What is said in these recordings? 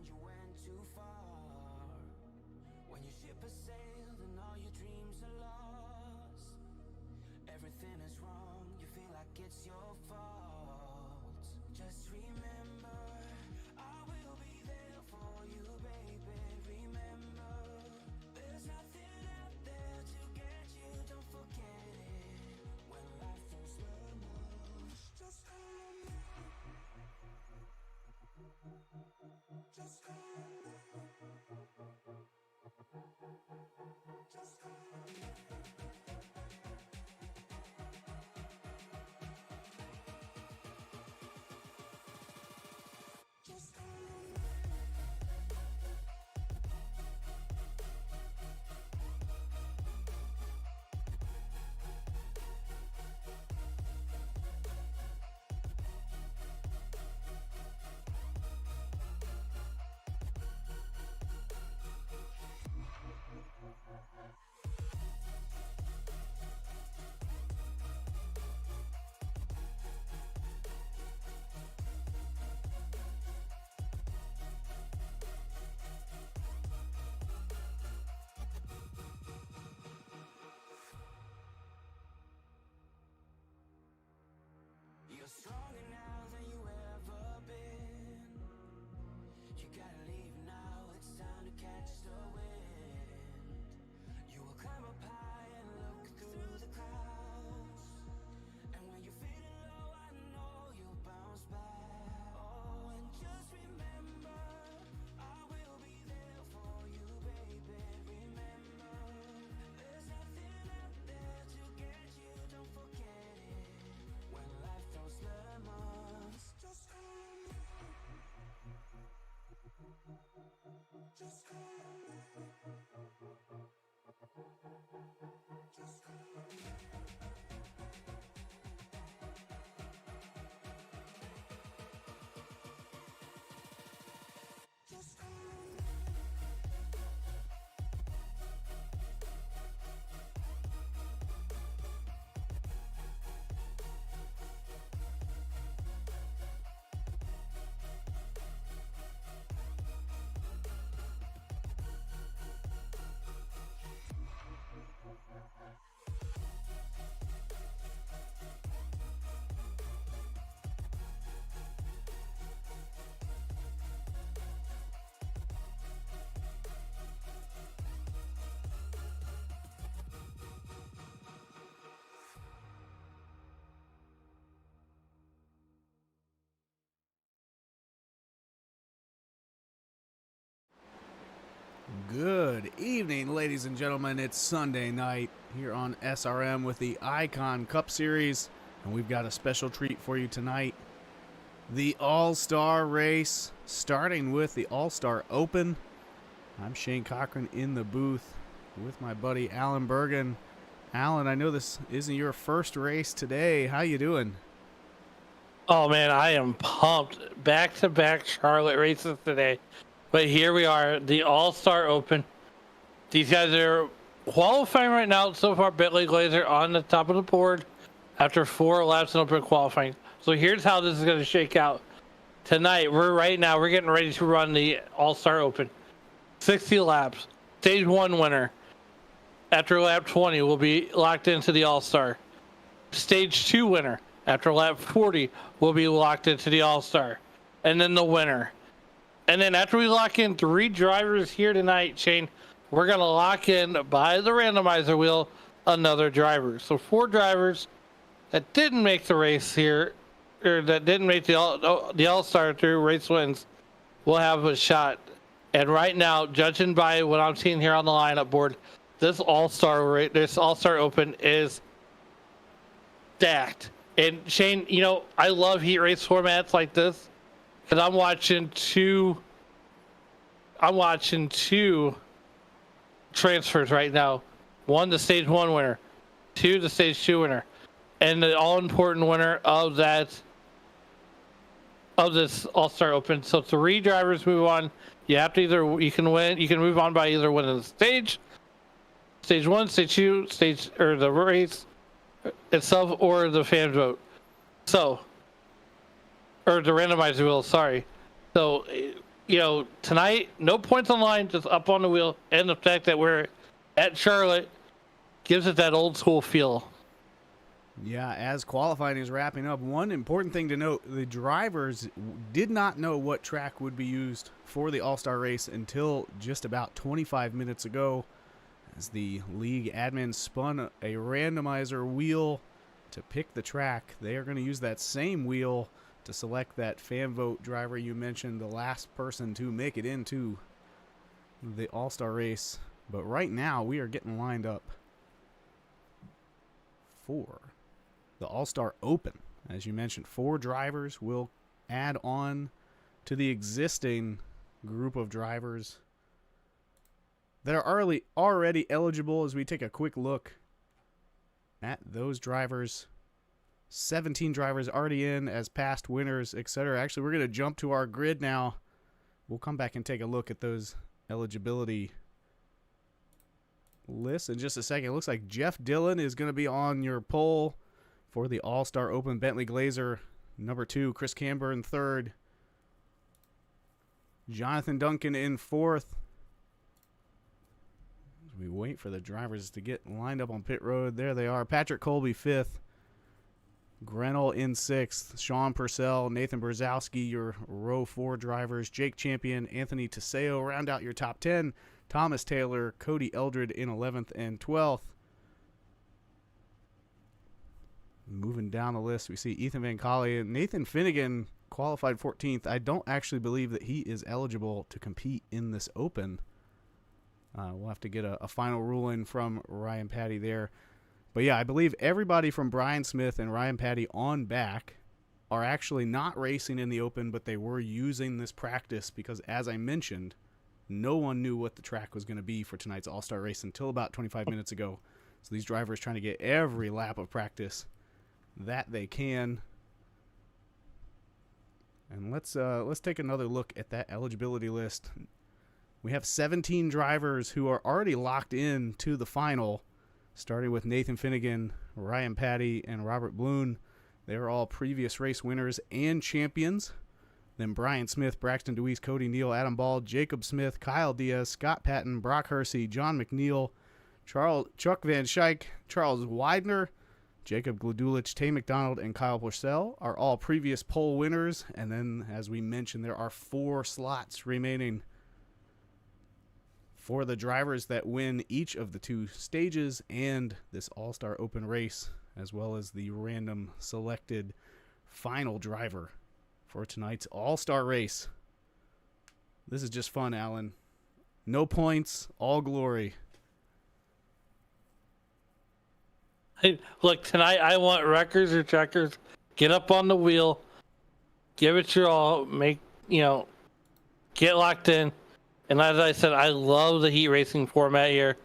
and you went too far. When your ship has sailed and all your dreams are lost, everything is wrong, you feel like it's your fault. Just remember, I will be there for you, baby. Remember, there's nothing out there to get you, don't forget it. When life throws lemons, just call on me. Just call on me. Just call on me. Just call on me. You're stronger now than you ever been. You gotta leave now, it's time to catch the wind. You will climb up high and look through the clouds. And when you're feeling low, I know you'll bounce back. Oh, and just remember, I will be there for you, baby. Remember, there's nothing out there to get you, don't forget it. When life throws lemons, just call on me. Just call on me. Just call on me. Just call on me. Good evening, ladies and gentlemen. It's Sunday night here on SRM with the Icon Cup Series, and we've got a special treat for you tonight. The All-Star Race, starting with the All-Star Open. I'm Shane Cochran in the booth with my buddy Alan Bergen. Alan, I know this isn't your first race today. How you doing? Oh man, I am pumped. Back-to-back Charlotte races today. But here we are, the All-Star Open. These guys are qualifying right now. So far, Bentley Glazer on the top of the board after 4 laps in open qualifying. So here's how this is going to shake out. Tonight, we're getting ready to run the All-Star Open. 60 laps. Stage 1 winner after lap 20 will be locked into the All-Star. Stage 2 winner after lap 40 will be locked into the All-Star. And then the winner. And then after we lock in 3 drivers here tonight, Shane, we're going to lock in by the randomizer wheel another driver. So 4 drivers that didn't make the race here, or that didn't make the All-Star through race wins, will have a shot. And right now, judging by what I'm seeing here on the lineup board, this All-Star Open is stacked. And Shane, you know, I love heat race formats like this. Because I'm watching two transfers right now. 1, the stage 1 winner. 2, the stage 2 winner. And the all-important winner of this All-Star Open. So 3 drivers move on. You have to you can move on by either winning the stage 1, stage 2, or the race itself, or the fan vote. So, or the randomizer wheel, sorry. So tonight, no points on line, just up on the wheel, and the fact that we're at Charlotte gives it that old school feel. Yeah, as qualifying is wrapping up, one important thing to note, the drivers did not know what track would be used for the All-Star race until just about 25 minutes ago, as the league admin spun a randomizer wheel to pick the track. They are going to use that same wheel to select that fan vote driver you mentioned, the last person to make it into the All-Star race. But right now, we are getting lined up for the All-Star Open. As you mentioned, 4 drivers will add on to the existing group of drivers that are already eligible. As we take a quick look at those drivers, 17 drivers already in as past winners, etc. Actually, we're going to jump to our grid now. We'll come back and take a look at those eligibility lists in just a second. It looks like Jeff Dillon is going to be on your poll for the All-Star Open. Bentley Glazer, number 2. Chris Camburn, 3rd. Jonathan Duncan in 4th. As we wait for the drivers to get lined up on pit road, there they are. Patrick Colby, 5th. Grenell in 6th. Sean Purcell, Nathan Brzezowski, your row 4 drivers. Jake Champion, Anthony Teseo round out your top 10. Thomas Taylor, Cody Eldred in 11th and 12th. Moving down the list, we see Ethan Van Collie and Nathan Finnegan qualified 14th. I don't actually believe that he is eligible to compete in this Open. We'll have to get a final ruling from Ryan Patty there. But yeah, I believe everybody from Brian Smith and Ryan Patty on back are actually not racing in the Open, but they were using this practice because, as I mentioned, no one knew what the track was going to be for tonight's All-Star race until about 25 minutes ago. So these drivers trying to get every lap of practice that they can. And let's take another look at that eligibility list. We have 17 drivers who are already locked in to the final, starting with Nathan Finnegan, Ryan Patty, and Robert Bloom. They're all previous race winners and champions. Then Brian Smith, Braxton Deweese, Cody Neal, Adam Ball, Jacob Smith, Kyle Diaz, Scott Patton, Brock Hersey, John McNeil, Chuck Van Schaik, Charles Widener, Jacob Gladulich, Tay McDonald, and Kyle Purcell are all previous pole winners. And then, as we mentioned, there are 4 slots remaining for the drivers that win each of the 2 stages and this All-Star Open race, as well as the random selected final driver for tonight's All-Star race. This is just fun, Alan. No points, all glory. Hey, look, tonight I want wreckers or checkers. Get up on the wheel. Give it your all. Get locked in. And as I said, I love the heat racing format here.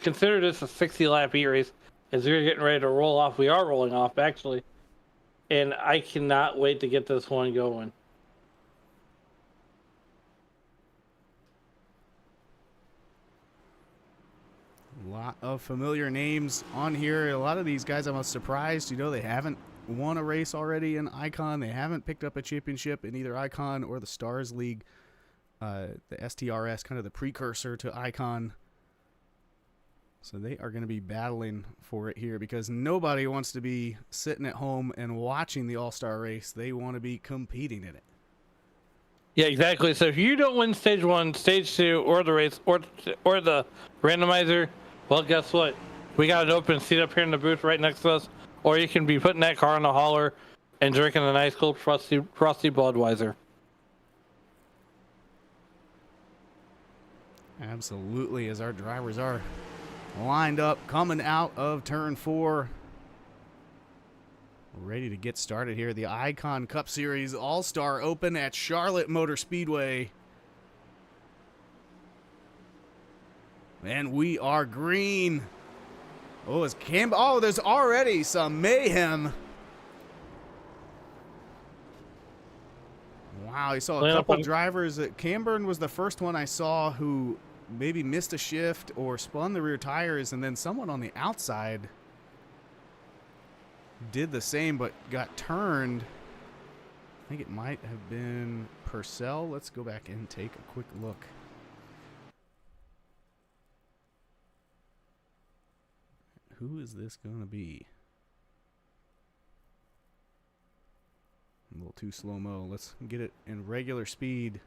Consider this a 60-lap heat race as we're getting ready to roll off. We are rolling off, actually. And I cannot wait to get this one going. A lot of familiar names on here. A lot of these guys I'm surprised. They haven't won a race already in Icon. They haven't picked up a championship in either Icon or the Stars League. The STRS, kind of the precursor to Icon. So they are going to be battling for it here because nobody wants to be sitting at home and watching the All-Star race. They want to be competing in it. Yeah, exactly. So if you don't win stage 1, stage 2, or the race, or the randomizer, well, guess what? We got an open seat up here in the booth right next to us, or you can be putting that car in the hauler and drinking a nice cold frosty Budweiser. Absolutely, as our drivers are lined up, coming out of turn 4. Ready to get started here. The Icon Cup Series All-Star Open at Charlotte Motor Speedway. And we are green. Oh, there's already some mayhem. Wow, you saw a couple drivers. Camburn was the first one I saw who maybe missed a shift or spun the rear tires, and then someone on the outside did the same but got turned think it might have been Purcell. Let's go back and take a quick look. Who is this going to be? A little too slow-mo. Let's get it in regular speed.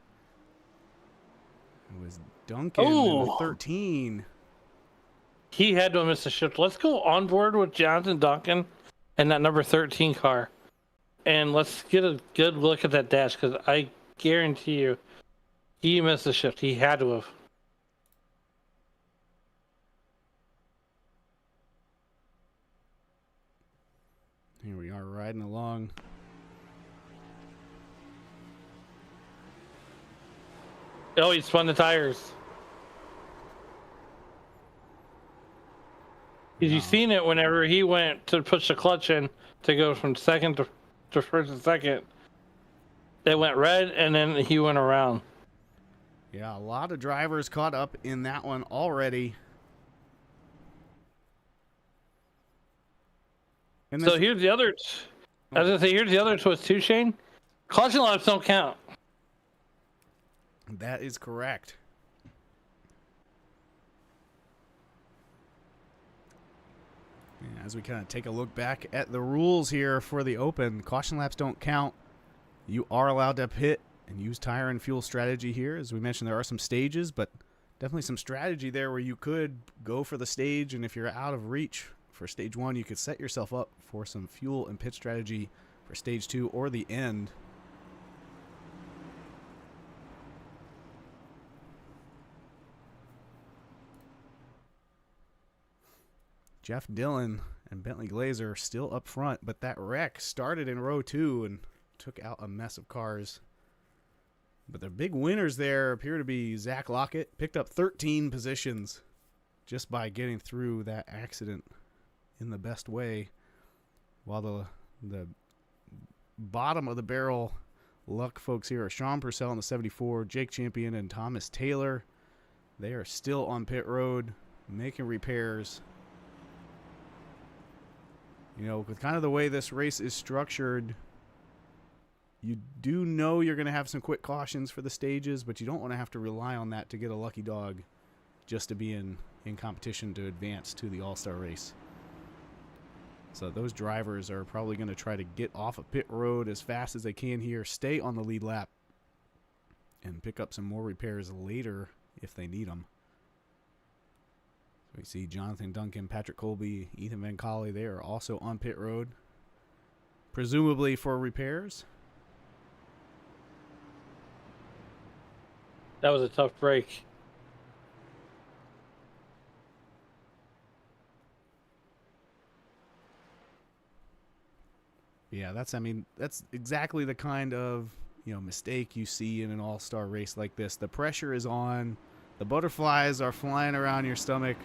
It was Duncan in the 13. He had to miss a shift. Let's go on board with Jonathan Duncan and that number 13 car. And let's get a good look at that dash, because I guarantee you he missed a shift. He had to have. Here we are riding along. Oh, he spun the tires. Wow. You seen it whenever he went to push the clutch in to go from second to first and second. They went red, and then he went around. Yeah, a lot of drivers caught up in that one already. And so here's the other. I was gonna say, here's the other twist too, Shane. Caution laps don't count. That is correct. Yeah, as we kind of take a look back at the rules here for the Open, caution laps don't count. You are allowed to pit and use tire and fuel strategy here. As we mentioned, there are some stages, but definitely some strategy there where you could go for the stage, and if you're out of reach for stage 1, you could set yourself up for some fuel and pit strategy for stage 2 or the end. Jeff Dillon and Bentley Glazer are still up front, but that wreck started in row 2 and took out a mess of cars. But the big winners there appear to be Zach Lockett. Picked up 13 positions just by getting through that accident in the best way, while the bottom of the barrel luck folks here are Sean Purcell in the 74, Jake Champion and Thomas Taylor. They are still on pit road making repairs. You know, with kind of the way this race is structured, you do know you're going to have some quick cautions for the stages, but you don't want to have to rely on that to get a lucky dog just to be in competition to advance to the All-Star race. So those drivers are probably going to try to get off of pit road as fast as they can here, stay on the lead lap, and pick up some more repairs later if they need them. We see Jonathan Duncan, Patrick Colby, Ethan Van Colley. They are also on pit road, presumably for repairs. That was a tough break. Yeah, that's exactly the kind of, mistake you see in an all-star race like this. The pressure is on. The butterflies are flying around your stomach.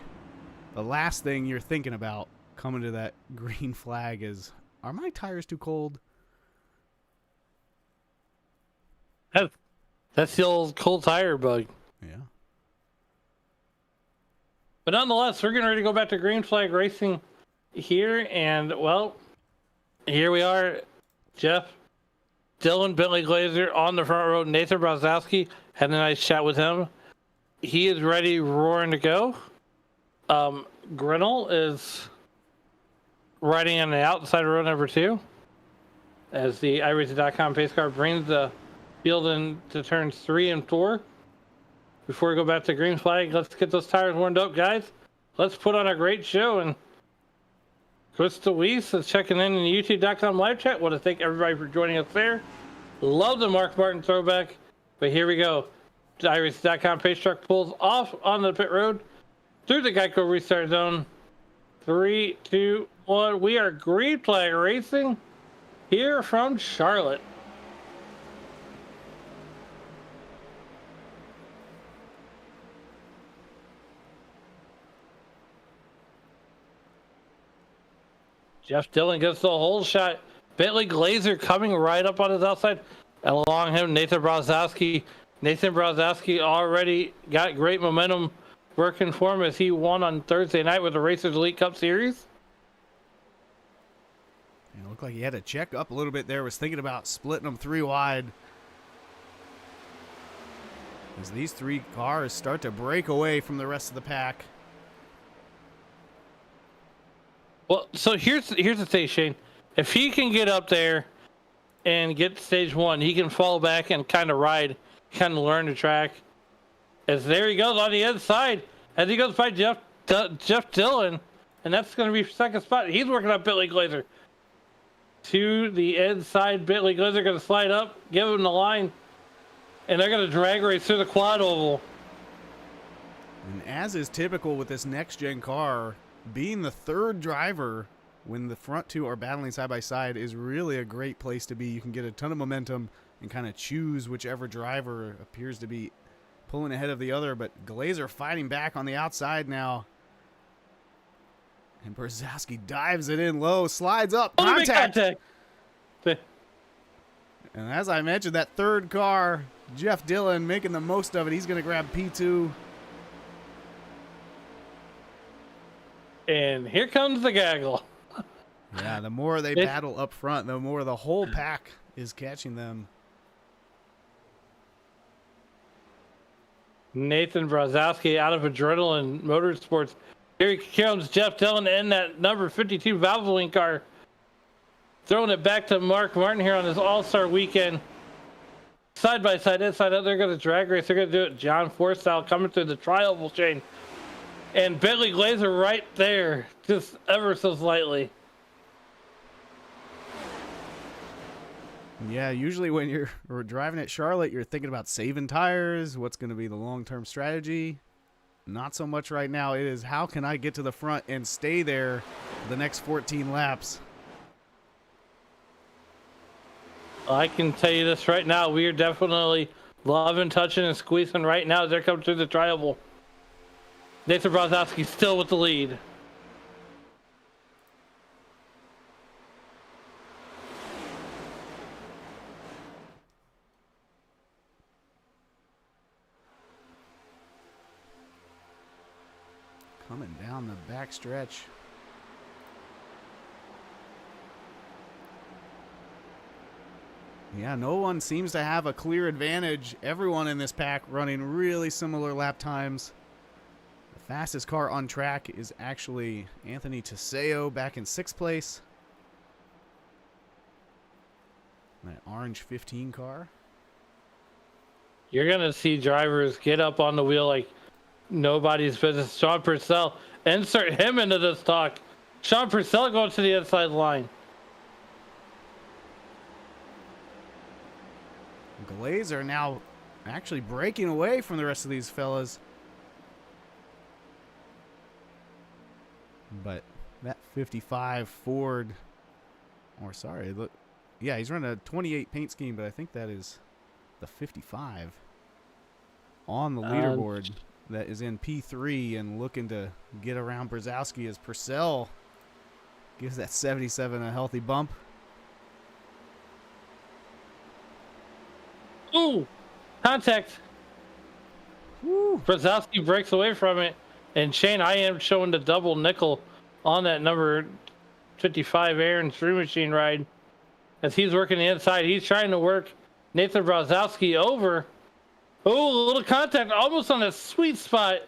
The last thing you're thinking about coming to that green flag is, are my tires too cold? That's the old cold tire bug. Yeah. But nonetheless, we're getting ready to go back to green flag racing here. And, well, here we are. Jeff Dillon, Bentley Glazer on the front row. Nathan Brzezowski had a nice chat with him. He is ready, roaring to go. Grinnell is riding on the outside of row number 2 as the Iracing.com pace car brings the field into turns 3 and 4. Before we go back to green flag, let's get those tires warmed up, guys. Let's put on a great show. And Chris DeWeese is checking in the YouTube.com live chat. Want to thank everybody for joining us there. Love the Mark Martin throwback. But here we go. The Iracing.com pace truck pulls off on the pit road through the Geico restart zone. 3, 2, 1. We are green flag racing here from Charlotte. Jeff Dillon gets the whole shot. Bentley Glazer coming right up on his outside. Along him, Nathan Brzezowski. Nathan Brzezowski already got great momentum working for him as he won on Thursday night with the Racers Elite Cup Series. It looked like he had to check up a little bit there. Was thinking about splitting them 3 wide. As these 3 cars start to break away from the rest of the pack. Well, so here's the thing, Shane. If he can get up there and get to stage 1, he can fall back and kind of ride, kind of learn the track. As there he goes on the inside, as he goes by Jeff Dillon, and that's going to be second spot. He's working on Bentley Glazer. To the inside, Bentley Glazer going to slide up, give him the line, and they're going to drag race through the quad oval. And as is typical with this next-gen car, being the 3rd driver when the front 2 are battling side by side is really a great place to be. You can get a ton of momentum and kind of choose whichever driver appears to be pulling ahead of the other. But Glazer fighting back on the outside now. And Brzezowski dives it in low, slides up, contact. And as I mentioned, that 3rd car, Jeff Dillon making the most of it. He's going to grab P2. And here comes the gaggle. Yeah, the more they battle up front, the more the whole pack is catching them. Nathan Brzezowski out of Adrenaline Motorsports. Here comes Jeff Dillon in that number 52 Valvoline car. Throwing it back to Mark Martin here on this All-Star weekend. Side by side, inside out, they're going to drag race. They're going to do it John Force style, coming through the tri-oval chain. And Bentley Glazer right there, just ever so slightly. Yeah, usually when you're driving at Charlotte, you're thinking about saving tires, what's going to be the long-term strategy. Not so much right now. It is, how can I get to the front and stay there the next 14 laps? I can tell you this right now. We are definitely loving, touching, and squeezing right now as they're coming through the tri-oval. Nathan Brzezowski still with the lead. Coming down the back stretch. Yeah, no one seems to have a clear advantage. Everyone in this pack running really similar lap times. The fastest car on track is actually Anthony Teseo back in 6th place. That orange 15 car. You're going to see drivers get up on the wheel like nobody's business. Sean Purcell, insert him into this talk. Sean Purcell going to the inside line. Glazer now actually breaking away from the rest of these fellas. But that 55 Ford, or sorry, look, yeah, he's running a 28 paint scheme, but I think that is the 55 on the leaderboard that is in P3 and looking to get around Brzezowski as Purcell gives that 77 a healthy bump. Ooh, contact. Woo. Brzezowski breaks away from it. And Shane, I am showing the double nickel on that number 55 Aaron True Machine ride. As he's working the inside, he's trying to work Nathan Brzezowski over. Oh, a little contact almost on a sweet spot.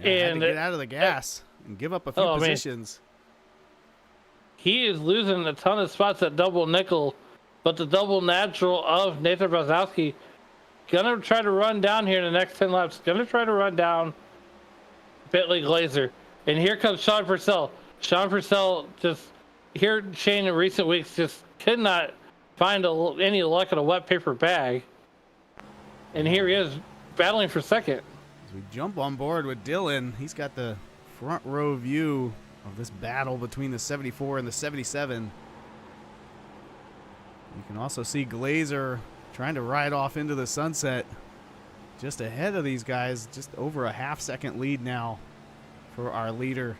Yeah, and had to get out of the gas and give up a few positions. Man. He is losing a ton of spots at double nickel, but the double natural of Nathan Brzezowski gonna try to run down here in the next 10 laps. Gonna try to run down Bentley Glazer. And here comes Sean Purcell. Sean Purcell just here, Shane, in recent weeks just could not find any luck in a wet paper bag. And here he is battling for second. As we jump on board with Dillon, he's got the front row view of this battle between the 74 and the 77. You can also see Glazer trying to ride off into the sunset just ahead of these guys, just over a half-second lead now for our leader.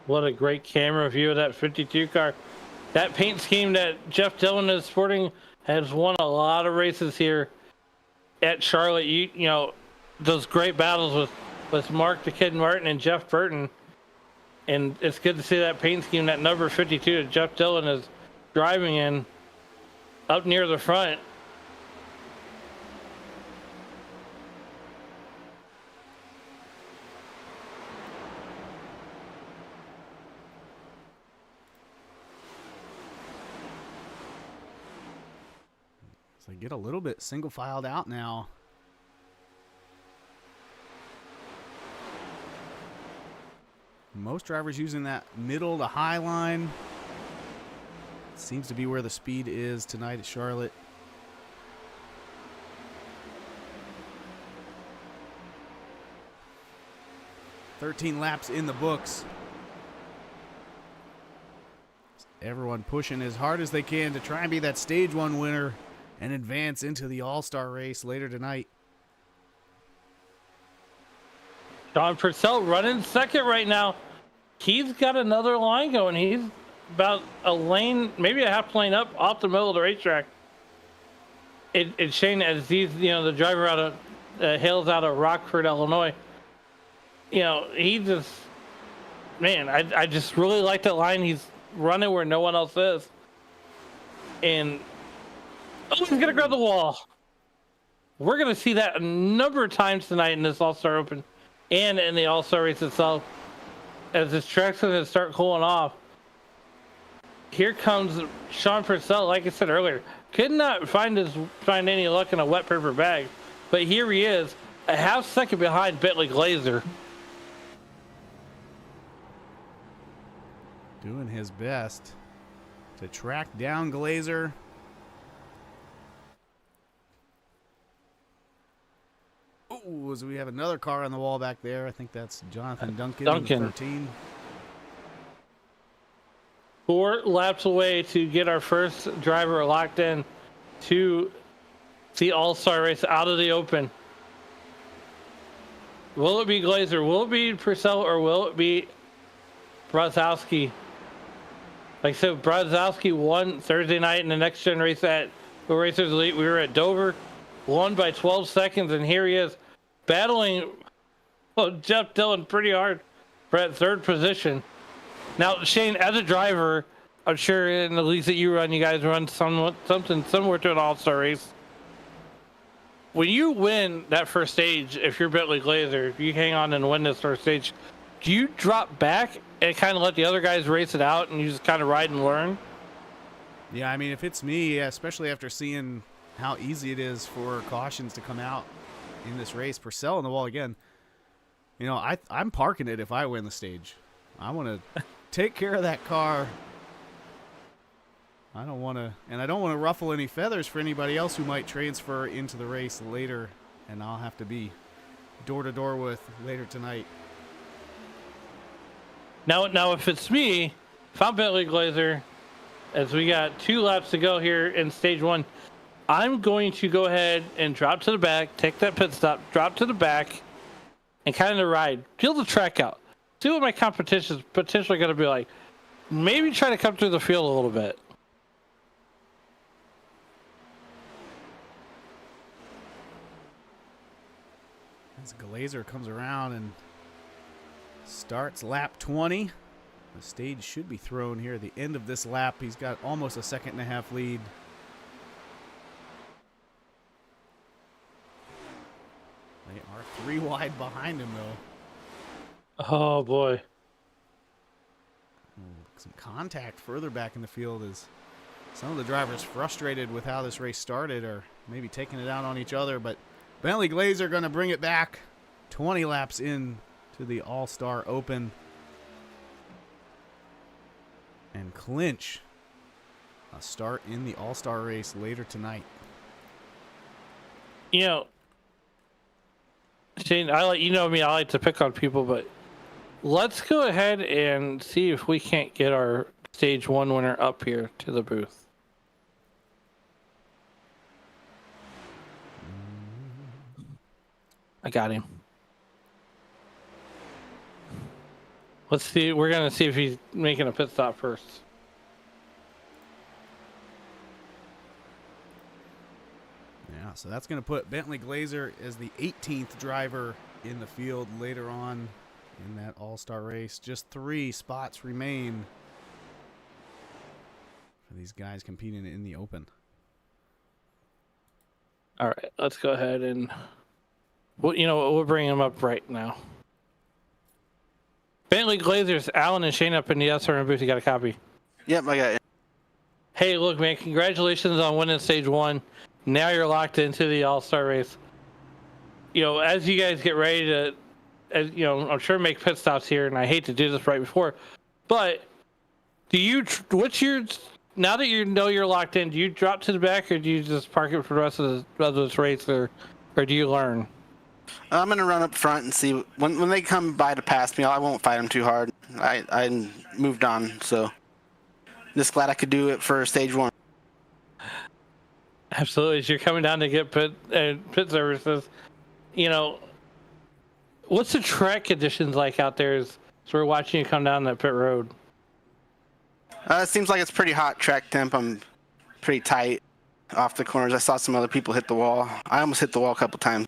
What a great camera view of that 52 car. That paint scheme that Jeff Dillon is sporting has won a lot of races here at Charlotte. You know, those great battles with Mark the Kid Martin and Jeff Burton. And it's good to see that paint scheme, that number 52 that Jeff Dillon is driving in up near the front. So they get a little bit single filed out now. Most drivers using that middle to high line. Seems to be where the speed is tonight at Charlotte. "13 laps in the books." Everyone pushing as hard as they can to try and be that stage one winner and advance into the All-Star race later tonight. Sean Purcell running second right now. He's got another line going. He's about a lane, maybe a half lane up off the middle of the racetrack. It's Shane, as he's, the driver out of hails out of Rockford, Illinois. He just, man, I just really like that line. He's running where no one else is. And he's gonna grab the wall. We're gonna see that a number of times tonight in this All-Star Open and in the All-Star race itself. As this track's gonna start cooling off. Here comes Sean Purcell. Like I said earlier, could not find any luck in a wet paper bag, but here he is, a half second behind Bentley Glazer. Doing his best to track down Glazer. Oh, so we have another car on the wall back there. I think that's Jonathan Duncan. 13. 4 laps away to get our first driver locked in to the All-Star race out of the Open. Will it be Glazer? Will it be Purcell? Or will it be Brzezowski? Like I said, Brzezowski won Thursday night in the next gen race at the Racers Elite. We were at Dover, won by 12 seconds, and here he is battling Jeff Dillon pretty hard for that third position. Now, Shane, as a driver, I'm sure in the leagues that you run, you guys run something similar to an all-star race. When you win that first stage, if you're Bentley Glazer, if you hang on and win this first stage, do you drop back and kind of let the other guys race it out and you just kind of ride and learn? Yeah, I mean, if it's me, especially after seeing how easy it is for cautions to come out in this race, Purcell on the wall again, I'm parking it if I win the stage. I want to take care of that car. I don't want to ruffle any feathers for anybody else who might transfer into the race later, and I'll have to be door to door with later tonight. Now, if it's me, if I'm Bentley Glazer, as we got 2 laps to go here in stage 1, I'm going to go ahead and drop to the back, take that pit stop, drop to the back, and kind of ride, feel the track out. See what my competition is potentially going to be like. Maybe try to come through the field a little bit. As Glazer comes around and starts lap 20. The stage should be thrown here at the end of this lap. He's got almost a 1.5-second lead. They are 3 wide behind him, though. Oh, boy. Some contact further back in the field as some of the drivers frustrated with how this race started or maybe taking it out on each other. But Bentley Glazer going to bring it back 20 laps in to the All-Star Open and clinch a start in the All-Star race later tonight. Shane, I like to pick on people, but let's go ahead and see if we can't get our stage 1 winner up here to the booth. I got him. Let's see. We're going to see if he's making a pit stop first. Yeah, So that's going to put Bentley Glazer as the 18th driver in the field later on in that all-star race. Just 3 spots remain for these guys competing in the open. All right, let's go ahead and we'll bring them up right now. Bentley Glazers, Alan and Shane up in the SRM booth. You got a copy? Yep, I got it. Hey, look, man, congratulations on winning stage 1. Now you're locked into the all-star race. As you guys get ready to, I'm sure make pit stops here, and I hate to do this right before, but now that you know you're locked in, do you drop to the back, or do you just park it for the rest of this race, or do you learn? I'm going to run up front and see. When they come by to pass me, I won't fight them too hard. I moved on, so just glad I could do it for stage 1. Absolutely. As you're coming down to get pit services, what's the track conditions like out there as we're watching you come down that pit road? It seems like it's pretty hot track temp. I'm pretty tight off the corners. I saw some other people hit the wall. I almost hit the wall a couple times.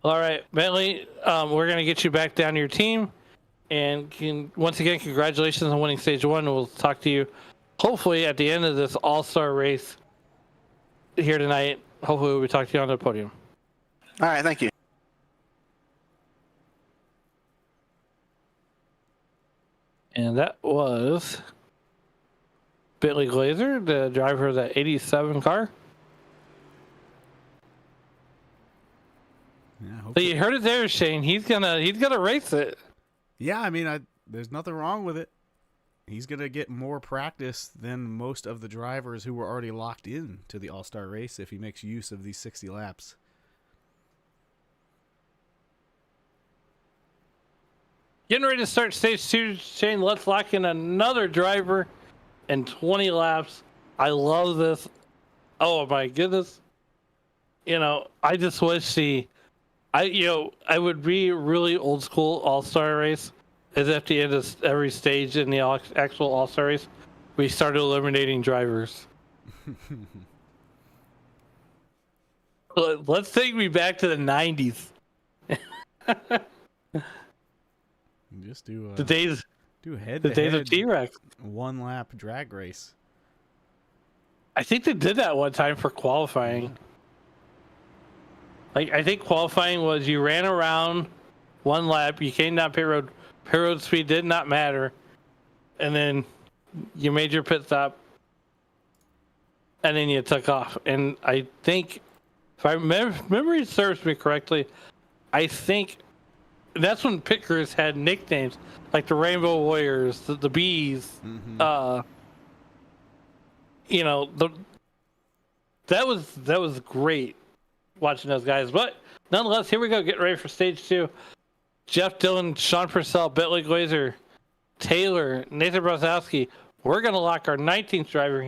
All right, Bentley, we're going to get you back down to your team. And once again, congratulations on winning stage 1. We'll talk to you hopefully at the end of this all-star race here tonight. Hopefully we'll be talking to you on the podium. All right, thank you. And that was Bentley Glazer, the driver of that 87 car. Yeah, So you heard it there, Shane. He's gonna race it. Yeah, I mean, there's nothing wrong with it. He's going to get more practice than most of the drivers who were already locked in to the all-star race if he makes use of these 60 laps. Getting ready to start stage 2, Shane. Let's lock in another driver and 20 laps. I love this. Oh my goodness. I just wish I would be really old school all-star race is at the end of every stage in the actual all-star race, we started eliminating drivers. Let's take me back to the 90s. Just do the days of T-Rex. 1 lap drag race. I think they did that one time for qualifying. I think qualifying was you ran around 1 lap, you came down pit road. Pit road speed did not matter, and then you made your pit stop, and then you took off. And I think, if I memory serves me correctly, I think that's when pit crews had nicknames like the Rainbow Warriors, the Bees. Mm-hmm. That was great watching those guys. But nonetheless, here we go, getting ready for stage 2. Jeff Dillon, Sean Purcell, Bentley Glazer, Taylor, Nathan Brozowski. We're going to lock our 19th driver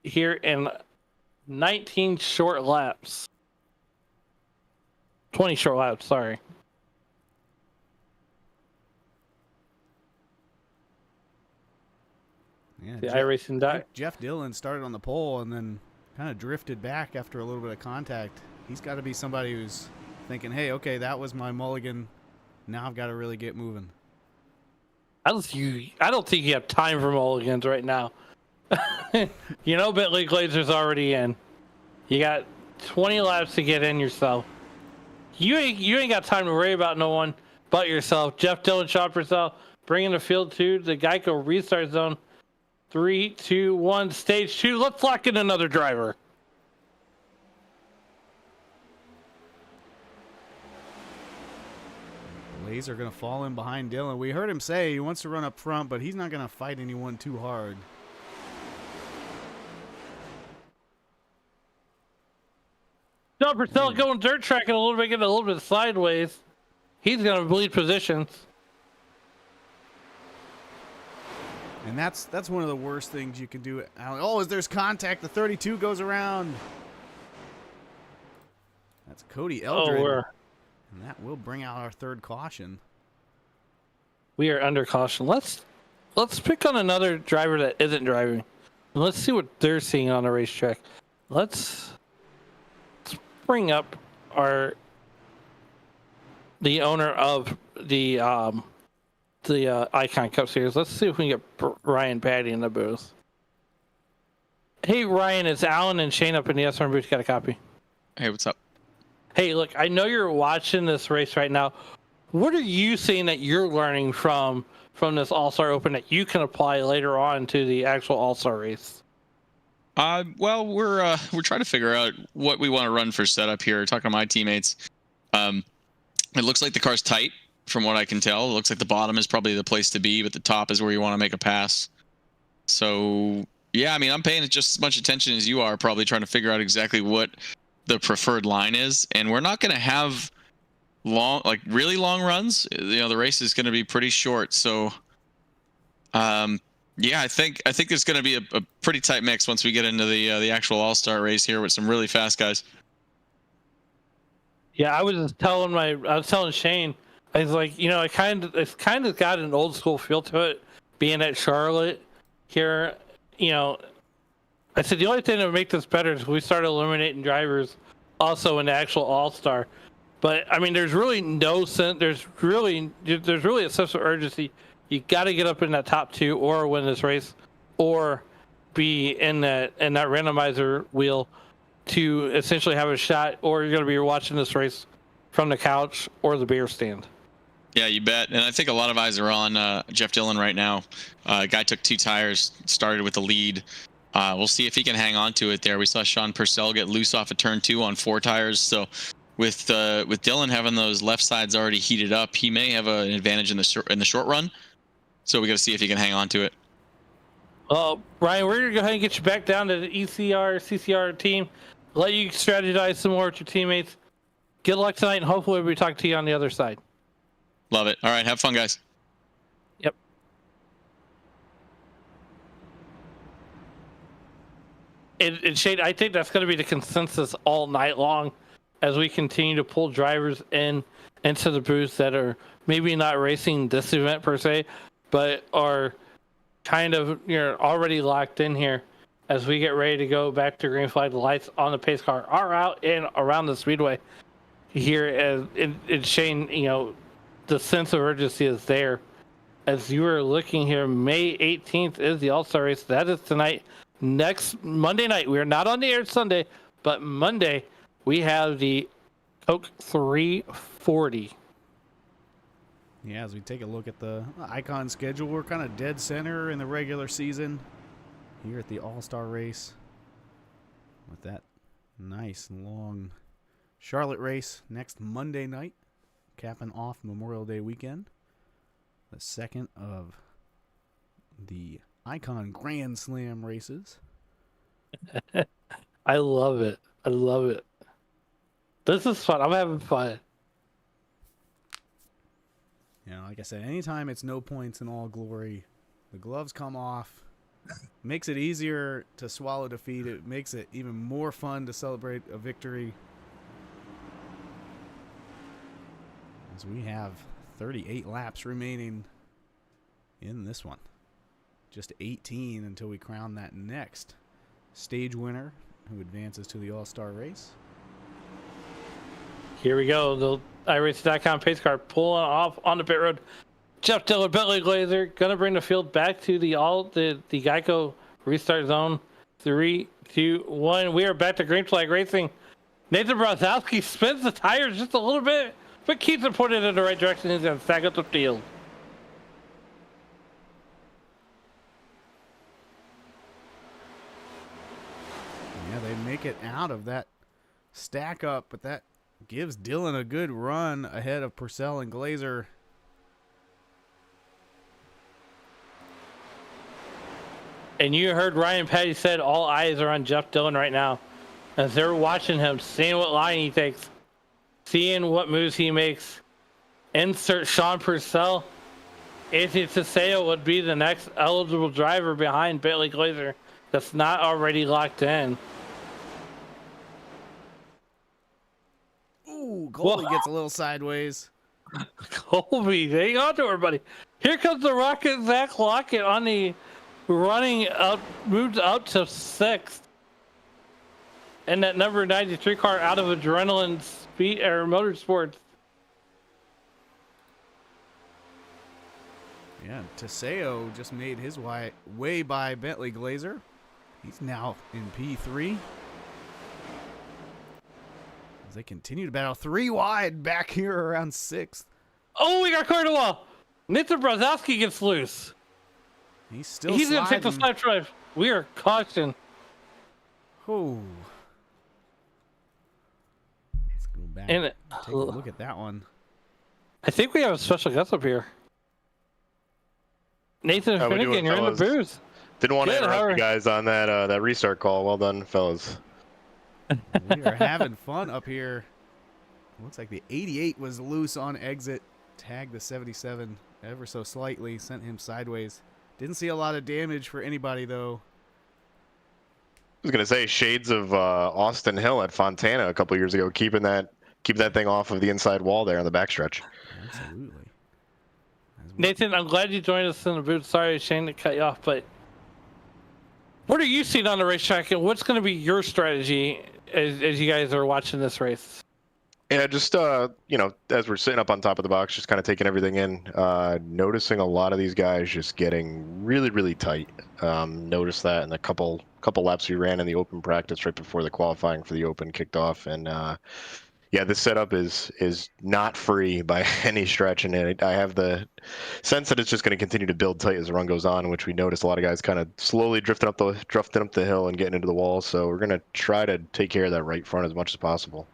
here in 19 short laps. 20 short laps, sorry. Yeah, The Iracing Jeff Dillon started on the pole and then kind of drifted back after a little bit of contact. He's got to be somebody who's thinking, hey, okay, that was my mulligan. Now I've got to really get moving. I don't think you have time for mulligans right now. Bentley Glazer's already in. You got 20 laps to get in yourself. You ain't got time to worry about no one but yourself. Jeff Dillon, Sean Purcell, bringing the field 2, the Geico restart zone. 3, 2, 1, stage 2. Let's lock in another driver. Glazer going to fall in behind Dillon. We heard him say he wants to run up front, but he's not going to fight anyone too hard. Sean Purcell going dirt tracking a little bit, getting a little bit sideways. He's going to bleed positions. And that's one of the worst things you can do. Oh, as there's contact, the 32 goes around. That's Cody Eldred. And that will bring out our 3rd caution. We are under caution. Let's pick on another driver that isn't driving. And let's see what they're seeing on the racetrack. Let's bring up the owner of the Icon Cup Series. Let's see if we can get Ryan Patty in the booth. Hey, Ryan, it's Alan and Shane up in the SRM booth. Got a copy. Hey, what's up? Hey, look, I know you're watching this race right now. What are you seeing that you're learning from this All-Star Open that you can apply later on to the actual All-Star race? Well, we're trying to figure out what we want to run for setup here. Talking to my teammates, it looks like the car's tight from what I can tell. It looks like the bottom is probably the place to be, but the top is where you want to make a pass. So yeah, I mean, I'm paying just as much attention as you are, probably trying to figure out exactly what the preferred line is. And we're not going to have really long runs. You know, the race is going to be pretty short. So yeah, I think there's going to be a pretty tight mix once we get into the actual All-Star race here with some really fast guys. Yeah, I was telling Shane, I was like, you know, it's kind of got an old school feel to it, being at Charlotte here. You know, I said the only thing that would make this better is if we start eliminating drivers also in the actual All-Star. But I mean, there's really no sense. There's really a sense of urgency. You got to get up in that top two, or win this race, or be in that randomizer wheel to essentially have a shot. Or you're going to be watching this race from the couch or the beer stand. Yeah, you bet. And I think a lot of eyes are on Jeff Dillon right now. Guy took 2 tires, started with the lead. We'll see if he can hang on to it there. We saw Sean Purcell get loose off of turn 2 on 4 tires. So with Dillon having those left sides already heated up, he may have an advantage in the short run. So we got to see if he can hang on to it. Well, Ryan, we're going to go ahead and get you back down to the ECR, CCR team. Let you strategize some more with your teammates. Good luck tonight, and hopefully we'll be talking to you on the other side. Love it. All right, have fun, guys. Yep. And Shane, I think that's going to be the consensus all night long as we continue to pull drivers into the booth that are maybe not racing this event per se, but are kind of, you know, already locked in here as we get ready to go back to green flag. The lights on the pace car are out and around the speedway here. As in Shane, you know, the sense of urgency is there. As you are looking here, May 18th is the All-Star race. That is tonight. Next Monday night, we are not on the air Sunday, but Monday we have the Coke 340. Yeah, as we take a look at the Icon schedule, we're kind of dead center in the regular season here at the All-Star race with that nice long Charlotte race next Monday night, capping off Memorial Day weekend, the second of the Icon Grand Slam races. I love it. I love it. This is fun. I'm having fun. You know, like I said, anytime it's no points in all glory, the gloves come off. Makes it easier to swallow defeat. It makes it even more fun to celebrate a victory. As we have 38 laps remaining in this one. Just 18 until we crown that next stage winner who advances to the All-Star race. Here we go. The iRacing.com pace car pulling off on the pit road. Jeff Dillon, Bentley Glazer, gonna bring the field back to the Geico restart zone. 3, 2, 1. We are back to green flag racing. Nathan Brzozowski spins the tires just a little bit, but keeps it pointed in the right direction. He's gonna stack up the field. Yeah, they make it out of that stack up, but that gives Dillon a good run ahead of Purcell and Glazer. And you heard Ryan Petty said all eyes are on Jeff Dillon right now. As they're watching him, seeing what line he takes, seeing what moves he makes. Insert Sean Purcell. Anthony Tiseo would be the next eligible driver behind Bentley Glazer that's not already locked in. Ooh, Colby gets a little sideways. Colby, hang on to her, buddy. Here comes the Rocket Zach Lockett on the running up, moved up to 6th. and that number 93 car out of Adrenaline Speed or Motorsports. Yeah, Teseo just made his way by Bentley Glazer. He's now in P3. As they continue to battle 3 wide back here around 6th. Oh, we got caught a wall. Nathan Brzezowski gets loose. He's going to take the slap drive. We are caution. Oh. Let's go back and take a look at that one. I think we have a special guest up here. Nathan Finnegan, you're in the booth. Didn't want to interrupt you guys on that restart call. Well done, fellas. We are having fun up here. Looks like the 88 was loose on exit. Tagged the 77 ever so slightly. Sent him sideways. Didn't see a lot of damage for anybody, though. I was going to say shades of Austin Hill at Fontana a couple years ago, keeping that thing off of the inside wall there on the backstretch. Absolutely. Nathan, I'm glad you joined us in the booth. Sorry, Shane, to cut you off, but what are you seeing on the racetrack, and what's going to be your strategy as you guys are watching this race? Yeah, just as we're sitting up on top of the box, just kind of taking everything in, noticing a lot of these guys just getting really, really tight. Noticed that in the couple laps we ran in the open practice right before the qualifying for the open kicked off, and yeah, this setup is not free by any stretch, and I have the sense that it's just going to continue to build tight as the run goes on, which we noticed a lot of guys kind of slowly drifting up the hill and getting into the wall. So we're going to try to take care of that right front as much as possible.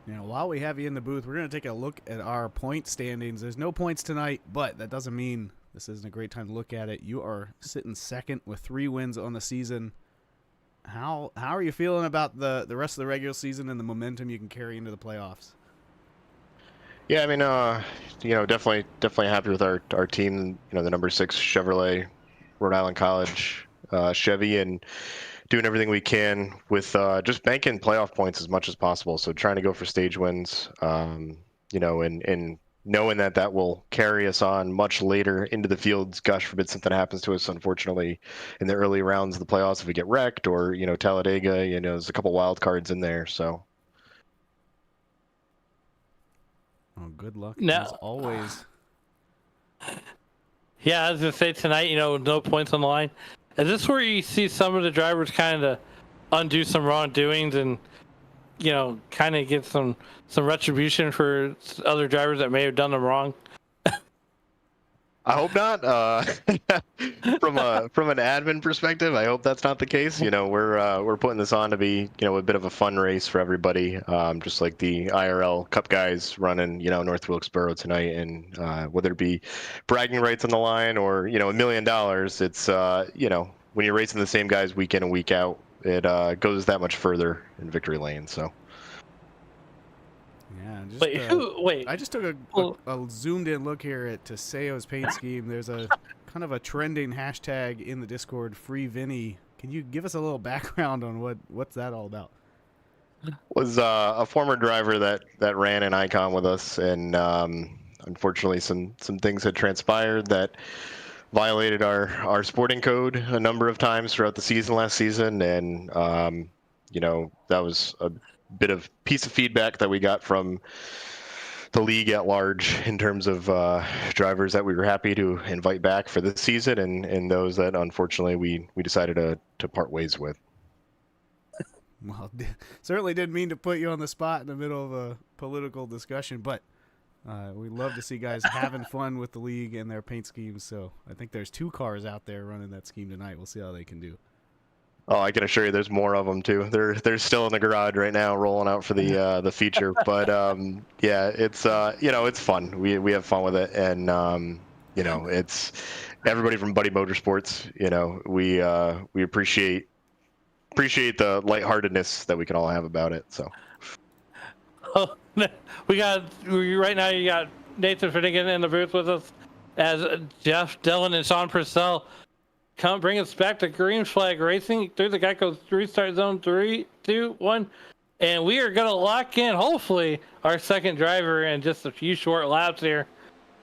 Now, while we have you in the booth, we're going to take a look at our point standings. There's no points tonight, but that doesn't mean this isn't a great time to look at it. You are sitting second with 3 wins on the season. How are you feeling about the rest of the regular season and the momentum you can carry into the playoffs? Yeah, I mean, definitely happy with our team. The number 6 Chevrolet, Rhode Island College, Chevy, and doing everything we can with just banking playoff points as much as possible. So trying to go for stage wins, and knowing that will carry us on much later into the fields. Gosh forbid something happens to us, unfortunately, in the early rounds of the playoffs if we get wrecked, or Talladega. There's a couple wild cards in there. So, good luck now, as always. Yeah, I was gonna say tonight, no points on the line. Is this where you see some of the drivers kind of undo some wrongdoings and kind of get some retribution for other drivers that may have done them wrong? I hope not. From an admin perspective, I hope that's not the case. We're putting this on to be a bit of a fun race for everybody, just like the IRL Cup guys running North Wilkesboro tonight, and whether it be bragging rights on the line or $1 million, it's when you're racing the same guys week in and week out, it goes that much further in victory lane. So. Yeah, wait. I just took a zoomed in look here at Teseo's paint scheme. There's a kind of a trending hashtag in the Discord, Free Vinny. Can you give us a little background on what's that all about? Was a former driver that ran an Icon with us, and unfortunately some things had transpired that violated our sporting code a number of times throughout the season last season, and that was a bit of piece of feedback that we got from the league at large in terms of drivers that we were happy to invite back for this season, and those that unfortunately we decided to part ways with. Well, certainly didn't mean to put you on the spot in the middle of a political discussion, but we love to see guys having fun with the league and their paint schemes. So I think there's 2 cars out there running that scheme tonight. We'll see how they can do. Oh, I can assure you, there's more of them too. They're still in the garage right now, rolling out for the feature. But yeah, it's it's fun. We have fun with it, and it's everybody from Buddy Motorsports. We appreciate the lightheartedness that we can all have about it. So. Oh, right now you got Nathan Finnegan in the booth with us, as Jeff Dillon and Sean Purcell bring us back to green flag racing through the Geico restart zone. 3, 2, 1, and we are going to lock in hopefully our second driver in just a few short laps here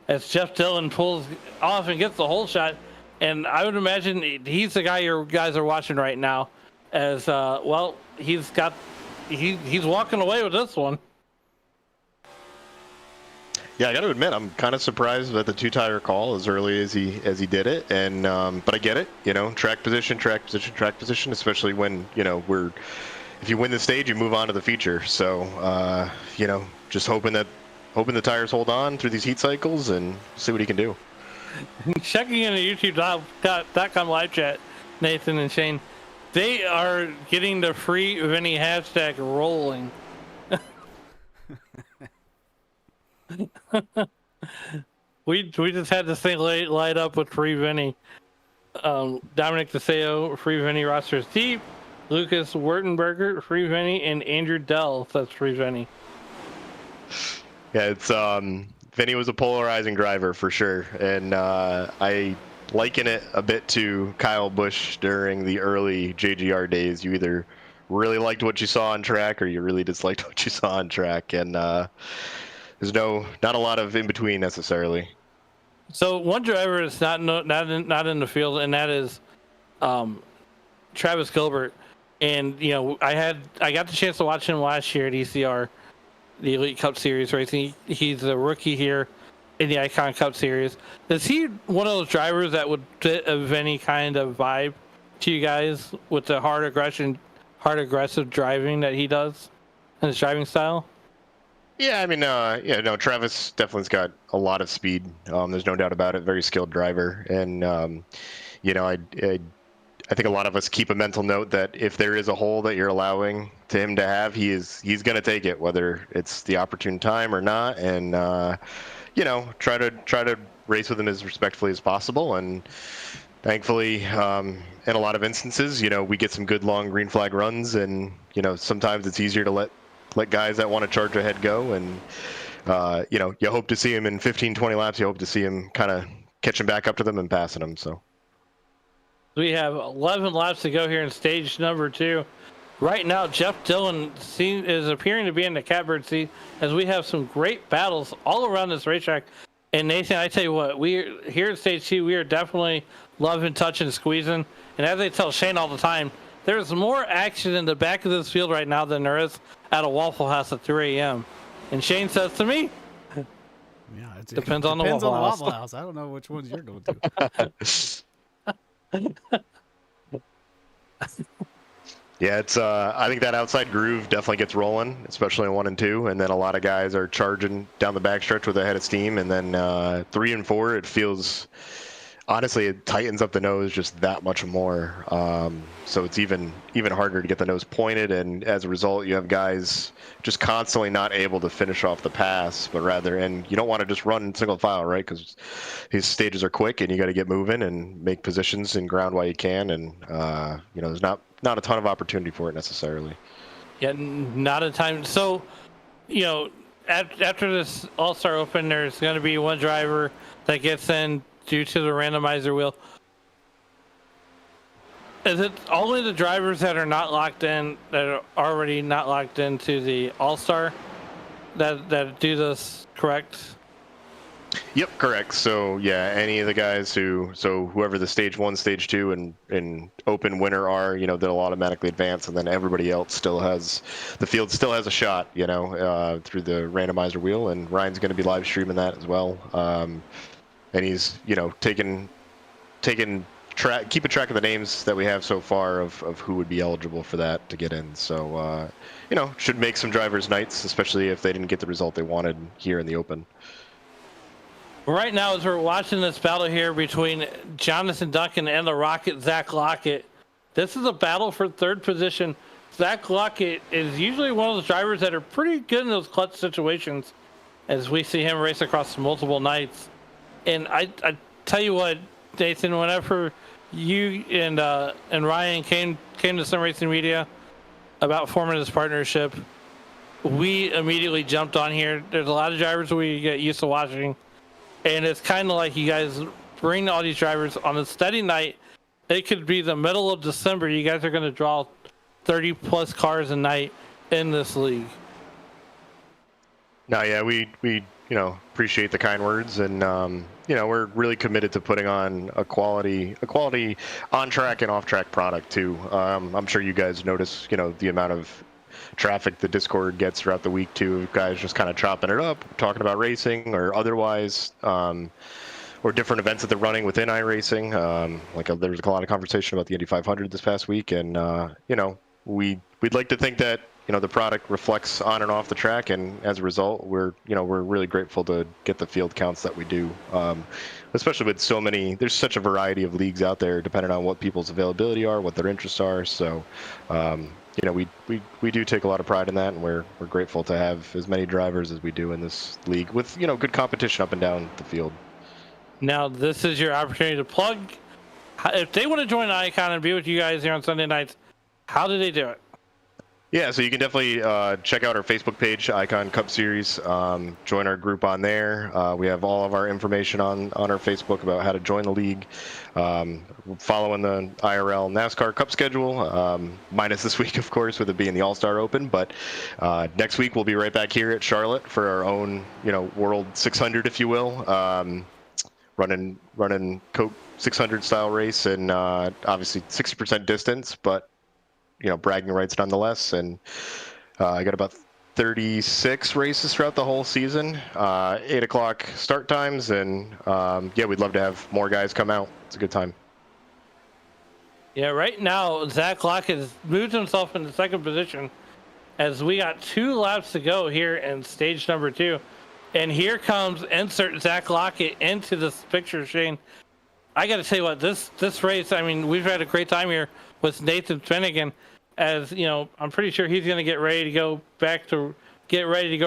as Jeff Dillon pulls off and gets the whole shot. And I would imagine he's the guy you guys are watching right now. As well, he's walking away with this one. Yeah, I got to admit, I'm kind of surprised at the 2-tire call as early as he did it, and but I get it. Track position, especially when if you win the stage, you move on to the feature. So just hoping the tires hold on through these heat cycles and see what he can do. Checking into YouTube.com live chat, Nathan and Shane, they are getting the free Vinny hashtag rolling. we just had this thing light up with free Vinny. Dominic DeSeo, free Vinny roster is deep. Lucas Wurtenberger, free Vinny, and Andrew Dell, that's free Vinny. Yeah, it's Vinny was a polarizing driver for sure, and I liken it a bit to Kyle Busch during the early JGR days. You either really liked what you saw on track or you really disliked what you saw on track, and there's not a lot of in between necessarily. So one driver is not in the field, and that is Travis Gilbert. And I got the chance to watch him last year at ECR, the Elite Cup Series racing. He's a rookie here in the Icon Cup Series. Is he one of those drivers that would fit of any kind of vibe to you guys with the hard aggressive driving that he does and his driving style? Yeah, I mean, Travis definitely's got a lot of speed. There's no doubt about it. Very skilled driver, and I think a lot of us keep a mental note that if there is a hole that you're allowing to him to have, he's going to take it, whether it's the opportune time or not, and try to race with him as respectfully as possible. And thankfully, in a lot of instances, we get some good long green flag runs, and sometimes it's easier to let guys that want to charge ahead go, and you hope to see him in 15-20 laps. You hope to see him kind of catching back up to them and passing them. So we have 11 laps to go here in stage number 2. Right now, Jeff Dillon is appearing to be in the catbird seat, as we have some great battles all around this racetrack. And Nathan, I tell you what, we here at stage 2, we are definitely loving, touching, squeezing. And as I tell Shane all the time, there's more action in the back of this field right now than there is at a Waffle House at 3 a.m. And Shane says to me, yeah, it depends on the Waffle House. I don't know which ones you're going to. Yeah, it's I think that outside groove definitely gets rolling, especially in 1 and 2, and then a lot of guys are charging down the backstretch with a head of steam, and then 3 and 4, it feels, honestly, it tightens up the nose just that much more. So it's even harder to get the nose pointed, and as a result, you have guys just constantly not able to finish off the pass, but rather, and you don't want to just run single file, right? Because these stages are quick, and you got to get moving and make positions in ground while you can, and there's not a ton of opportunity for it necessarily. Yeah, not a time. So, after this All-Star Open, there's going to be one driver that gets in due to the randomizer wheel. Is it only the drivers that are not locked in, that are already not locked into the All-Star, that do this, correct? Yep, correct. So yeah, any of the guys whoever the stage 1, stage 2, and open winner are, they'll automatically advance, and then everybody else the field still has a shot, through the randomizer wheel, and Ryan's going to be live streaming that as well. And he's, keeping track of the names that we have so far of who would be eligible for that to get in. So, should make some drivers' nights, especially if they didn't get the result they wanted here in the Open. Right now, as we're watching this battle here between Jonathan Duncan and the Rocket, Zach Lockett, this is a battle for 3rd position. Zach Lockett is usually one of those drivers that are pretty good in those clutch situations, as we see him race across multiple nights. And I tell you what, Nathan, whenever you and Ryan came to Sim Racing Media about forming this partnership, we immediately jumped on here. There's a lot of drivers we get used to watching, and it's kind of like you guys bring all these drivers on a steady night. It could be the middle of December. You guys are going to draw 30 plus cars a night in this league. No, yeah, we appreciate the kind words, and we're really committed to putting on a quality on track and off track product too. I'm sure you guys notice, the amount of traffic the Discord gets throughout the week too. Guys just kind of chopping it up, talking about racing or otherwise, or different events that they're running within iRacing. There was a lot of conversation about the Indy 500 this past week, and we'd like to think that the product reflects on and off the track, and as a result, we're really grateful to get the field counts that we do, especially with so many. There's such a variety of leagues out there, depending on what people's availability are, what their interests are. So, we do take a lot of pride in that, and we're grateful to have as many drivers as we do in this league with good competition up and down the field. Now, this is your opportunity to plug. If they want to join Icon and be with you guys here on Sunday nights, how do they do it? Yeah, so you can definitely check out our Facebook page, Icon Cup Series. Join our group on there. We have all of our information on our Facebook about how to join the league. Following the IRL NASCAR Cup schedule, minus this week, of course, with it being the All-Star Open. But next week we'll be right back here at Charlotte for our own, World 600, if you will. Running Coke 600 style race, and obviously 60% distance, but bragging rights nonetheless. And I got about 36 races throughout the whole season, 8 o'clock start times, and we'd love to have more guys come out. It's a good time. Yeah, right now Zach Locke has moved himself into second position as we got 2 laps to go here in stage number 2. And here comes insert Zach Lockett into this picture, Shane. I got to tell you what, this race, I mean, we've had a great time here with Nathan Finnegan. As I'm pretty sure he's going to get ready to go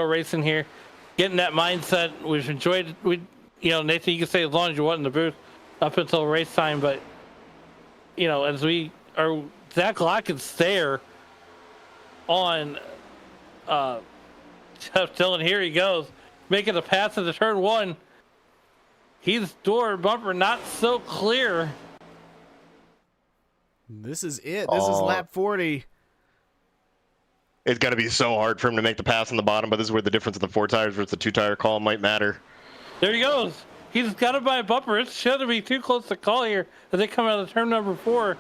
racing here, getting that mindset. We've enjoyed Nathan, you can say as long as you want in the booth up until race time, but as we are, Zach Lockett's there on Jeff Dillon. Here he goes, making a pass into turn 1. He's door bumper not so clear. This is it. This is lap 40. It's going to be so hard for him to make the pass on the bottom, but this is where the difference of the 4 tires versus the 2 tire call might matter. There he goes. He's got to buy a bumper. It shouldn't be too close to call here as they come out of turn number 4.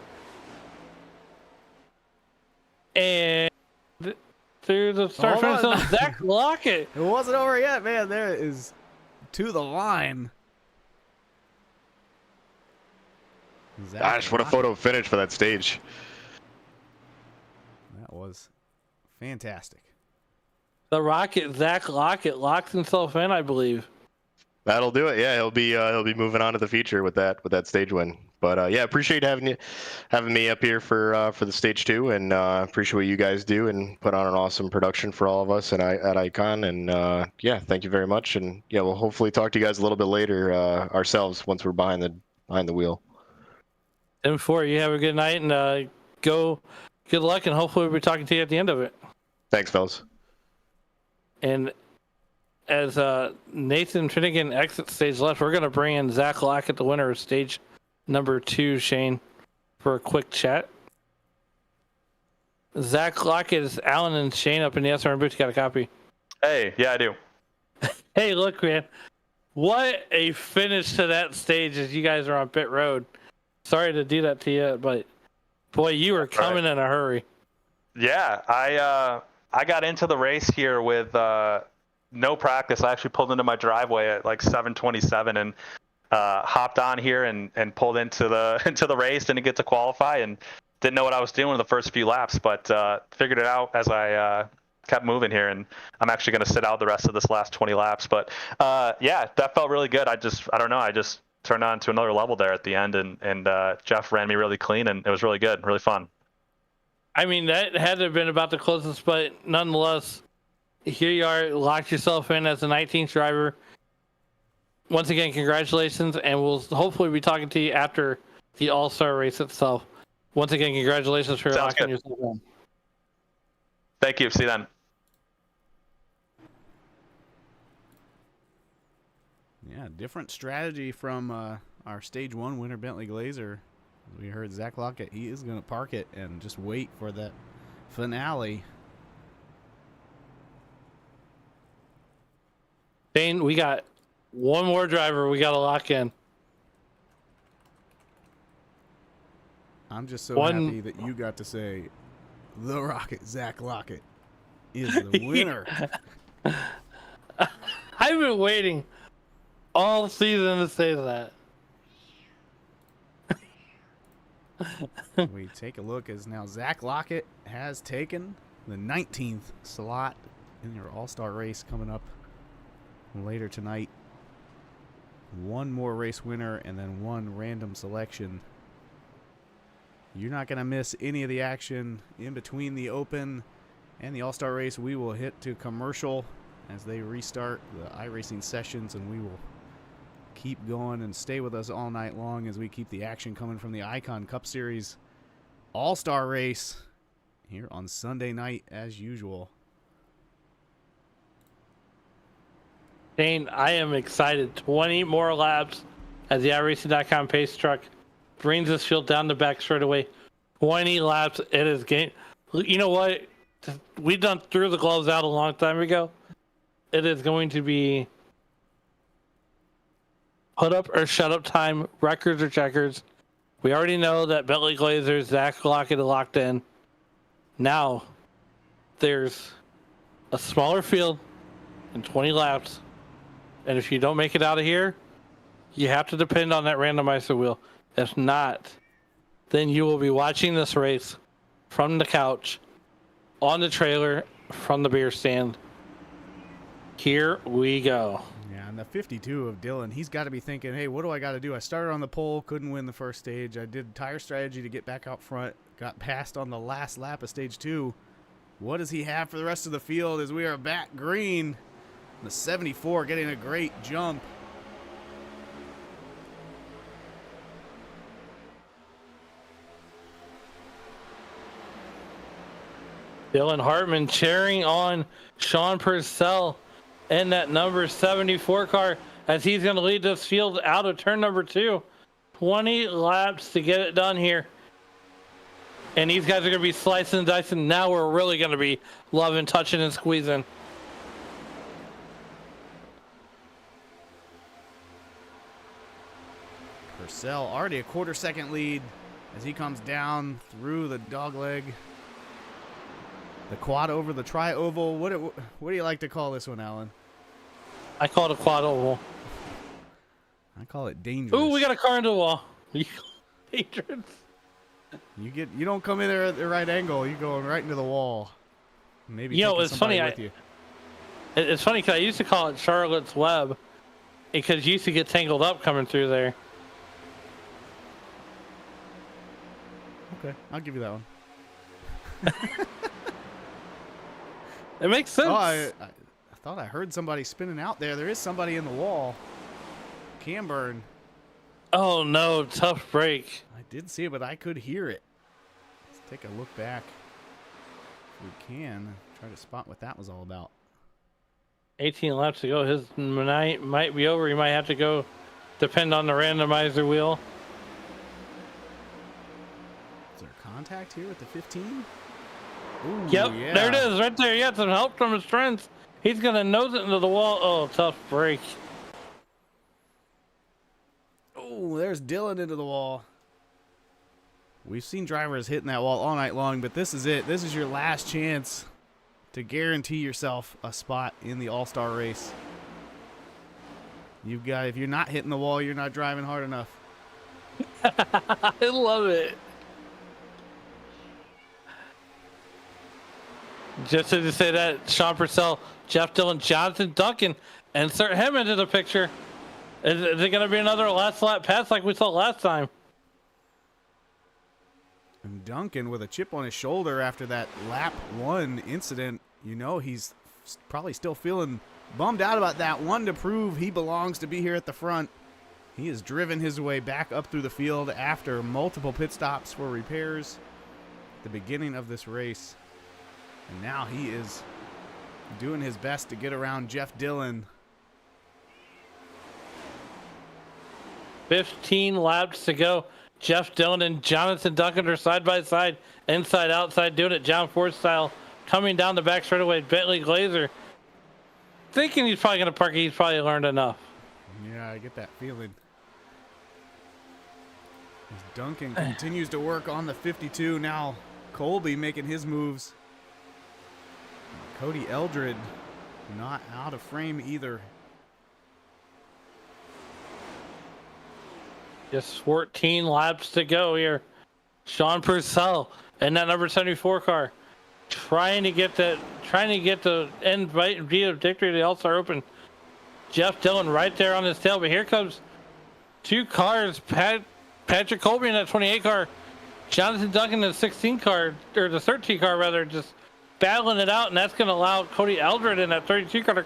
And through the start finish of Zach Lockett. It wasn't over yet, man. There is to the line. Gosh, what a photo finish for that stage. That was fantastic. The Rocket, Zach Lockett, locks himself in, I believe. That'll do it. Yeah, he'll be moving on to the future with that stage win. But appreciate having me up here for the stage 2, and appreciate what you guys do and put on an awesome production for all of us at Icon. And thank you very much. And we'll hopefully talk to you guys a little bit later ourselves once we're behind the wheel. And before you have a good night, and good luck, and hopefully we'll be talking to you at the end of it. Thanks, fellas. And as Nathan Finnegan exits stage left, we're going to bring in Zach Lockett, the winner of stage number 2, Shane, for a quick chat. Zach Lockett is Alan and Shane up in the SRM booth. You got a copy? Hey, yeah, I do. Hey, look, man. What a finish to that stage as you guys are on pit road. Sorry to do that to you, but boy, you were coming in a hurry. Yeah, I got into the race here with no practice. I actually pulled into my driveway at like 7:27 and hopped on here and pulled into the race. Didn't get to qualify and didn't know what I was doing in the first few laps, but figured it out as I kept moving here. And I'm actually going to sit out the rest of this last 20 laps. But that felt really good. I don't know. I just turned on to another level there at the end, and Jeff ran me really clean, and it was really good, really fun. I mean, that had to have been about the closest, but nonetheless, here you are, locked yourself in as the 19th driver. Once again, congratulations, and we'll hopefully be talking to you after the All-Star race itself. Once again, congratulations for locking yourself in. Thank you. See you then. Yeah, different strategy from our stage 1 winner, Bentley Glazer. We heard Zach Lockett, he is going to park it and just wait for that finale. Dane, we got one more driver we got to lock in. I'm just so happy that you got to say the Rocket, Zach Lockett, is the winner. I've been waiting all season to say that. We take a look as now Zach Lockett has taken the 19th slot in your All-Star race coming up later tonight. One more race winner and then one random selection. You're not going to miss any of the action in between the Open and the All-Star race. We will hit to commercial as they restart the iRacing sessions, and we will keep going and stay with us all night long as we keep the action coming from the Icon Cup Series All-Star race here on Sunday night as usual. Dane, I am excited. 20 more laps as the iRacing.com pace truck brings this field down the back straight away. 20 laps. It is game. You know what? We done threw the gloves out a long time ago. It is going to be put up or shut up time, records or checkers. We already know that Bentley Glazers, Zach Lockett are locked in. Now, there's a smaller field and 20 laps. And if you don't make it out of here, you have to depend on that randomizer wheel. If not, then you will be watching this race from the couch, on the trailer, from the beer stand. Here we go. Yeah, and the 52 of Dylan, he's got to be thinking, hey, what do I got to do? I started on the pole, couldn't win the first stage. I did tire strategy to get back out front, got passed on the last lap of stage 2. What does he have for the rest of the field as we are back green? The 74 getting a great jump. Dylan Hartman cheering on Sean Purcell in that number 74 car as he's going to lead this field out of turn number 2. 20 laps to get it done here. And these guys are going to be slicing and dicing. Now we're really going to be loving, touching, and squeezing. Purcell already a quarter-second lead as he comes down through the dogleg. The quad over the tri-oval. What do you like to call this one, Alan? I call it a quad oval. I call it dangerous. Ooh, we got a car into the wall. Dangerous. You don't come in there at the right angle. You're going right into the wall. Maybe you know, it's funny. It's funny because I used to call it Charlotte's Web because you used to get tangled up coming through there. Okay, I'll give you that one. It makes sense. Oh, I thought I heard somebody spinning out there. There is somebody in the wall. Camburn. Oh no, tough break. I did see it, but I could hear it. Let's take a look back. If we can. Try to spot what that was all about. 18 laps to go. His night might be over. He might have to go depend on the randomizer wheel. Is there contact here at the 15? Ooh, Yep, yeah. there it is, right there. He had some help from his friends. He's going to nose it into the wall. Oh, tough break. Oh, there's Dylan into the wall. We've seen drivers hitting that wall all night long, but this is it. This is your last chance to guarantee yourself a spot in the All-Star race. You've got, if you're not hitting the wall, you're not driving hard enough. I love it. Just as you say that, Sean Purcell, Jeff Dillon, Jonathan Duncan, insert him into the picture. Is it going to be another last lap pass like we saw last time? And Duncan with a chip on his shoulder after that lap 1 incident. You know he's probably still feeling bummed out about that one to prove he belongs to be here at the front. He has driven his way back up through the field after multiple pit stops for repairs at the beginning of this race. And now he is doing his best to get around Jeff Dillon. 15 laps to go. Jeff Dillon and Jonathan Duncan are side by side, inside, outside, doing it John Ford style. Coming down the back straightaway, Bentley Glazer. thinking he's probably going to park it. He's probably learned enough. Yeah, I get that feeling. As Duncan continues to work on the 52. Now Colby making his moves. Cody Eldred not out of frame either. Just 14 laps to go here. Sean Purcell and that number 74 car trying to get the end right via victory of the All-Star Open. Jeff Dillon right there on his tail, but here comes two cars. Patrick Colby in that 28 car, Jonathan Duncan in the 16 car, or the 13 car rather, just battling it out, and that's going to allow Cody Eldred in that 32 car to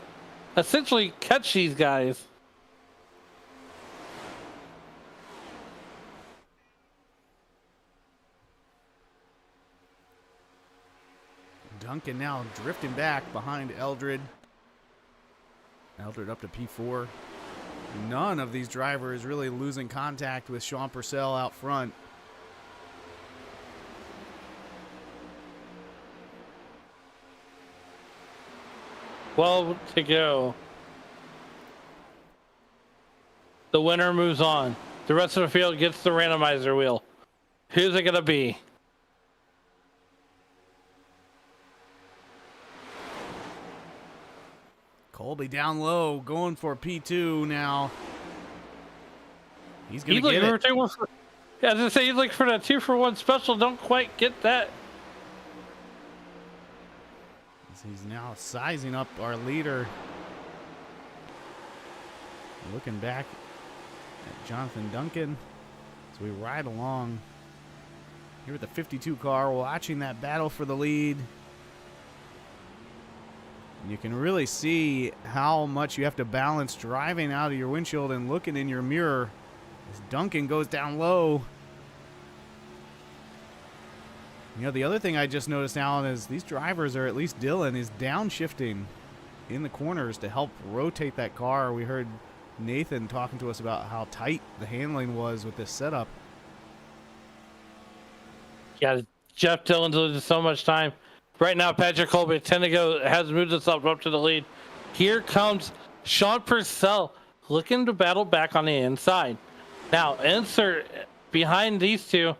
essentially catch these guys. Duncan now drifting back behind Eldred. Eldred up to P4. None of these drivers really losing contact with Sean Purcell out front. Well to go. The winner moves on. The rest of the field gets the randomizer wheel. Who's it going to be? Colby down low, going for P2 now. He's going to get it. Yeah, I was going to say, he's looking for that 2-for-1 special. Don't quite get that. He's now sizing up our leader. Looking back at Jonathan Duncan as we ride along here with the 52 car, watching that battle for the lead. You can really see how much you have to balance driving out of your windshield and looking in your mirror as Duncan goes down low. You know, the other thing I just noticed, Alan, is these drivers, or at least Dylan, is downshifting in the corners to help rotate that car. We heard Nathan talking to us about how tight the handling was with this setup. Yeah, Jeff Dillon loses so much time. Right now, Patrick Colby, 10 to go, has moved himself up to the lead. Here comes Sean Purcell looking to battle back on the inside. Now, insert behind these two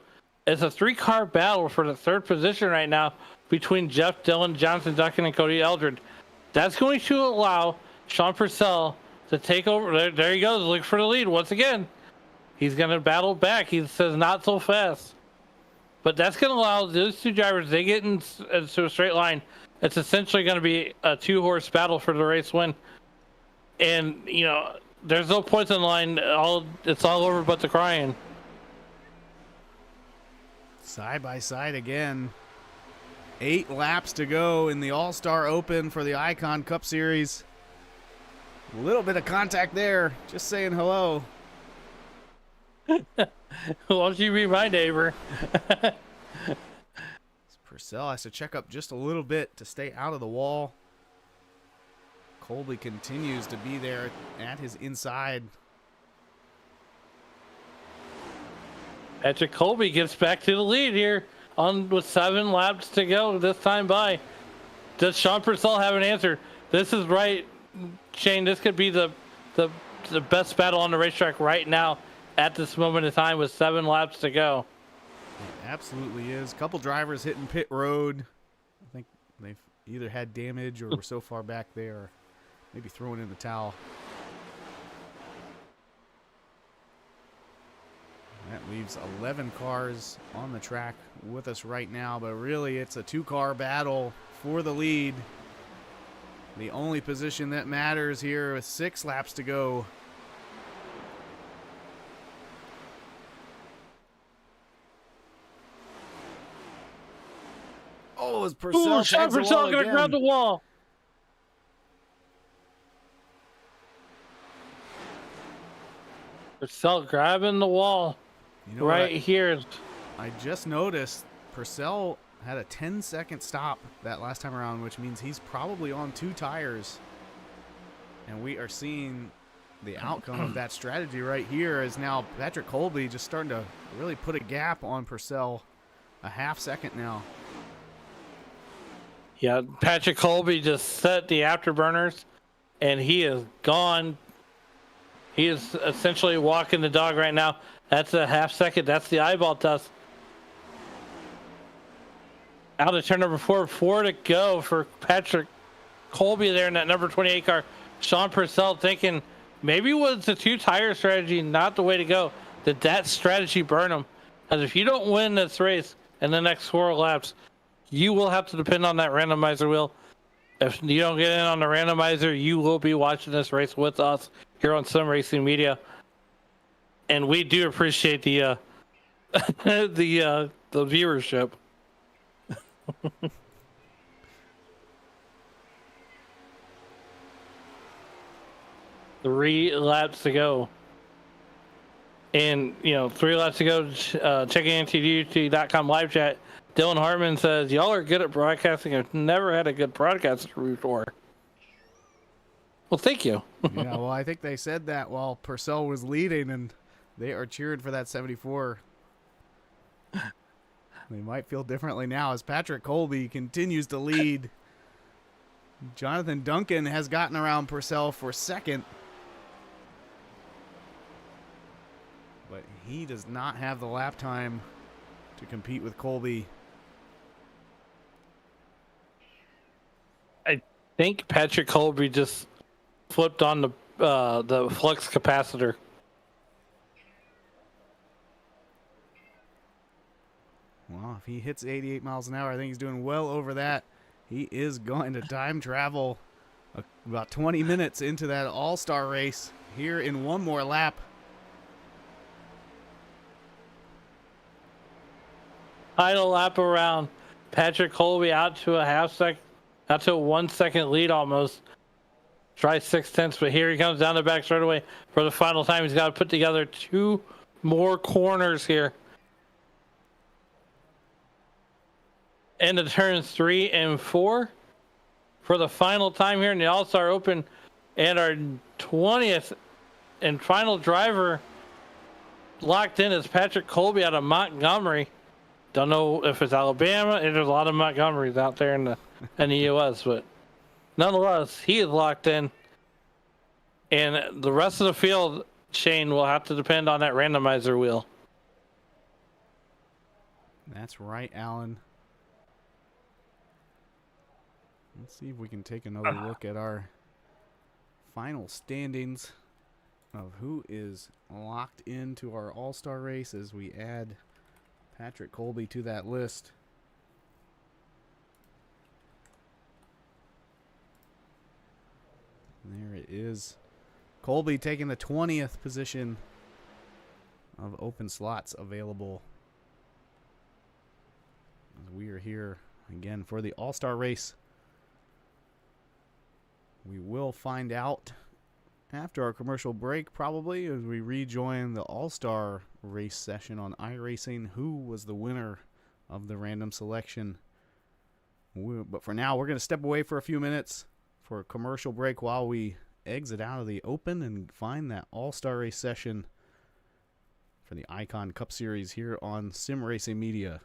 is a 3-car battle for the 3rd position right now between Jeff Dillon, Jonathan Duncan, and Cody Eldred. That's going to allow Sean Purcell to take over. There he goes, looking for the lead once again. He's going to battle back. He says not so fast. But that's going to allow those two drivers, they get into a straight line. It's essentially going to be a 2-horse battle for the race win. And, you know, there's no points in line. It's all over but the crying. Side by side again. 8 laps to go in the All-Star Open for the Icon Cup Series. A little bit of contact there. Just saying hello. Won't you be my neighbor? Purcell has to check up just a little bit to stay out of the wall. Colby continues to be there at his inside. Patrick Colby gets back to the lead here with 7 laps to go this time by. Does Sean Purcell have an answer? This is right, Shane. This could be the best battle on the racetrack right now at this moment in time with 7 laps to go. It absolutely is. A couple drivers hitting pit road. I think they've either had damage or were so far back there, maybe throwing in the towel. That leaves 11 cars on the track with us right now, but really it's a 2-car battle for the lead. The only position that matters here with 6 laps to go. Oh, is Purcell Sean Purcell gonna grab the wall. Purcell grabbing the wall. You know right here. I just noticed Purcell had a 10-second stop that last time around, which means he's probably on 2 tires. And we are seeing the outcome of that strategy right here is now Patrick Colby just starting to really put a gap on Purcell. A half second now. Yeah, Patrick Colby just set the afterburners and he is gone. He is essentially walking the dog right now. That's a half second. That's the eyeball test. Out of turn number 4, 4 to go for Patrick Colby there in that number 28 car. Sean Purcell thinking maybe was the 2-tire strategy not the way to go. Did that strategy burn him? Because if you don't win this race in the next 4 laps, you will have to depend on that randomizer wheel. If you don't get in on the randomizer, you will be watching this race with us here on Sim Racing Media. And we do appreciate the the viewership. 3 laps to go. And, 3 laps to go, checking into YouTube.com live chat. Dylan Hartman says, y'all are good at broadcasting. I've never had a good broadcaster before. Well, thank you. Yeah, well, I think they said that while Purcell was leading, and they are cheering for that 74. They might feel differently now as Patrick Colby continues to lead. Jonathan Duncan has gotten around Purcell for second. But he does not have the lap time to compete with Colby. I think Patrick Colby just flipped on the flux capacitor. Well, if he hits 88 miles an hour, I think he's doing well over that. He is going to time travel about 20 minutes into that all-star race here in one more lap. Final lap around. Patrick Colby out to a 1 second lead almost. Try 6/10, but here he comes down the back straightaway for the final time. He's got to put together 2 more corners here. Into turns 3 and 4 for the final time here in the All-Star Open. And our 20th and final driver locked in is Patrick Colby out of Montgomery. Don't know if it's Alabama. There's a lot of Montgomerys out there in the U.S., but nonetheless, he is locked in. And the rest of the field, Shane, will have to depend on that randomizer wheel. That's right, Alan. Let's see if we can take another look at our final standings of who is locked into our all-star race as we add Patrick Colby to that list. There it is. Colby taking the 20th position of open slots available. As we are here again for the all-star race. We will find out after our commercial break, probably, as we rejoin the All-Star race session on Iracing, who was the winner of the random selection. But for now, we're going to step away for a few minutes for a commercial break while we exit out of the Open and find that All-Star race session for the Icon Cup Series here on Sim Racing Media.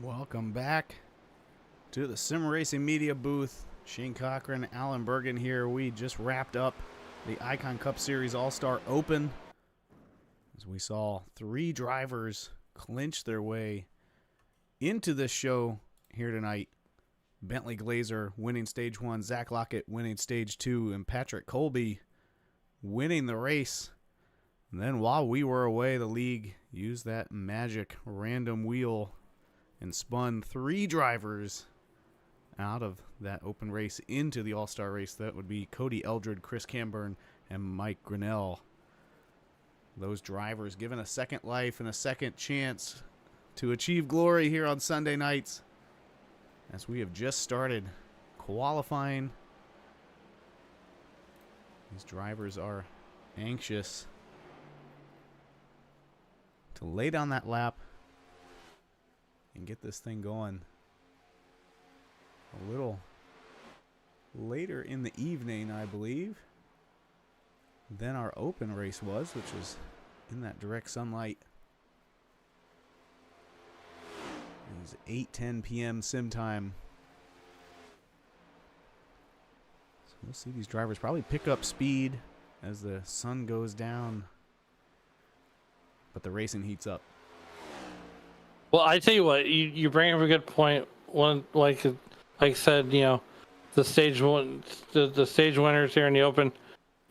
Welcome back to the Sim Racing Media booth. Shane Cochran, Alan Bergen here. We just wrapped up the Icon Cup Series All-Star Open as we saw 3 drivers clinch their way into this show here tonight. Bentley Glazer winning Stage 1, Zach Lockett winning Stage 2, and Patrick Colby winning the race. And then while we were away, the league used that magic random wheel and spun 3 drivers out of that open race into the All-Star race. That would be Cody Eldred, Chris Camburn, and Mike Grinnell. Those drivers given a second life and a second chance to achieve glory here on Sunday nights, as we have just started qualifying. These drivers are anxious to lay down that lap and get this thing going a little later in the evening, I believe, than our open race was, which was in that direct sunlight. It was 8:10 p.m. sim time. So we'll see these drivers probably pick up speed as the sun goes down, but the racing heats up. Well, I tell you what, you bring up a good point. One, like I said, you know, the stage winners here in the open.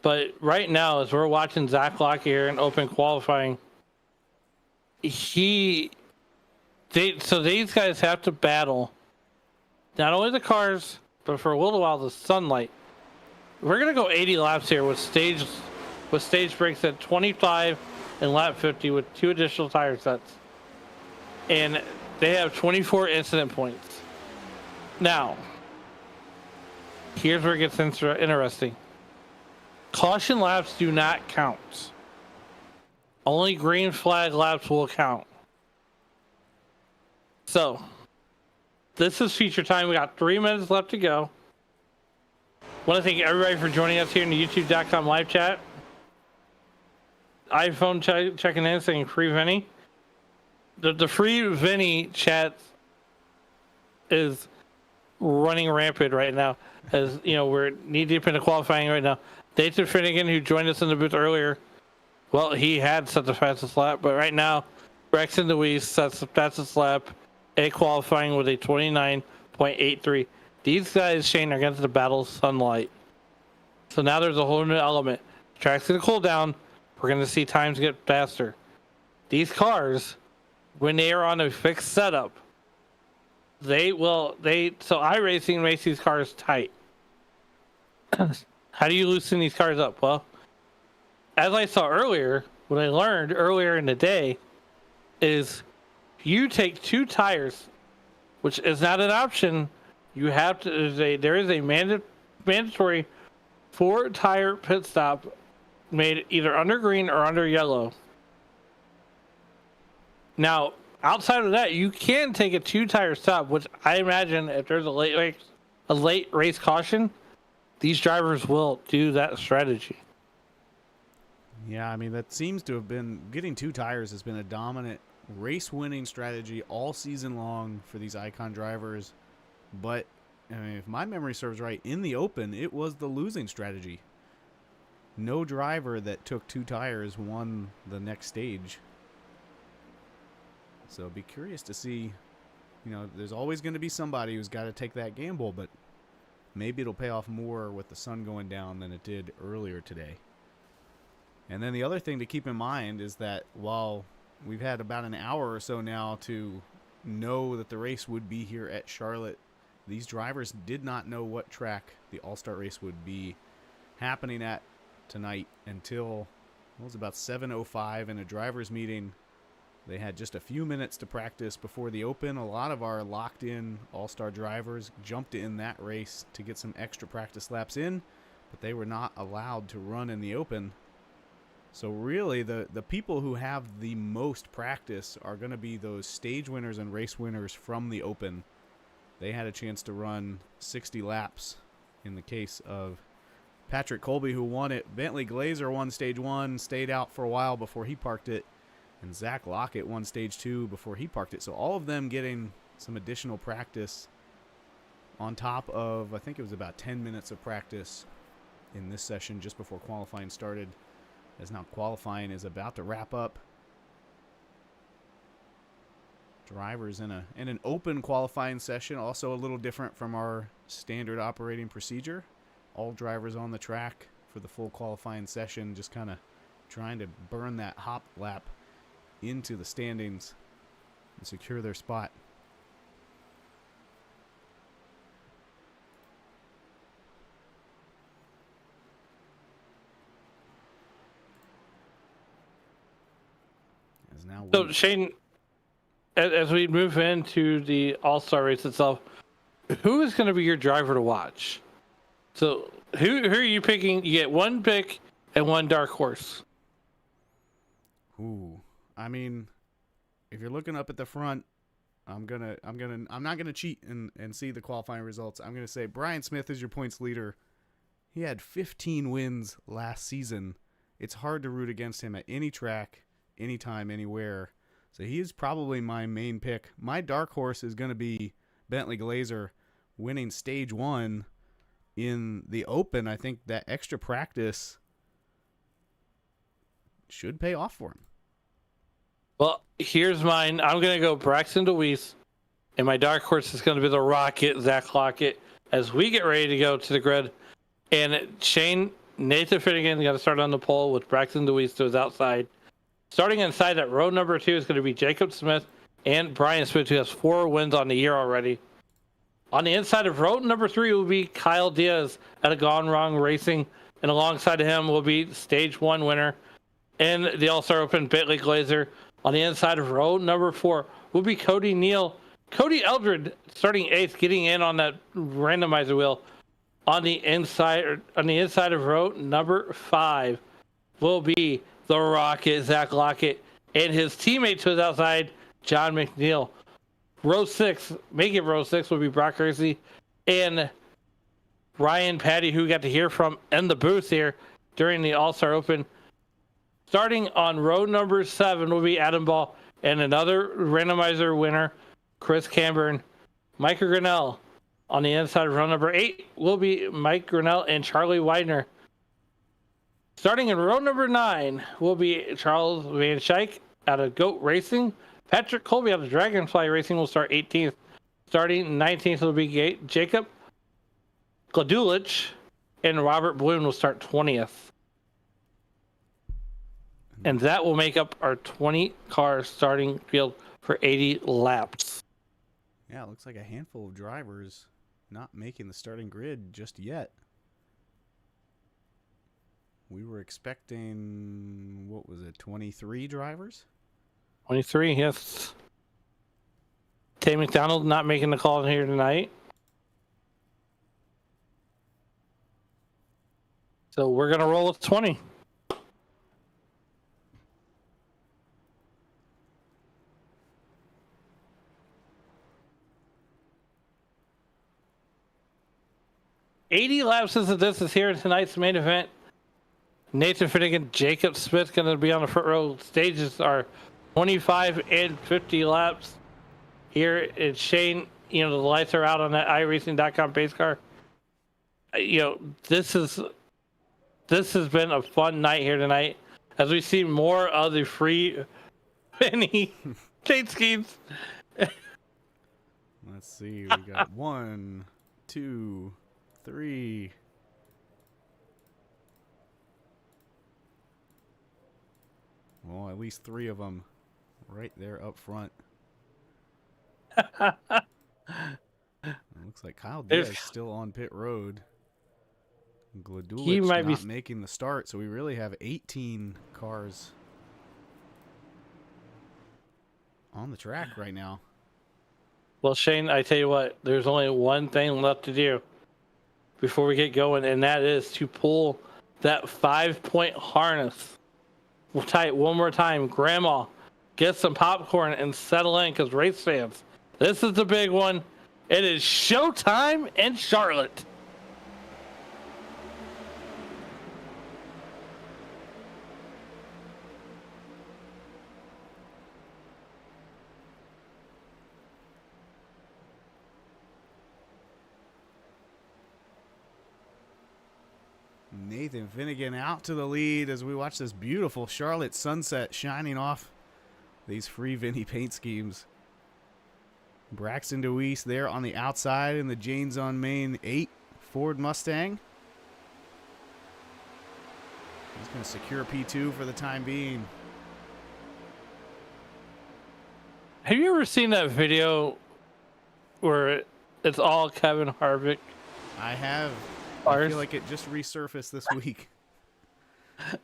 But right now, as we're watching Zach Lockett here in open qualifying, so these guys have to battle not only the cars, but for a little while the sunlight. We're gonna go 80 laps here with stage breaks at 25 and lap 50 with 2 additional tire sets, and they have 24 incident points. Now, here's where it gets interesting. Caution laps do not count. Only green flag laps will count. So, this is feature time. We got 3 minutes left to go. Want to thank everybody for joining us here in the youtube.com live chat. iPhone checking in saying free Vinny. The free Vinny chat is running rampant right now, as you know, we're knee deep into qualifying right now. Nathan Finnegan, who joined us in the booth earlier, well, he had set the fastest lap, but right now Braxton Deweese sets the fastest lap at qualifying with a 29.83. These guys, Shane, are against the battle sunlight, so now there's a whole new element. Track's gonna cool down. We're gonna see times get faster. These cars, when they are on a fixed setup, so Iracing makes these cars tight. How do you loosen these cars up? Well, as I saw earlier, what I learned earlier in the day is you take 2 tires, which is not an option. You have to. There is a mandatory 4 tire pit stop made either under green or under yellow. Now, outside of that, you can take a 2 tire stop, which I imagine if there's a late race caution, these drivers will do that strategy. Yeah, I mean, that seems to have been, getting 2 tires has been a dominant race-winning strategy all season long for these Icon drivers. But, I mean, if my memory serves right, in the open, it was the losing strategy. No driver that took 2 tires won the next stage. So be curious to see, you know, there's always going to be somebody who's got to take that gamble, but maybe it'll pay off more with the sun going down than it did earlier today. And then the other thing to keep in mind is that while we've had about an hour or so now to know that the race would be here at Charlotte, these drivers did not know what track the All-Star race would be happening at tonight until it was about 7:05 in a driver's meeting. They had just a few minutes to practice before the open. A lot of our locked-in All-Star drivers jumped in that race to get some extra practice laps in, but they were not allowed to run in the open. So really, the people who have the most practice are going to be those stage winners and race winners from the open. They had a chance to run 60 laps in the case of Patrick Colby, who won it. Bentley Glazer won Stage 1, stayed out for a while before he parked it. And Zach Lockett won Stage 2 before he parked it. So all of them getting some additional practice on top of, I think it was about 10 minutes of practice in this session just before qualifying started, as now qualifying is about to wrap up. Drivers in an open qualifying session, also a little different from our standard operating procedure. All drivers on the track for the full qualifying session, just kind of trying to burn that hop lap into the standings and secure their spot. As now So Shane, as we move into the All-Star race itself, who is going to be your driver to watch? So who are you picking? You get one pick and one dark horse. Ooh, I mean, if you're looking up at the front, I'm not gonna cheat and see the qualifying results. I'm gonna say Brian Smith is your points leader. He had 15 wins last season. It's hard to root against him at any track, anytime, anywhere. So he is probably my main pick. My dark horse is gonna be Bentley Glazer, winning stage 1 in the Open. I think that extra practice should pay off for him. Well, here's mine. I'm going to go Braxton DeWeese, and my dark horse is going to be the Rocket, Zach Lockett, as we get ready to go to the grid. And Shane, Nathan Finnegan is going to start on the pole with Braxton DeWeese to his outside. Starting inside at row number 2 is going to be Jacob Smith and Brian Smith, who has 4 wins on the year already. On the inside of row number 3 will be Kyle Diaz at a Gone Wrong Racing, and alongside of him will be stage 1 winner and the All-Star Open, Bentley Glazer. On the inside of row number 4 will be Cody Neal. Cody Eldred starting 8th, getting in on that randomizer wheel. On the inside of row number 5 will be the Rocket, Zach Lockett, and his teammate to his outside, John McNeil. Row 6 will be Brock Hersey and Ryan Patty, who we got to hear from in the booth here during the All-Star Open. Starting on row number 7 will be Adam Ball and another randomizer winner, Chris Camburn. Mike Grinnell. On the inside of row number 8 will be Mike Grinnell and Charlie Widener. Starting in row number 9 will be Charles Van Schaik out of Goat Racing. Patrick Colby out of Dragonfly Racing will start 18th. Starting 19th will be Jacob Gladulich, and Robert Bloom will start 20th. And that will make up our 20-car starting field for 80 laps. Yeah, it looks like a handful of drivers not making the starting grid just yet. We were expecting, 23 drivers? 23, yes. Tay McDonald not making the call here tonight. So we're going to roll with 20. $80 laps into this is here in tonight's main event. Nathan Finnegan, Jacob Smith going to be on the front row. Stages are 25 and 50 laps. Here it's Shane. The lights are out on that iRacing.com pace car. This has been a fun night here tonight as we see more of the free penny chain schemes. Let's see. We got 1, 2, 3. Well, at least 3 of them right there up front. It looks like Kyle Diaz is still on pit road. Gladulich not making the start, so we really have 18 cars on the track right now. Well, Shane, I tell you what, there's only one thing left to do before we get going, and that is to pull that 5-point harness. We'll tie it one more time. Grandma, get some popcorn and settle in, because race fans, this is the big one. It is showtime in Charlotte. Nathan Finnegan out to the lead as we watch this beautiful Charlotte sunset shining off these free Vinny paint schemes. Braxton DeWeese there on the outside in the Janes on Main 8 Ford Mustang. He's going to secure P2 for the time being. Have you ever seen that video where it's all Kevin Harvick? I have. I feel like it just resurfaced this week.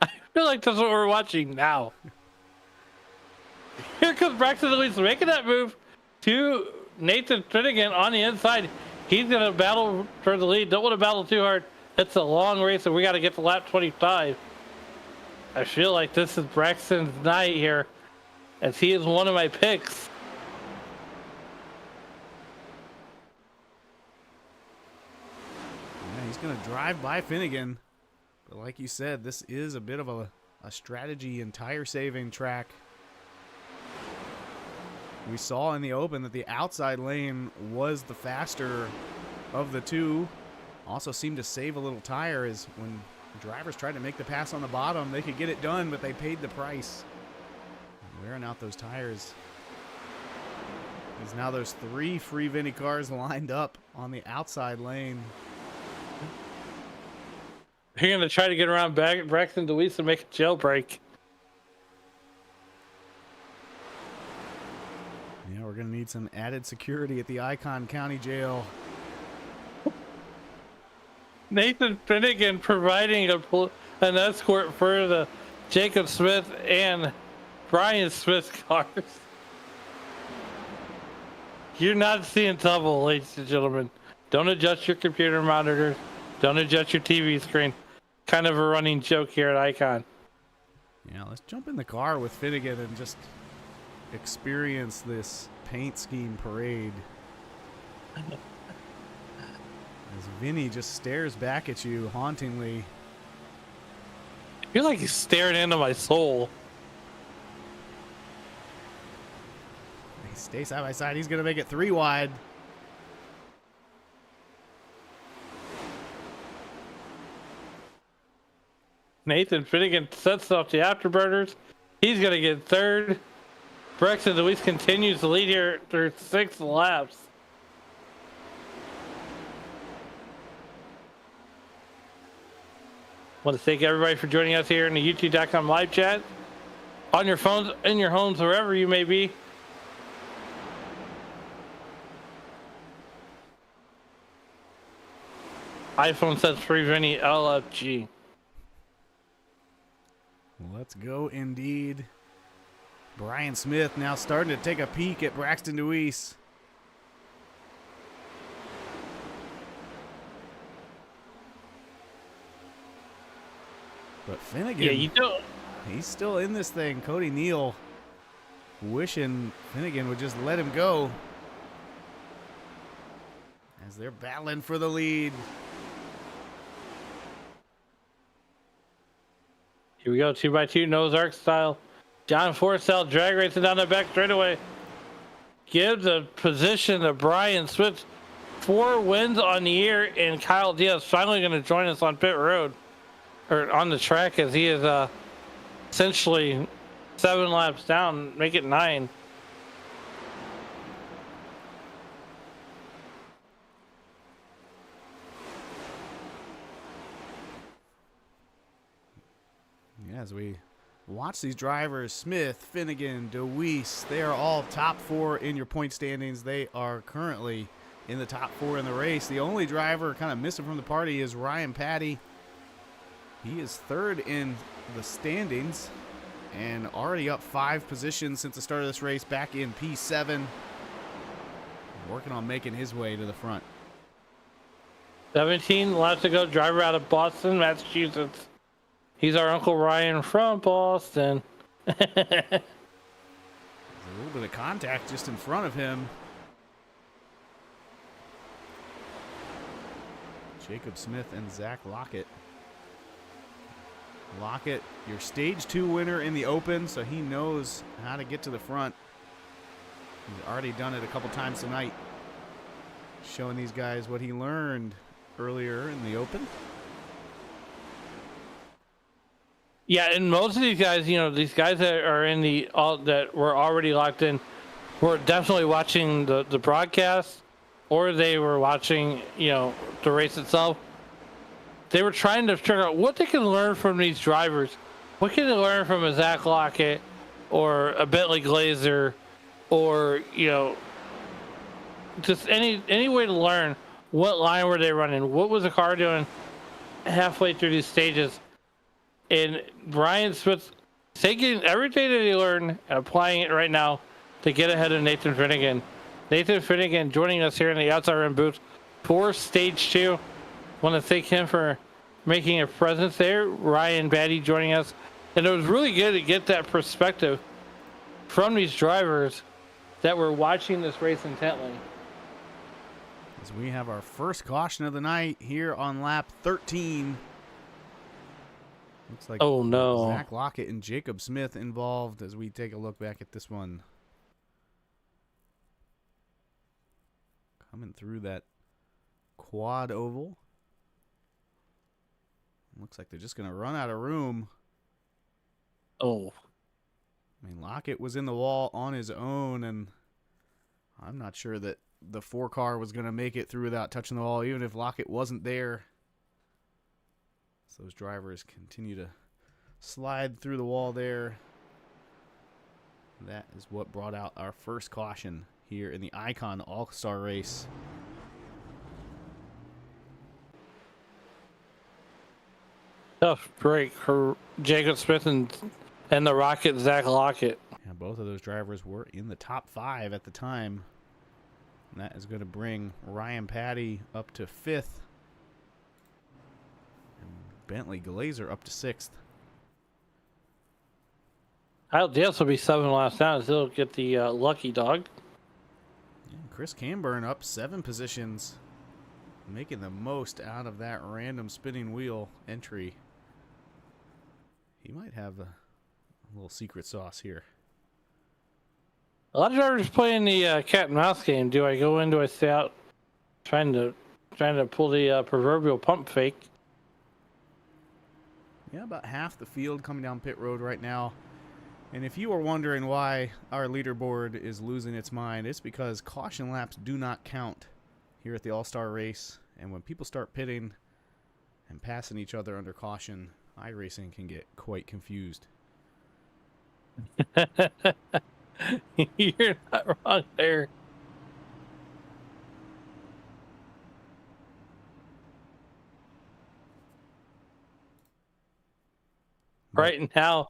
I feel like that's what we're watching now. Here comes Braxton DeWeese making that move to Nathan Finnegan on the inside. He's going to battle for the lead. Don't want to battle too hard. It's a long race, and we got to get to lap 25. I feel like this is Braxton's night here, as he is one of my picks. Yeah, he's going to drive by Finnegan. But like you said, this is a bit of a strategy and tire-saving track. We saw in the open that the outside lane was the faster of the two. Also seemed to save a little tire, as when drivers tried to make the pass on the bottom, they could get it done, but they paid the price. Wearing out those tires. There's now those 3 free Vinny cars lined up on the outside lane. You're going to try to get around Braxton DeWeese and make a jailbreak. Yeah, we're going to need some added security at the Icon County Jail. Nathan Finnegan providing an escort for the Jacob Smith and Brian Smith cars. You're not seeing trouble, ladies and gentlemen. Don't adjust your computer monitors. Don't adjust your TV screen. Kind of a running joke here at Icon. Yeah, let's jump in the car with Finnegan and just experience this paint scheme parade. As Vinny just stares back at you hauntingly. I feel like he's staring into my soul. They stay side by side. He's going to make it 3 wide. Nathan Finnegan sets off the afterburners. He's going to get third. Braxton DeWeese continues to lead here through 6 laps. Want to thank everybody for joining us here in the youtube.com live chat. On your phones, in your homes, wherever you may be. iPhone says free Vinny LFG. Let's go indeed. Brian Smith now starting to take a peek at Braxton DeWeese. But Finnegan, Yeah, you don't. he's still in this thing. Cody Neal wishing Finnegan would just let him go as they're battling for the lead. Here we go, 2x2, Noah's Ark style. John Forcell drag racing down the back straightaway. Gives a position to Brian Smith. 4 wins on the year, and Kyle Diaz finally going to join us on pit road, or on the track, as he is essentially 7 laps down, make it 9. Yeah, as we watch these drivers, Smith, Finnegan, DeWeese, they are all top 4 in your point standings. They are currently in the top 4 in the race. The only driver kind of missing from the party is Ryan Patty. He is 3rd in the standings and already up 5 positions since the start of this race, back in P7. Working on making his way to the front. 17 laps to go, driver out of Boston, Massachusetts. He's our Uncle Ryan from Boston. There's a little bit of contact just in front of him. Jacob Smith and Zach Lockett. Lockett, your stage 2 winner in the open, so he knows how to get to the front. He's already done it a couple times tonight, showing these guys what he learned earlier in the open. Yeah, and most of these guys, these guys that are in that were already locked in, were definitely watching the broadcast, or they were watching, the race itself. They were trying to figure out what they can learn from these drivers. What can they learn from a Zach Lockett or a Bentley Glazer, or just any way to learn what line were they running, what was the car doing halfway through these stages. And Brian Smith taking everything that he learned and applying it right now to get ahead of Nathan Finnegan. Nathan Finnegan joining us here in the SRM booth for stage 2. Want to thank him for making a presence there. Ryan Batty joining us. And it was really good to get that perspective from these drivers that were watching this race intently. As we have our first caution of the night here on lap 13. Looks like Zach Lockett and Jacob Smith involved as we take a look back at this one. Coming through that quad oval. Looks like they're just going to run out of room. Oh. I mean, Lockett was in the wall on his own, and I'm not sure that the 4-car was going to make it through without touching the wall, even if Lockett wasn't there. So those drivers continue to slide through the wall there. That is what brought out our first caution here in the Icon All-Star race. Tough break for Jacob Smith and the Rocket Zach Lockett. Yeah, both of those drivers were in the top 5 at the time. And that is going to bring Ryan Patty up to 5th. And Bentley Glazer up to 6th. Kyle Dales will be 7 last down. He'll get the lucky dog. And Chris Camburn up 7 positions. Making the most out of that random spinning wheel entry. He might have a little secret sauce here. A lot of drivers playing the cat and mouse game. Do I go in? Do I stay out? Trying to pull the proverbial pump fake. Yeah, about half the field coming down pit road right now. And if you are wondering why our leaderboard is losing its mind, it's because caution laps do not count here at the All-Star race. And when people start pitting and passing each other under caution, iRacing can get quite confused. You're not wrong there. Right now,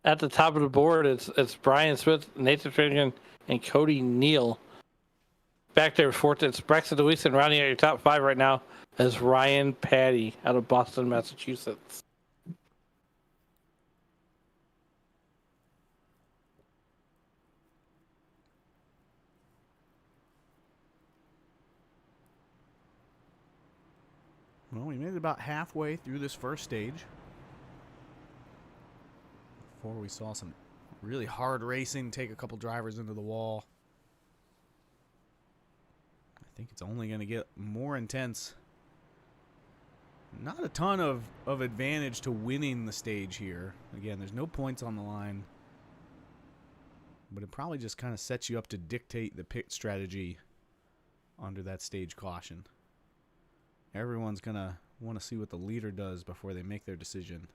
at the top of the board, it's Brian Smith, Nathan Finnegan, and Cody Neal. Back there, fourth, it's Braxton Deweese, and rounding out your top 5 right now is Ryan Patty out of Boston, Massachusetts. Well, we made it about halfway through this first stage before we saw some really hard racing take a couple drivers into the wall. I think it's only going to get more intense. Not a ton of advantage to winning the stage here. Again, there's no points on the line. But it probably just kind of sets you up to dictate the pit strategy under that stage caution. Everyone's going to want to see what the leader does before they make their decision.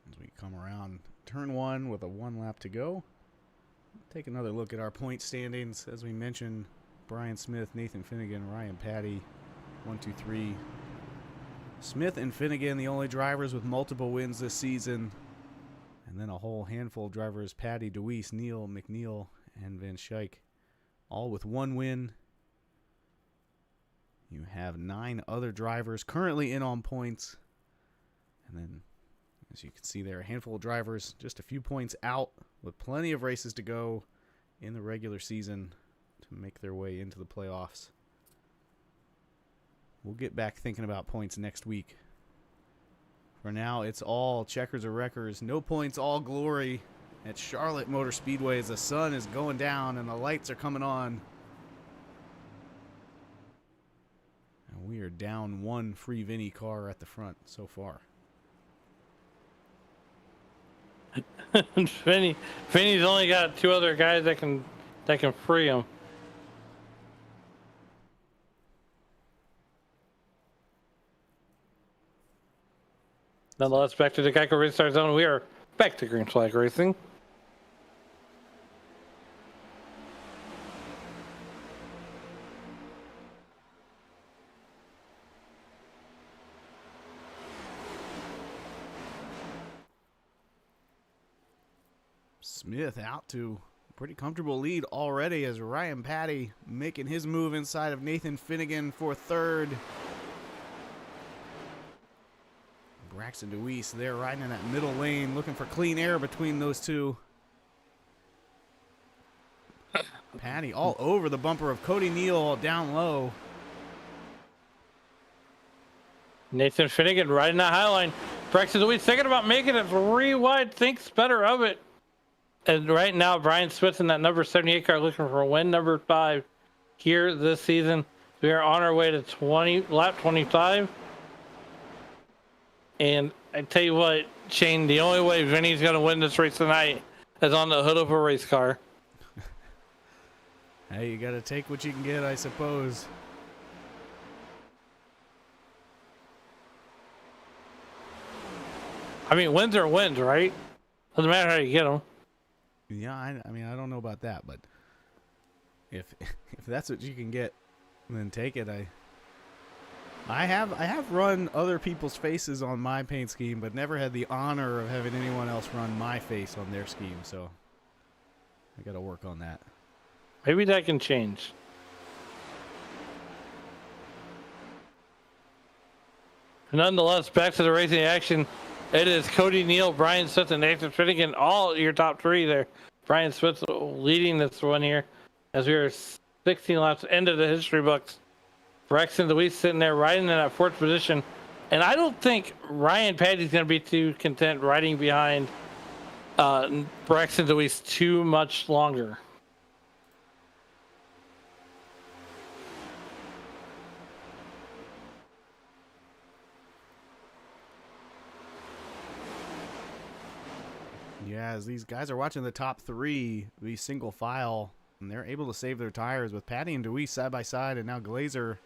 As we come around turn 1 with a 1 lap to go, take another look at our point standings. As we mentioned, Brian Smith, Nathan Finnegan, Ryan Patty, 1, 2, 3. Smith and Finnegan, the only drivers with multiple wins this season. And then a whole handful of drivers, Patty, Deweese, Neal, McNeil, and Van Schaik, all with 1 win. You have 9 other drivers currently in on points. And then, as you can see there, a handful of drivers just a few points out with plenty of races to go in the regular season to make their way into the playoffs. We'll get back thinking about points next week For now, it's all checkers or wreckers. No points, all glory at Charlotte Motor Speedway as the sun is going down and the lights are coming on. And we are down one free Vinny car at the front so far. Vinny's only got 2 other guys that can free him. Nonetheless, back to the Geico Race Star Zone. We are back to Green Flag Racing. Smith out to a pretty comfortable lead already as Ryan Patty making his move inside of Nathan Finnegan for third. Braxton DeWeese there riding in that middle lane, looking for clean air between those two. Patty all over the bumper of Cody Neal down low. Nathan Finnegan riding that high line. Braxton DeWeese thinking about making it 3 wide, thinks better of it. And right now, Brian Smith in that number 78 car looking for win number 5 here this season. We are on our way to lap 25. And I tell you what, Shane, the only way Vinny's going to win this race tonight is on the hood of a race car. Hey, you got to take what you can get, I suppose. I mean, wins are wins, right? Doesn't matter how you get them. Yeah, I mean, I don't know about that, but if that's what you can get, then take it. I have run other people's faces on my paint scheme, but never had the honor of having anyone else run my face on their scheme, so I got to work on that. Maybe that can change. Nonetheless, back to the racing action. It is Cody Neal, Brian Smith, and Nathan Finnegan, all your top 3 there. Brian Smith leading this one here as we are 16 laps into the history books. Braxton DeWeese sitting there riding in that 4th position. And I don't think Ryan Patty's going to be too content riding behind Braxton DeWeese too much longer. Yeah, as these guys are watching the top 3 be single file, and they're able to save their tires with Patty and DeWeese side by side, and now Glazer.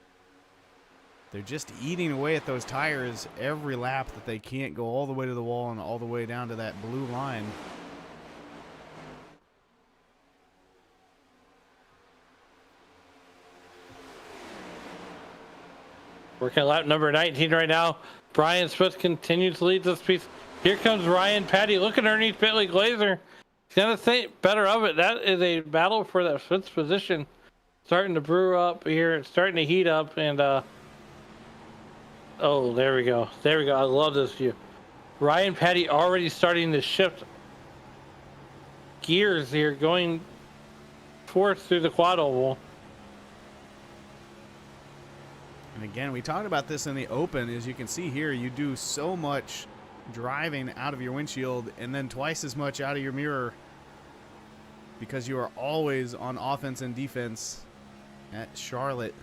They're just eating away at those tires every lap that they can't go all the way to the wall and all the way down to that blue line. Working lap number 19 right now. Brian Smith continues to lead this piece. Here comes Ryan Patty looking underneath Bentley Glazer. He's going to think better of it. That is a battle for that 5th position. Starting to brew up here. It's starting to heat up. And, oh, there we go. There we go. I love this view. Ryan Patty already starting to shift gears here, going forth through the quad oval. And again, we talked about this in the open. As you can see here, you do so much driving out of your windshield and then twice as much out of your mirror because you are always on offense and defense at Charlotte.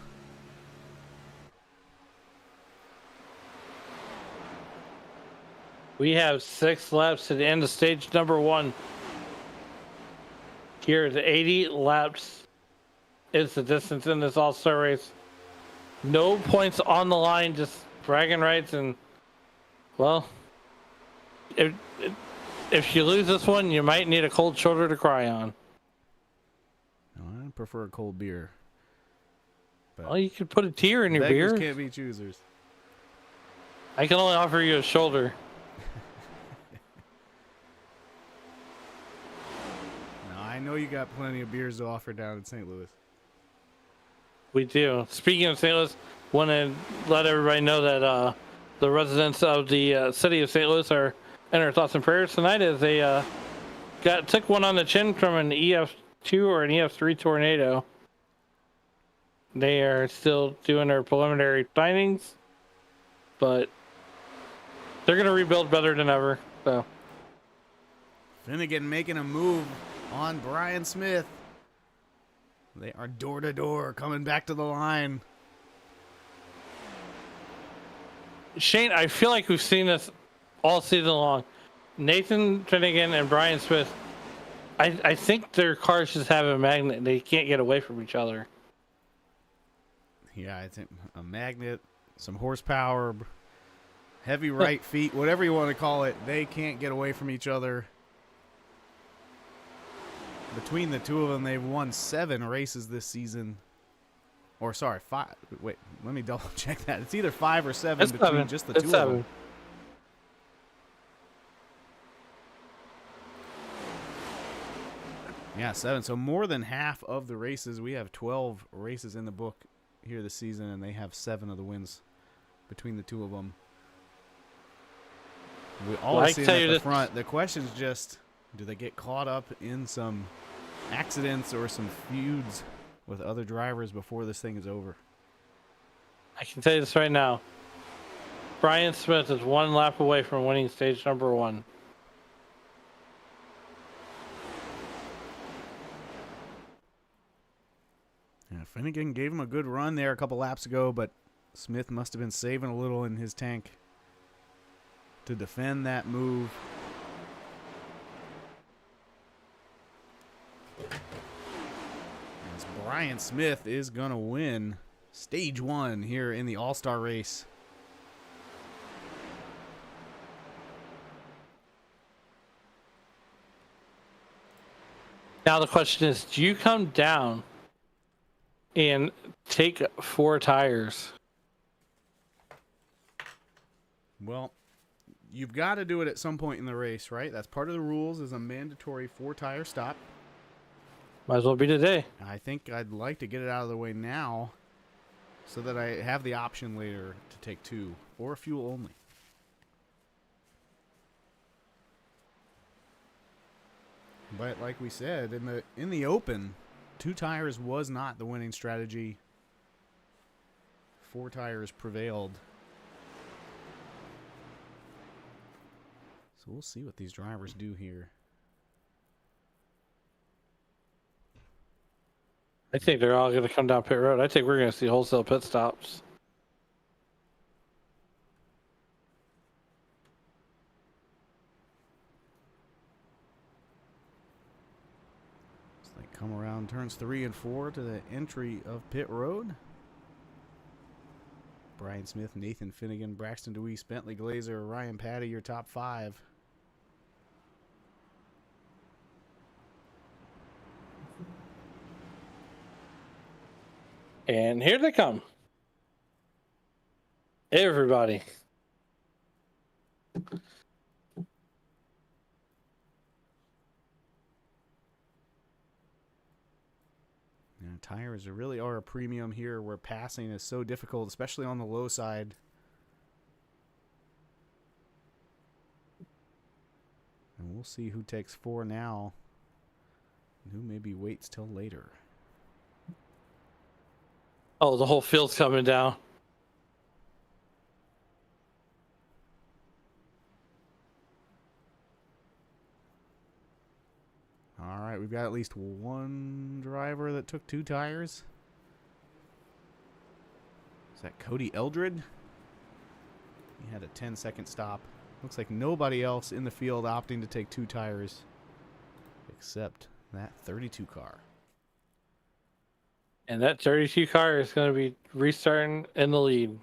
We have 6 laps to the end of stage number 1. Here is 80 laps is the distance in this all-star race. No points on the line, just bragging rights. And, well, if you lose this one, you might need a cold shoulder to cry on. No, I prefer a cold beer. But Well, you could put a tear in your beggars beer. can't be choosers. I can only offer you a shoulder. No, I know you got plenty of beers to offer down in St. Louis. We do. Speaking of St. Louis, want to let everybody know that the residents of the city of St. Louis are in our thoughts and prayers tonight as they took one on the chin from an EF2 or an EF3 tornado. They are still doing their preliminary findings, but They're gonna rebuild better than ever. So Finnegan making a move on Brian Smith. They are door to door, coming back to the line. Shane, I feel like we've seen this all season long. Nathan Finnegan and Brian Smith, I think their cars just have a magnet and they can't get away from each other. Yeah, I think a magnet, some horsepower, heavy right feet, whatever you want to call it, they can't get away from each other. Between the two of them, they've won 7 races this season. Or, sorry, 5. Wait, let me double check that. It's either 5 or 7 It's between 7. just the It's two 7. of them. Yeah, 7. So more than half of the races. We have 12 races in the book here this season, and they have 7 of the wins between the two of them. We always see them at the front. The question's just, do they get caught up in some accidents or some feuds with other drivers before this thing is over? I can tell you this right now. Brian Smith is 1 lap away from winning stage number 1. Yeah, Finnegan gave him a good run there a couple laps ago, but Smith must have been saving a little in his tank to defend that move. As Brian Smith is going to win stage 1 here in the All-Star race. Now the question is, do you come down and take 4 tires? Well, you've got to do it at some point in the race, right? That's part of the rules, is a mandatory 4-tire stop. Might as well be today. I think I'd like to get it out of the way now so that I have the option later to take 2 or fuel only. But like we said, in the open, 2 tires was not the winning strategy. 4 tires prevailed. So we'll see what these drivers do here. I think they're all going to come down pit road. I think we're going to see wholesale pit stops. So they come around turns 3 and 4 to the entry of pit road. Brian Smith, Nathan Finnegan, Braxton DeWeese, Bentley Glazer, Ryan Patty, your top 5. And here they come. Everybody. Tires really are a premium here where passing is so difficult, especially on the low side. And we'll see who takes 4 now and who maybe waits till later. Oh, the whole field's coming down. All right, we've got at least one driver that took 2 tires. Is that Cody Eldred? He had a 10-second stop. Looks like nobody else in the field opting to take 2 tires except that 32 car. And that 32 car is going to be restarting in the lead.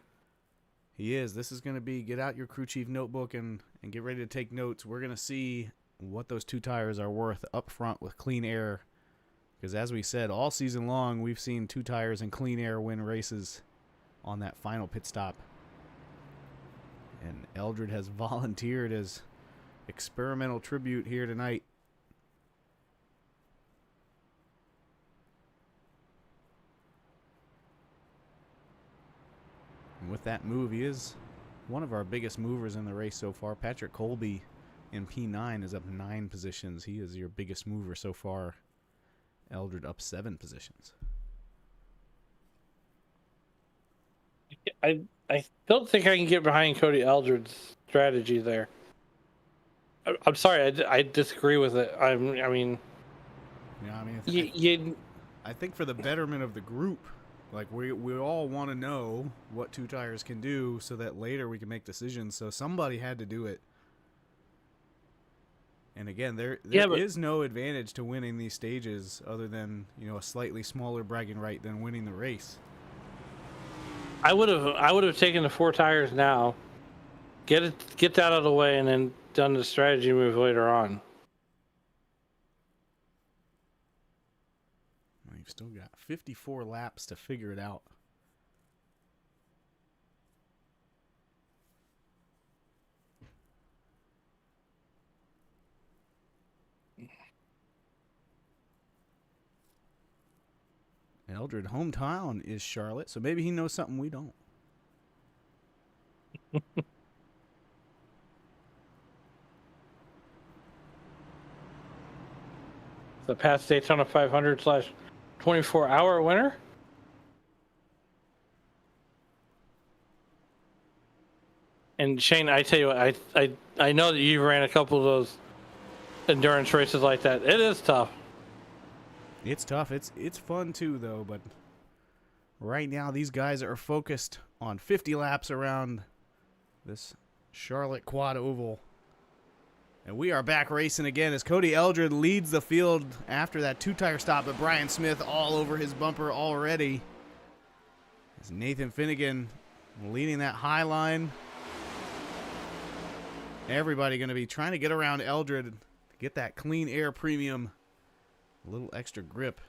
He is. This is going to be get out your crew chief notebook and get ready to take notes. We're going to see what those 2 tires are worth up front with clean air. Because as we said, all season long, we've seen 2 tires and clean air win races on that final pit stop. And Eldred has volunteered as experimental tribute here tonight. And with that move, he is one of our biggest movers in the race so far. Patrick Colby in P9 is up 9 positions. He is your biggest mover so far. Eldred up 7 positions. I don't think I can get behind Cody Eldred's strategy there. I'm sorry, I disagree with it. I mean, Yeah, I mean, I I think for the betterment of the group, like we all want to know what Two Tires can do, so that later we can make decisions. So somebody had to do it. And again, there is no advantage to winning these stages other than, you know, a slightly smaller bragging right than winning the race. I would have taken the 4 tires now, get that out of the way, and then done the strategy move later on. Well, you've still got 54 laps to figure it out. Eldred hometown is Charlotte, so maybe he knows something we don't. The past Daytona 500 / 24-hour winner. And Shane, I tell you what, I know that you ran a couple of those endurance races like that. It is tough. It's tough. It's fun too, though. But right now, these guys are focused on 50 laps around this Charlotte Quad Oval. And we are back racing again as Cody Eldred leads the field after that 2-tire stop, but Brian Smith all over his bumper already. As Nathan Finnegan leading that high line. Everybody going to be trying to get around Eldred to get that clean air premium. A little extra grip.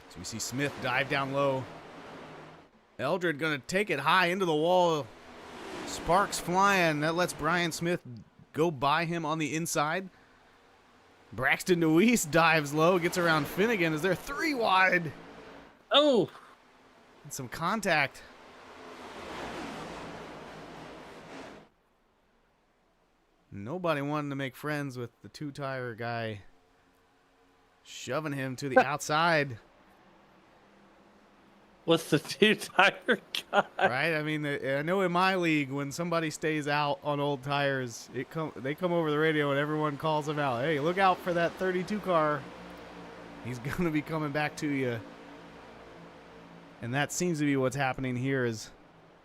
So we see Smith dive down low. Eldred going to take it high into the wall. Sparks flying. That lets Brian Smith go by him on the inside. Braxton Deweese dives low, gets around Finnegan as they're 3 wide. Oh! And some contact. Nobody wanted to make friends with the 2-tire guy, shoving him to the outside. What's the 2-tire guy? Right? I mean, I know in my league, when somebody stays out on old tires, they come over the radio and everyone calls them out. Hey, look out for that 32 car. He's going to be coming back to you. And that seems to be what's happening here, is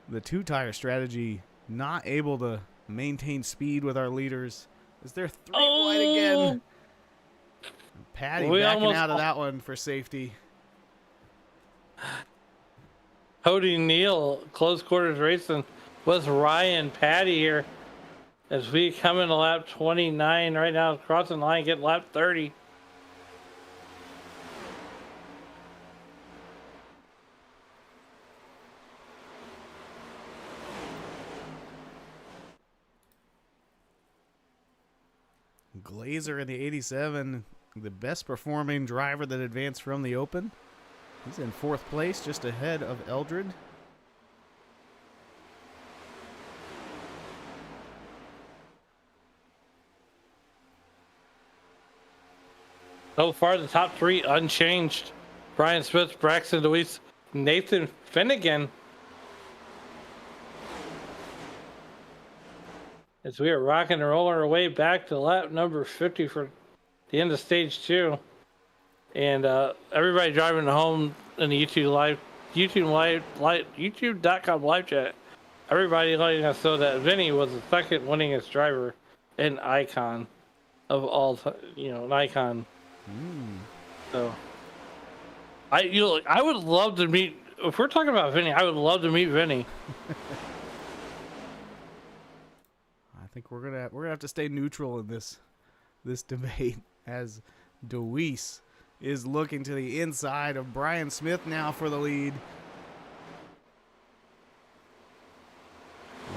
the 2-tire strategy not able to maintain speed with our leaders. Is there 3 wide again? Patty backing out of that one for safety. Cody Neal, close quarters racing with Ryan Patty here as we come into lap 29 right now, crossing the line, get lap 30. Glazer in the 87, the best performing driver that advanced from the Open. He's in 4th place, just ahead of Eldred. So far, the top 3 unchanged. Brian Smith, Braxton Deweese, Nathan Finnegan. As we are rocking and rolling our way back to lap number 50 for the end of stage 2. And everybody driving home in the YouTube.com live chat, everybody letting us know that Vinny was the 2nd winningest driver and icon of all time, an icon. So I would love to meet, if we're talking about Vinny, I would love to meet Vinny. I think we're gonna have to stay neutral in this debate, as Deweese is looking to the inside of Brian Smith now for the lead.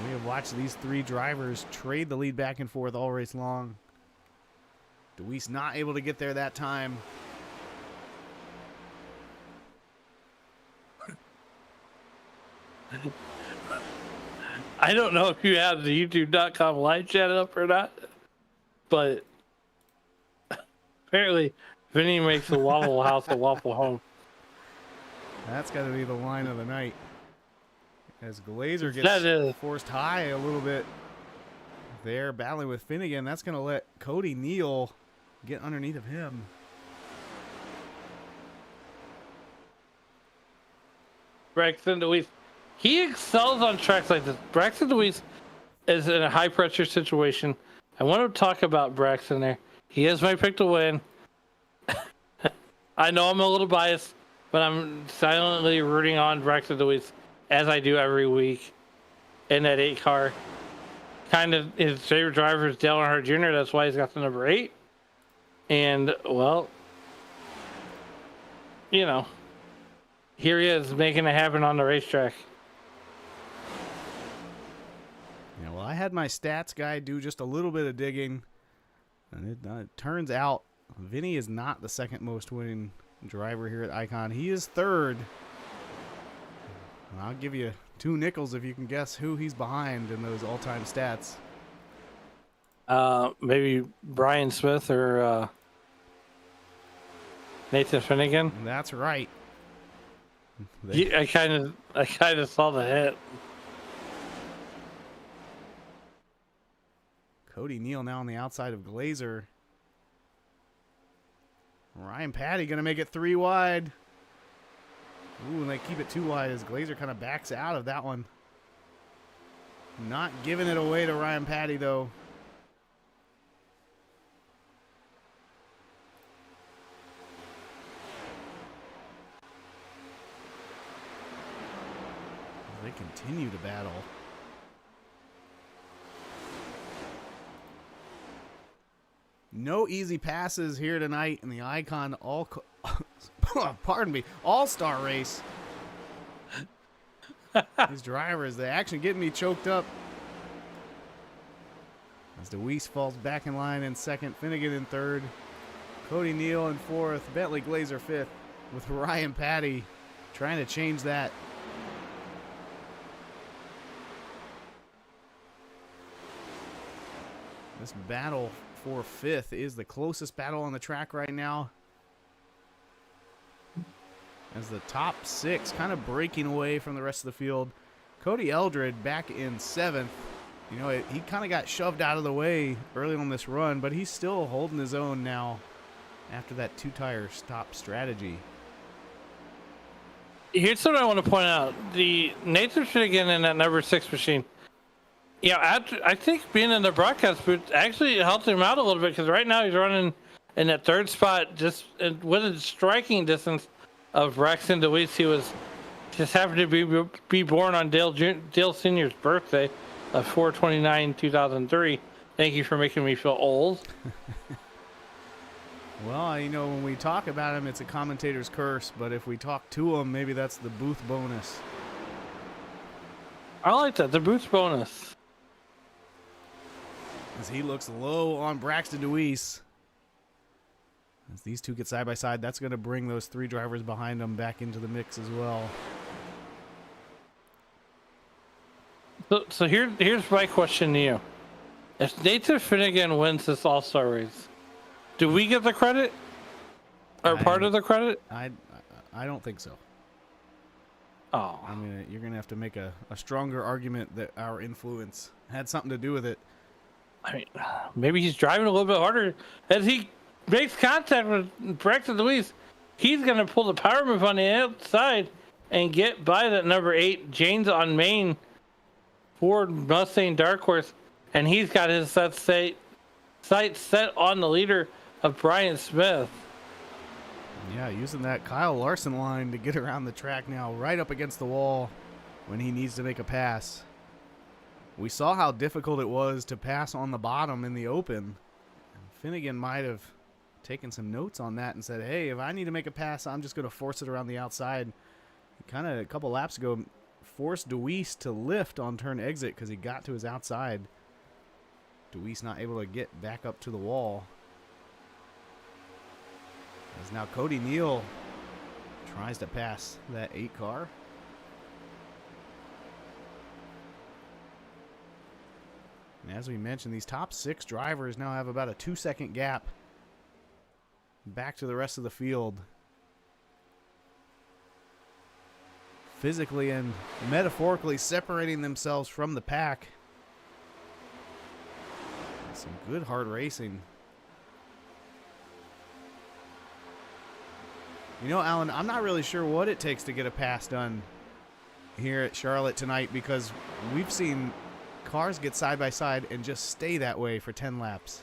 We have watched these 3 drivers trade the lead back and forth all race long. Deweese not able to get there that time. I don't know if you have the YouTube.com live chat up or not, but apparently Vinny makes the Waffle House a Waffle Home. That's got to be the line of the night. As Glazer That gets is- forced high a little bit there, battling with Finnegan. That's going to let Cody Neal get underneath of him. Braxton DeWeese. He excels on tracks like this. Braxton DeWeese is in a high pressure situation. I want to talk about Braxton there. He is my pick to win. I know I'm a little biased, but I'm silently rooting on Braxton DeWeese as I do every week in that 8 car. Kind of his favorite driver is Dale Earnhardt Jr. That's why he's got the number 8. And, well, you know, here he is making it happen on the racetrack. Yeah, well, I had my stats guy do just a little bit of digging, and it turns out Vinny is not the second most winning driver here at Icon. He is third. And I'll give you 2 nickels if you can guess who he's behind in those all-time stats. Maybe Brian Smith or Nathan Finnegan. And that's right. I kind of saw the hit. Cody Neal now on the outside of Glazer. Ryan Patty going to make it 3 wide. Ooh, and they keep it 2 wide as Glazer kind of backs out of that one. Not giving it away to Ryan Patty, though. They continue to battle. No easy passes here tonight in the Icon All-Star race. These drivers, they actually getting me choked up. As DeWeese falls back in line in second, Finnegan in third, Cody Neal in fourth, Bentley Glazer fifth, with Ryan Patty trying to change that. This battle for fifth is the closest battle on the track right now. As the top 6 kind of breaking away from the rest of the field. Cody Eldred back in 7th. You know, he kind of got shoved out of the way early on this run, but he's still holding his own now after that 2-tire stop strategy. Here's what I want to point out. The Nathan Finnegan in that number 6 machine. Yeah, I think being in the broadcast booth actually helped him out a little bit, because right now he's running in that 3rd spot just within striking distance of Braxton DeWeese. He was just happened to be born on Dale Sr.'s birthday of 4/29/2003. Thank you for making me feel old. Well, you know, when we talk about him, it's a commentator's curse, but if we talk to him, maybe that's the booth bonus. I like that, the booth bonus. As he looks low on Braxton DeWeese. As these two get side by side, that's going to bring those 3 drivers behind them back into the mix as well. So here's my question to you. If Nathan Finnegan wins this All-Star race, do we get the credit? Or part of the credit? I don't think so. Oh. I mean, you're going to have to make a stronger argument that our influence had something to do with it. I mean, maybe he's driving a little bit harder. As he makes contact with Braxton DeWeese, he's going to pull the power move on the outside and get by that number 8 James on Main Ford Mustang Dark Horse, and he's got his sights set on the leader of Brian Smith. Yeah, using that Kyle Larson line to get around the track now, right up against the wall when he needs to make a pass. We saw how difficult it was to pass on the bottom in the open. Finnegan might have taken some notes on that and said, hey, if I need to make a pass, I'm just going to force it around the outside. Kind of a couple laps ago forced DeWeese to lift on turn exit because he got to his outside. DeWeese not able to get back up to the wall. As now Cody Neal tries to pass that 8 car. And as we mentioned, these top 6 drivers now have about a 2-second gap back to the rest of the field. physically and metaphorically separating themselves from the pack. Some good hard racing. You know, Alan, I'm not really sure what it takes to get a pass done here at Charlotte tonight, because we've seen cars get side by side and just stay that way for 10 laps.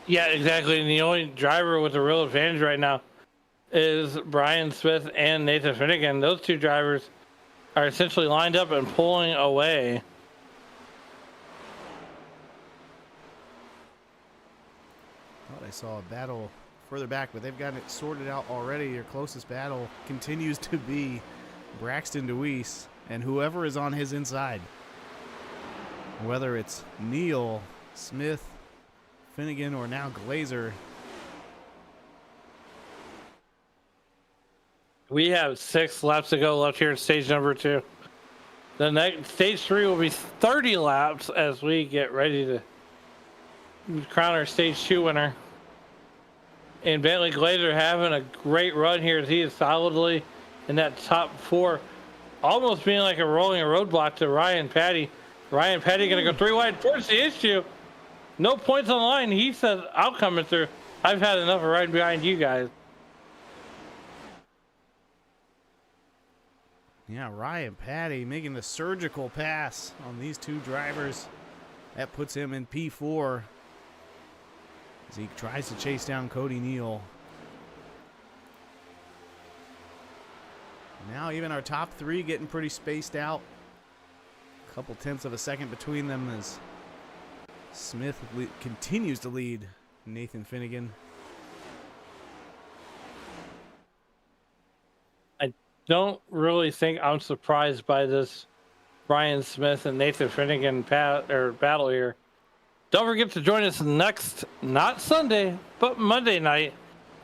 Yeah, exactly. And the only driver with a real advantage right now is Brian Smith and Nathan Finnegan. Those two drivers are essentially lined up and pulling away. Thought I saw a battle further back, but they've got it sorted out already. Your closest battle continues to be Braxton DeWeese and whoever is on his inside. Whether it's Neal, Smith, Finnegan, or now Glazer. We have 6 laps to go left here in stage number 2. The next stage 3 will be 30 laps as we get ready to crown our stage 2 winner. And Bentley Glazer having a great run here as he is solidly in that top 4, almost being like a rolling roadblock to Ryan Patty. Ryan Petty going to go 3 wide. First the issue. No points on the line. He says, I'll come through. I've had enough of riding behind you guys. Yeah, Ryan Patty making the surgical pass on these two drivers. That puts him in P4 as he tries to chase down Cody Neal. Now even our top 3 getting pretty spaced out. Couple tenths of a second between them as Smith continues to lead Nathan Finnegan. I don't really think I'm surprised by this Brian Smith and Nathan Finnegan battle here. Don't forget to join us next, not Sunday, but Monday night,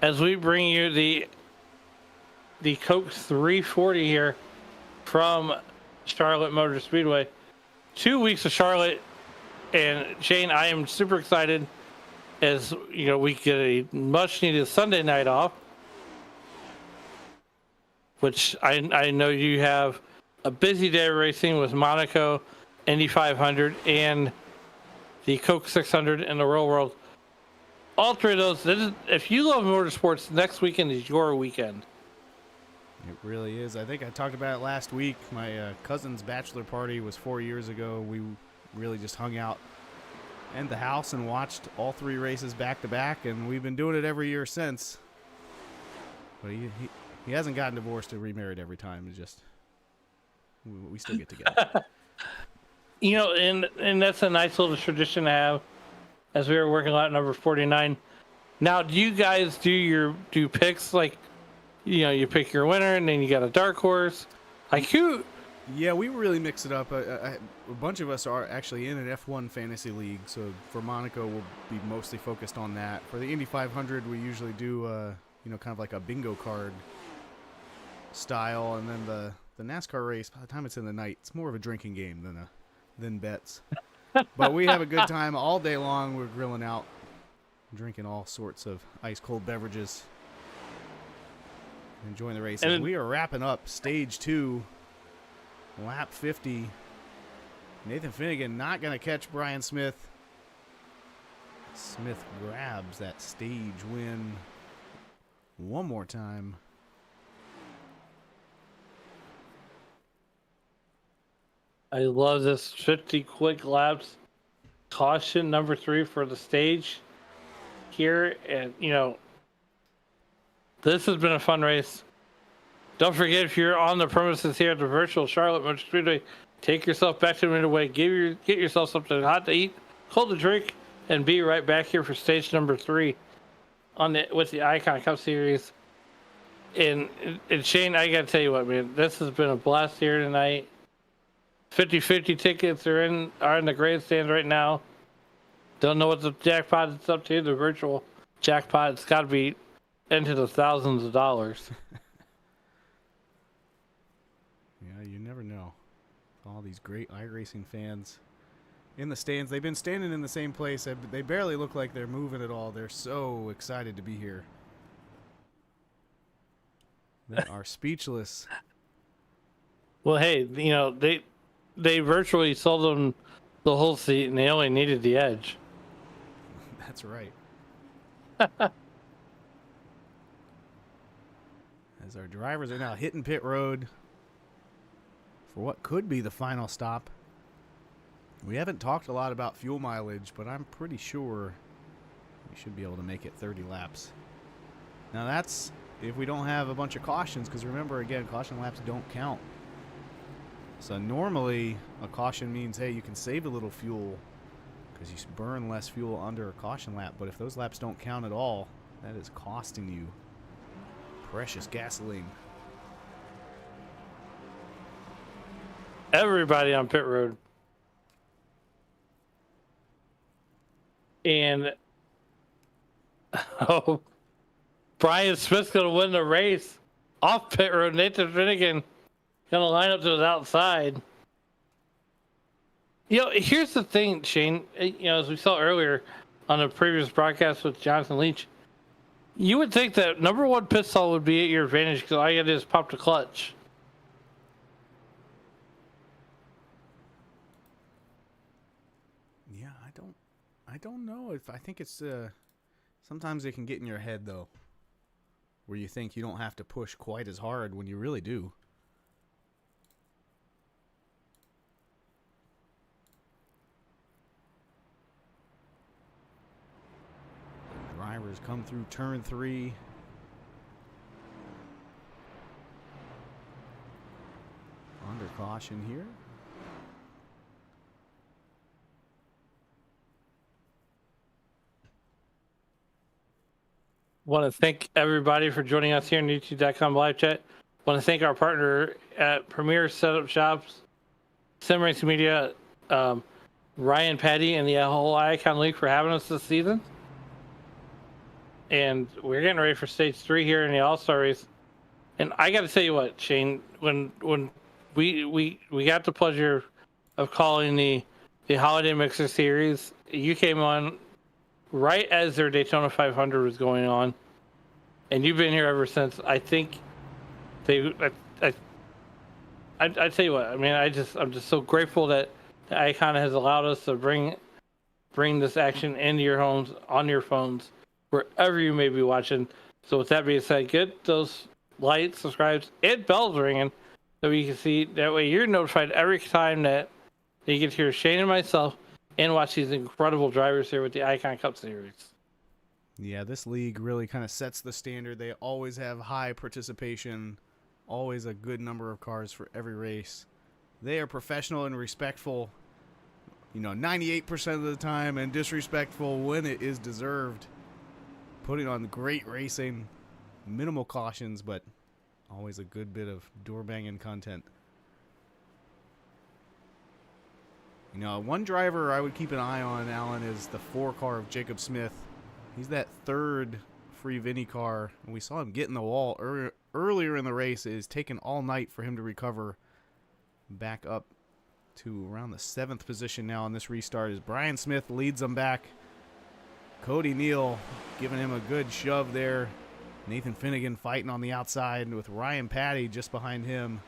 as we bring you the Coke 340 here from Charlotte Motor Speedway. 2 weeks of Charlotte, and Shane, I am super excited as you know we get a much needed Sunday night off, which I know you have a busy day of racing with Monaco, Indy 500, and the Coke 600 in the real world. All 3 of those. If you love motorsports, next weekend is your weekend. It really is. I think I talked about it last week. My cousin's bachelor party was 4 years ago. We really just hung out in the house and watched all 3 races back to back, and we've been doing it every year since. But he hasn't gotten divorced or remarried every time. It's just we still get together. You know, and that's a nice little tradition to have as we were working lot number 49. Now, do you guys do picks like, you know, you pick your winner and then you got a dark horse? Like who? Yeah, we really mix it up. A bunch of us are actually in an F1 fantasy league, so for Monaco, we'll be mostly focused on that. For the Indy 500, we usually do, you know, kind of like a bingo card style, and then the NASCAR race, by the time it's in the night, it's more of a drinking game than bets. But we have a good time all day long. We're grilling out, drinking all sorts of ice-cold beverages, enjoying the races. And we are wrapping up stage 2, lap 50. Nathan Finnegan not going to catch Brian Smith. Smith grabs that stage win one more time. I love this 50 quick laps. Caution number 3 for the stage here. And, you know, this has been a fun race. Don't forget, if you're on the premises here at the virtual Charlotte Motor Speedway, take yourself back to the midway, get yourself something hot to eat, cold to drink, and be right back here for stage number 3 with the Icon Cup Series. And Shane, I got to tell you what, man, this has been a blast here tonight. 50-50 tickets are in the grandstand right now. Don't know what the jackpot is up to. The virtual jackpot, it's got to be into the thousands of dollars. Yeah, you never know. All these great iRacing fans in the stands. They've been standing in the same place. They barely look like they're moving at all. They're so excited to be here. They are speechless. Well, hey, they virtually sold them the whole seat, and they only needed the edge. That's right. As our drivers are now hitting pit road for what could be the final stop. We haven't talked a lot about fuel mileage, but I'm pretty sure we should be able to make it 30 laps. Now that's if we don't have a bunch of cautions, because remember, again, caution laps don't count. So normally a caution means, hey, you can save a little fuel because you burn less fuel under a caution lap. But if those laps don't count at all, that is costing you precious gasoline. Everybody on pit road. And Brian Smith's going to win the race off pit road. Nathan Finnegan going to line up to the outside. Here's the thing, Shane. As we saw earlier on the previous broadcast with Jonathan Leach, you would think that number one pit stall would be at your advantage because all you got to do is pop the clutch. Yeah, I don't know if I think it's sometimes it can get in your head though, where you think you don't have to push quite as hard when you really do. Drivers come through turn 3. Under caution here. Want to thank everybody for joining us here on YouTube.com live chat. Want to thank our partner at Premier Setup Shops, Sim Racing Media, Ryan Petty, and the whole Icon League for having us this season. And we're getting ready for stage 3 here in the All-Star race. And I got to tell you what, Shane, when we got the pleasure of calling the Holiday Mixer Series, you came on right as their Daytona 500 was going on, and you've been here ever since. I think I tell you what, I mean, I'm just so grateful that the Icon has allowed us to bring this action into your homes, on your phones, wherever you may be watching. So with that being said, get those likes, subscribes, and bells ringing so you can see. That way you're notified every time that you get to hear Shane and myself and watch these incredible drivers here with the Icon Cup Series. Yeah, this league really kind of sets the standard. They always have high participation, always a good number of cars for every race. They are professional and respectful, 98% of the time, and disrespectful when it is deserved. Putting on great racing, minimal cautions, but always a good bit of door-banging content. One driver I would keep an eye on, Alan, is the 4 car of Jacob Smith. He's that third free Vinny car, and we saw him get in the wall earlier in the race. It is taken all night for him to recover back up to around the 7th position now on this restart as Brian Smith leads them back. Cody Neal giving him a good shove there. Nathan Finnegan fighting on the outside with Ryan Patty just behind him.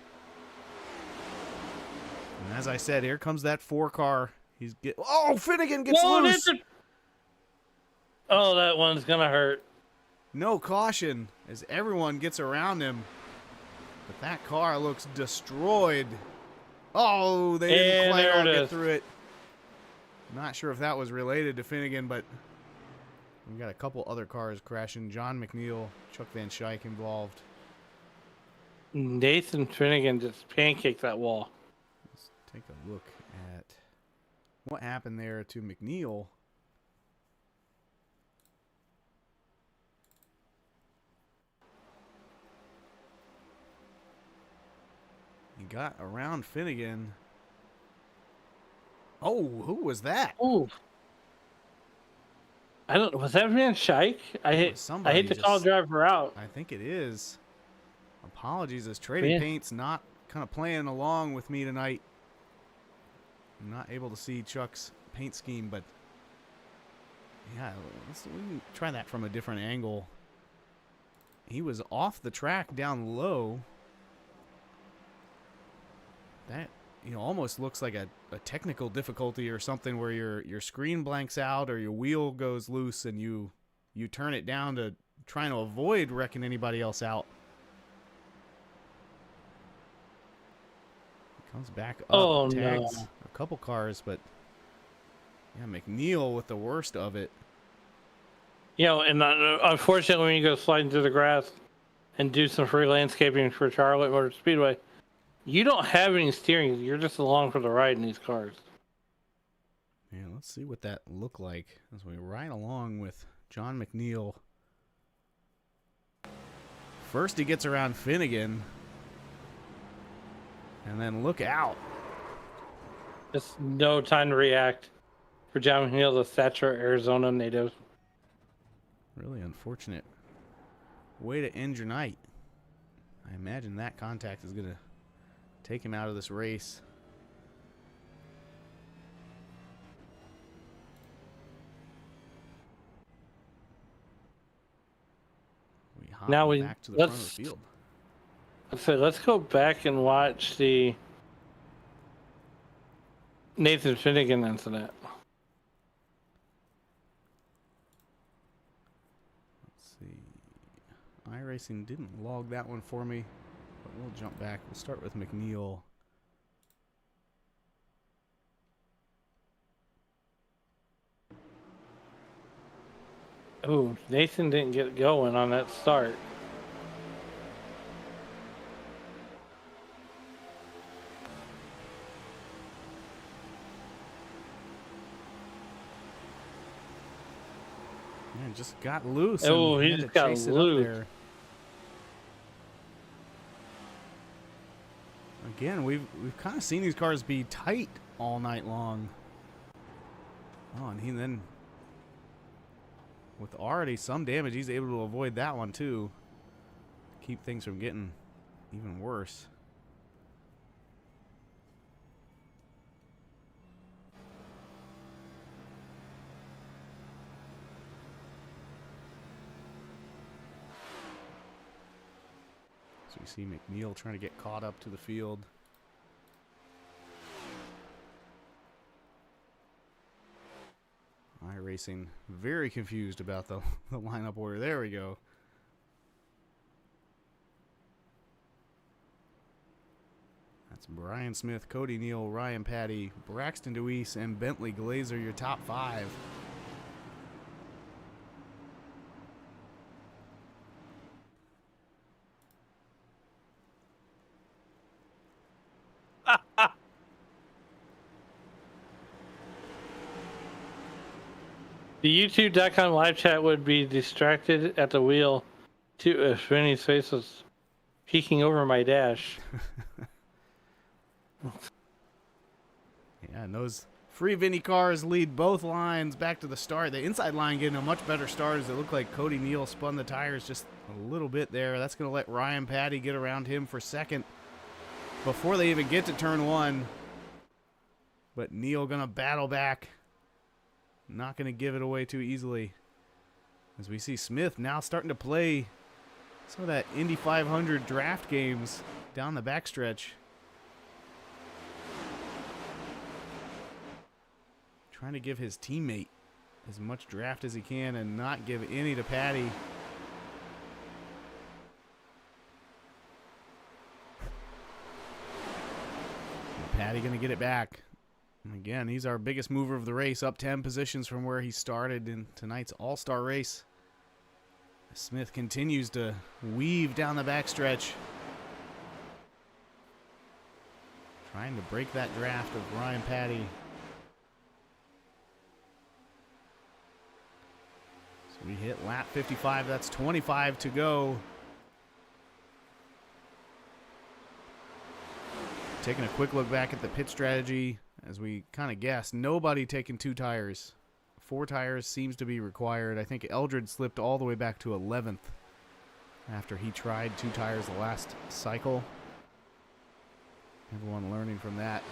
And as I said, here comes that 4 car. Finnegan gets loose. Oh, that one's gonna hurt. No caution as everyone gets around him. But that car looks destroyed. Oh, they didn't quite all get through it. Not sure if that was related to Finnegan, but we got a couple other cars crashing. John McNeil, Chuck Van Schaik involved. Nathan Finnegan just pancaked that wall. Let's take a look at what happened there to McNeil. He got around Finnegan. Oh, who was that? Oh, I don't. Was that Van Schaik? I hate to call a driver out. I think it is. Apologies, as Trading Paint's not kind of playing along with me tonight. I'm not able to see Chuck's paint scheme, but yeah, we can try that from a different angle. He was off the track down low. That, almost looks like a technical difficulty or something where your screen blanks out or your wheel goes loose and you turn it down to trying to avoid wrecking anybody else out. Comes back up, Oh, tags no. a couple cars, but yeah, McNeil with the worst of it. And unfortunately, when you go sliding through the grass and do some free landscaping for Charlotte Motor Speedway, you don't have any steering. You're just along for the ride in these cars. Yeah, let's see what that looked like as we ride along with John McNeil. First he gets around Finnegan. And then look out. Just no time to react for John McNeil, the Thatcher, Arizona native. Really unfortunate way to end your night. I imagine that contact is going to take him out of this race. We hop back to the front of the field. So let's go back and watch the Nathan Finnegan incident. Let's see. Iracing didn't log that one for me, but we'll jump back. We'll start with McNeil. Oh, Nathan didn't get going on that start. Man, just got loose. Oh, and he had just to got chase it up loose. there. Again, we've kind of seen these cars be tight all night long. Oh, and he then, with already some damage, he's able to avoid that one too. Keep things from getting even worse. So you see McNeil trying to get caught up to the field. Iracing very confused about the lineup order. There we go. That's Brian Smith, Cody Neal, Ryan Patty, Braxton Deweese, and Bentley Glazer, your top 5. The YouTube.com live chat would be distracted at the wheel if Vinny's face was peeking over my dash. Yeah, and those free Vinny cars lead both lines back to the start. The inside line getting a much better start as it looked like Cody Neal spun the tires just a little bit there. That's going to let Ryan Patty get around him for second before they even get to turn 1. But Neal going to battle back. Not going to give it away too easily. As we see Smith now starting to play some of that Indy 500 draft games down the backstretch. Trying to give his teammate as much draft as he can and not give any to Patty. And Patty going to get it back. And again, he's our biggest mover of the race, up 10 positions from where he started in tonight's All-Star race. Smith continues to weave down the backstretch, trying to break that draft of Ryan Patty. So we hit lap 55. That's 25 to go. Taking a quick look back at the pit strategy. As we kind of guessed, nobody taking 2 tires. 4 tires seems to be required. I think Eldred slipped all the way back to 11th after he tried 2 tires the last cycle. Everyone learning from that.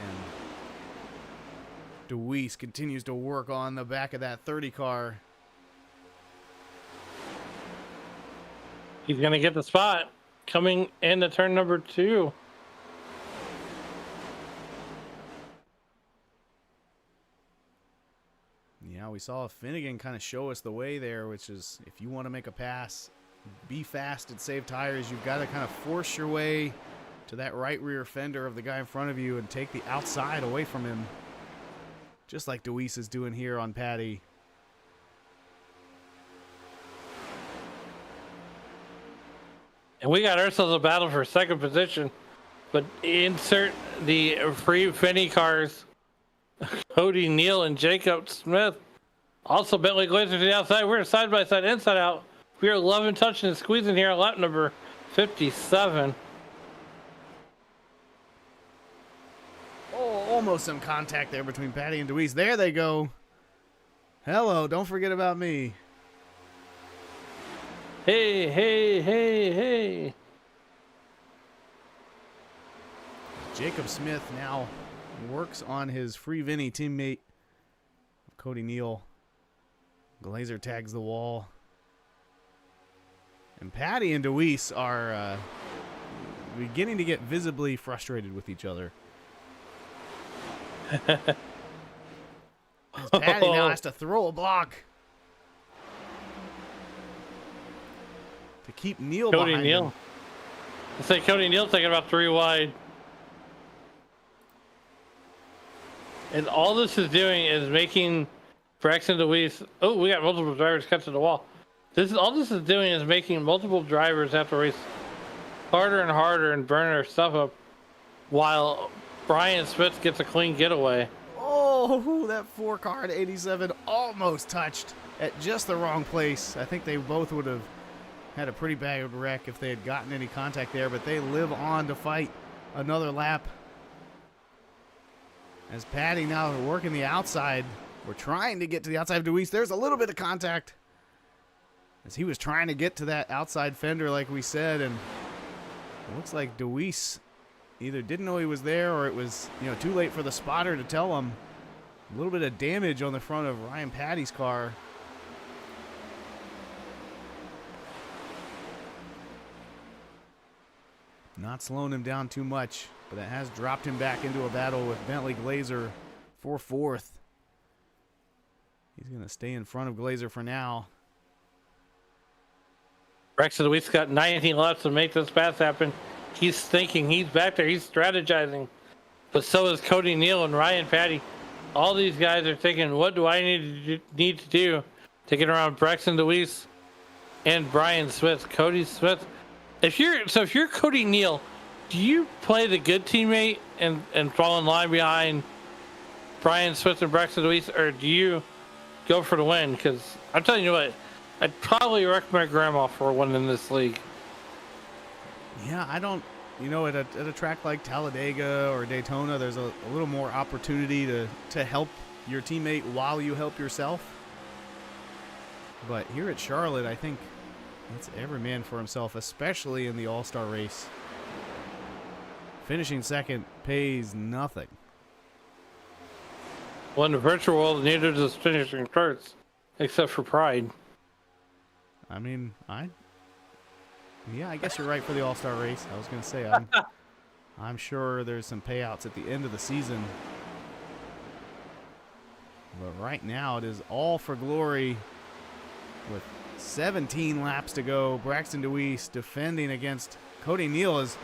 And Deweese continues to work on the back of that 30 car. He's going to get the spot coming into turn number 2. Yeah, we saw Finnegan kind of show us the way there, which is if you want to make a pass, be fast and save tires, you've got to kind of force your way to that right rear fender of the guy in front of you and take the outside away from him. Just like Deweese is doing here on Patty. And we got ourselves a battle for second position. But insert the free Finney cars. Cody Neal and Jacob Smith. Also Bentley Glazer to the outside. We're side by side, inside out. We are loving, touching, and squeezing here on lap number 57. Oh, almost some contact there between Patty and Deweese. There they go. Hello, don't forget about me. Hey, hey, hey, hey. Jacob Smith now works on his Free Vinny teammate, Cody Neal. Glazer tags the wall. And Patty and Deweese are beginning to get visibly frustrated with each other. As Patty now has to throw a block to keep Neal Cody behind Neal. him. I say Cody Neal taking about 3 wide. And all this is doing is making Braxton Deweese. Oh, we got multiple drivers cut to the wall. All this is doing is making multiple drivers have to race harder and harder and burn their stuff up, while Brian Smith gets a clean getaway. Oh, that 4 car at 87 almost touched at just the wrong place. I think they both would have had a pretty bad wreck if they had gotten any contact there, but they live on to fight another lap. As Patty now working the outside. We're trying to get to the outside of Deweese. There's a little bit of contact as he was trying to get to that outside fender like we said, and it looks like Deweese either didn't know he was there or it was, too late for the spotter to tell him. A little bit of damage on the front of Ryan Patty's car. Not slowing him down too much, but it has dropped him back into a battle with Bentley Glazer for 4th. He's going to stay in front of Glazer for now. Braxton Deweese got 19 laps to make this pass happen. He's thinking, he's back there, he's strategizing. But so is Cody Neal and Ryan Patty. All these guys are thinking, what do I need to do to get around Braxton Deweese and Brian Smith? Cody Smith. If you're Cody Neal, do you play the good teammate and fall in line behind Brian Smith and Braxton Deweese, or do you go for the win? Because I'm telling you what, I'd probably wreck my grandma for winning this league. Yeah, I don't, at a track like Talladega or Daytona, there's a little more opportunity to help your teammate while you help yourself. But here at Charlotte, I think it's every man for himself, especially in the All-Star race. Finishing second pays nothing. Well, in the virtual world, neither does finishing first, except for pride. I mean, I guess you're right for the All-Star race. I was going to say, I'm sure there's some payouts at the end of the season. But right now, it is all for glory with 17 laps to go. Braxton Deweese defending against Cody Neal as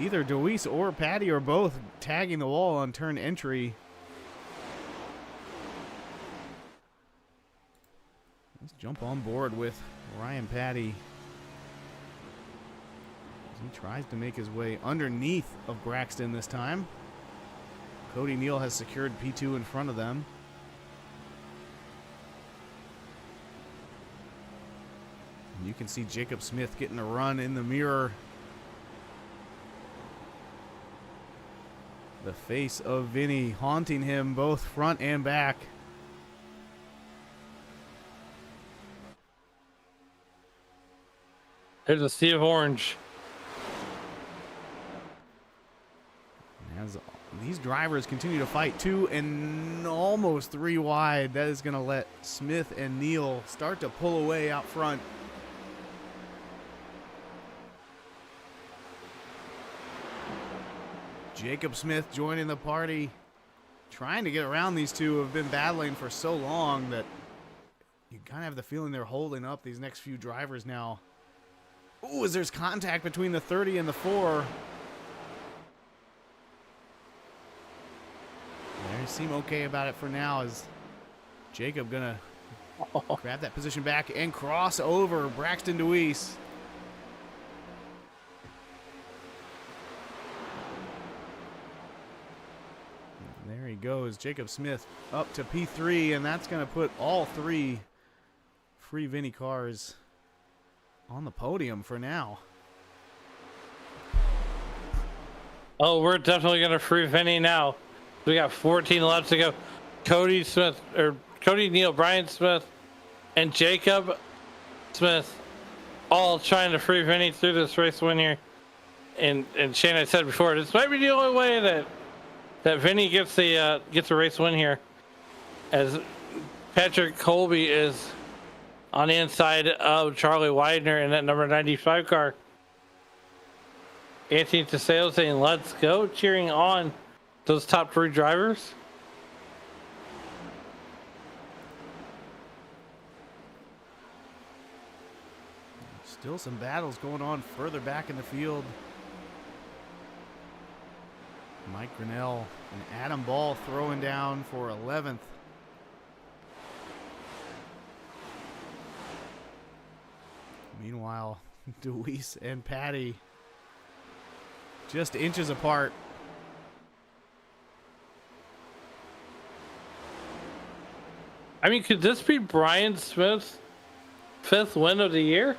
either Deweese or Patty or both tagging the wall on turn entry. Let's jump on board with Ryan Patty as he tries to make his way underneath of Braxton this time. Cody Neal has secured P2 in front of them. And you can see Jacob Smith getting a run in the mirror. The face of Vinny haunting him both front and back. There's a sea of orange. As these drivers continue to fight 2 and almost 3 wide, that is going to let Smith and Neal start to pull away out front. Jacob Smith joining the party trying to get around these two who have been battling for so long that you kind of have the feeling they're holding up these next few drivers now. Ooh, as there's contact between the 30 and the 4. They seem okay about it for now. Is Jacob gonna grab that position back and cross over Braxton Deweese? There he goes, Jacob Smith up to P3, and that's gonna put all 3 free Vinny cars on the podium for now. Oh, we're definitely gonna free Vinny now. We got 14 laps to go. Cody Neal, Brian Smith, and Jacob Smith all trying to free Vinny through this race win here. And Shane, I said before, this might be the only way that Vinny gets the race win here, as Patrick Colby is on the inside of Charlie Widener in that number 95 car. Anthony Teseo saying, "Let's go," cheering on those top 3 drivers. Still some battles going on further back in the field. Mike Grinnell and Adam Ball throwing down for 11th. Meanwhile, Deweese and Patty just inches apart. I mean, could this be Brian Smith's 5th win of the year?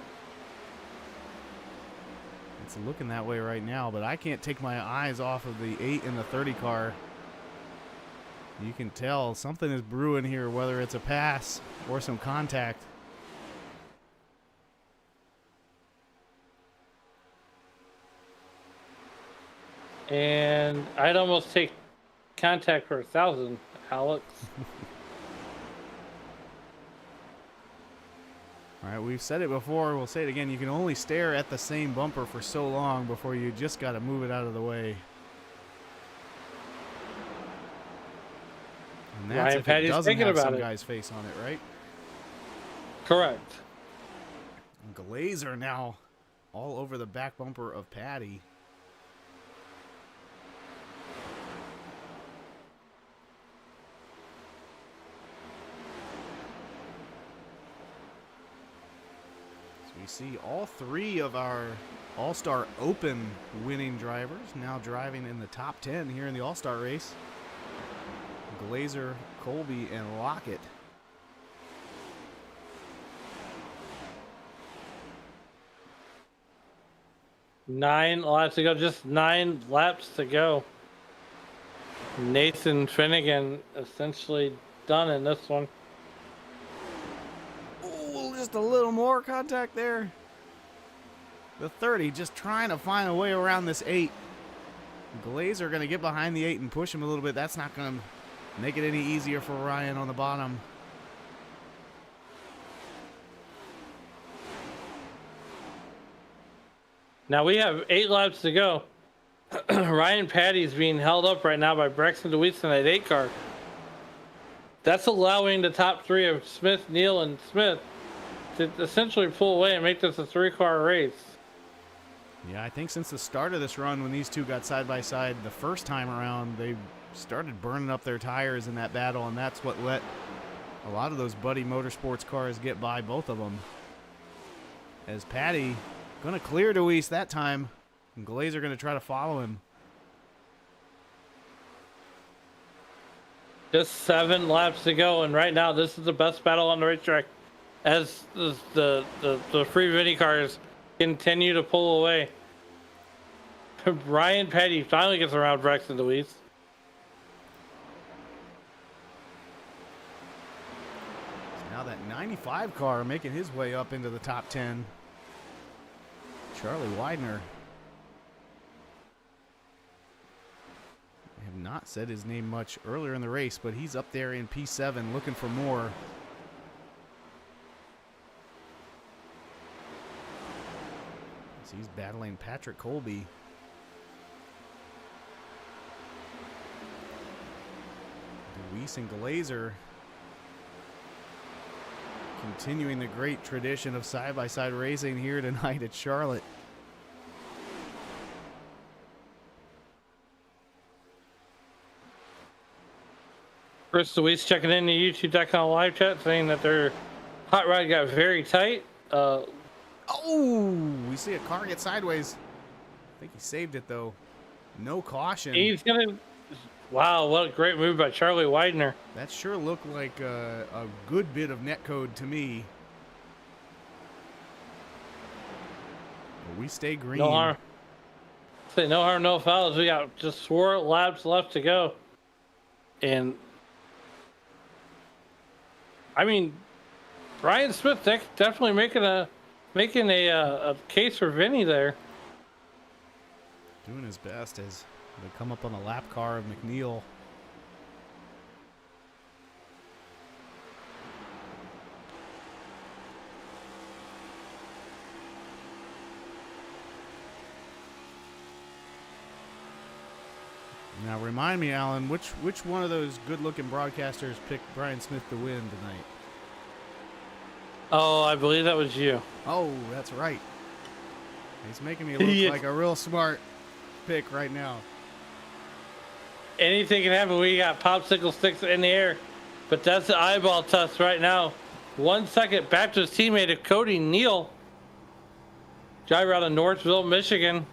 It's looking that way right now, but I can't take my eyes off of the 8 and the 30 car. You can tell something is brewing here, whether it's a pass or some contact. And I'd almost take contact for 1,000, Alex. All right, we've said it before, we'll say it again. You can only stare at the same bumper for so long before you just got to move it out of the way. And that's Ryan if Patty's it doesn't thinking have about some it. guy's face on it, right? Correct. And Glazer now all over the back bumper of Patty. We see all 3 of our All-Star Open winning drivers now driving in the top 10 here in the All-Star race. Glazer, Colby, and Lockett. Nine laps to go, just 9 laps to go. Nathan Finnegan essentially done in this one. Ooh, just a little more contact there. The 30 just trying to find a way around this 8. Glazer going to get behind the 8 and push him a little bit. That's not going to make it any easier for Ryan on the bottom. Now we have 8 laps to go. Ryan Patty's being held up right now by Braxton Deweese in that 8 car. That's allowing the top 3 of Smith, Neal, and Smith to essentially pull away and make this a 3-car race. Yeah, I think since the start of this run, when these two got side by side the first time around, they started burning up their tires in that battle, and that's what let a lot of those Buddy Motorsports cars get by both of them. As Patty going to clear Deweese that time, and Glazer going to try to follow him. Just 7 laps to go, and right now this is the best battle on the racetrack as the free Vinny cars continue to pull away. Ryan Petty finally gets around Braxton Deweese. Now that 95 car making his way up into the top 10. Charlie Widener. I have not said his name much earlier in the race, but he's up there in P7 looking for more. As he's battling Patrick Colby. Weiss and Glazer continuing the great tradition of side-by-side racing here tonight at Charlotte. Chris Weiss checking in the YouTube.com live chat saying that their hot rod got very tight. Oh, we see a car get sideways. I think he saved it though. No caution. He's gonna. Wow, what a great move by Charlie Widener. That sure looked like a good bit of netcode to me. But we stay green. No harm. Say no harm, no fouls. We got just 4 laps left to go, and I mean, Brian Smith definitely making a case for Vinny there. Doing his best as they come up on the lap car of McNeil. Now remind me, Alan, which one of those good-looking broadcasters picked Brian Smith to win tonight? Oh, I believe that was you. Oh, that's right. He's making me look like a real smart pick right now. Anything can happen. We got popsicle sticks in the air, but that's the eyeball test right now. 1 second back to his teammate, Cody Neal. Driver out of Northville, Michigan.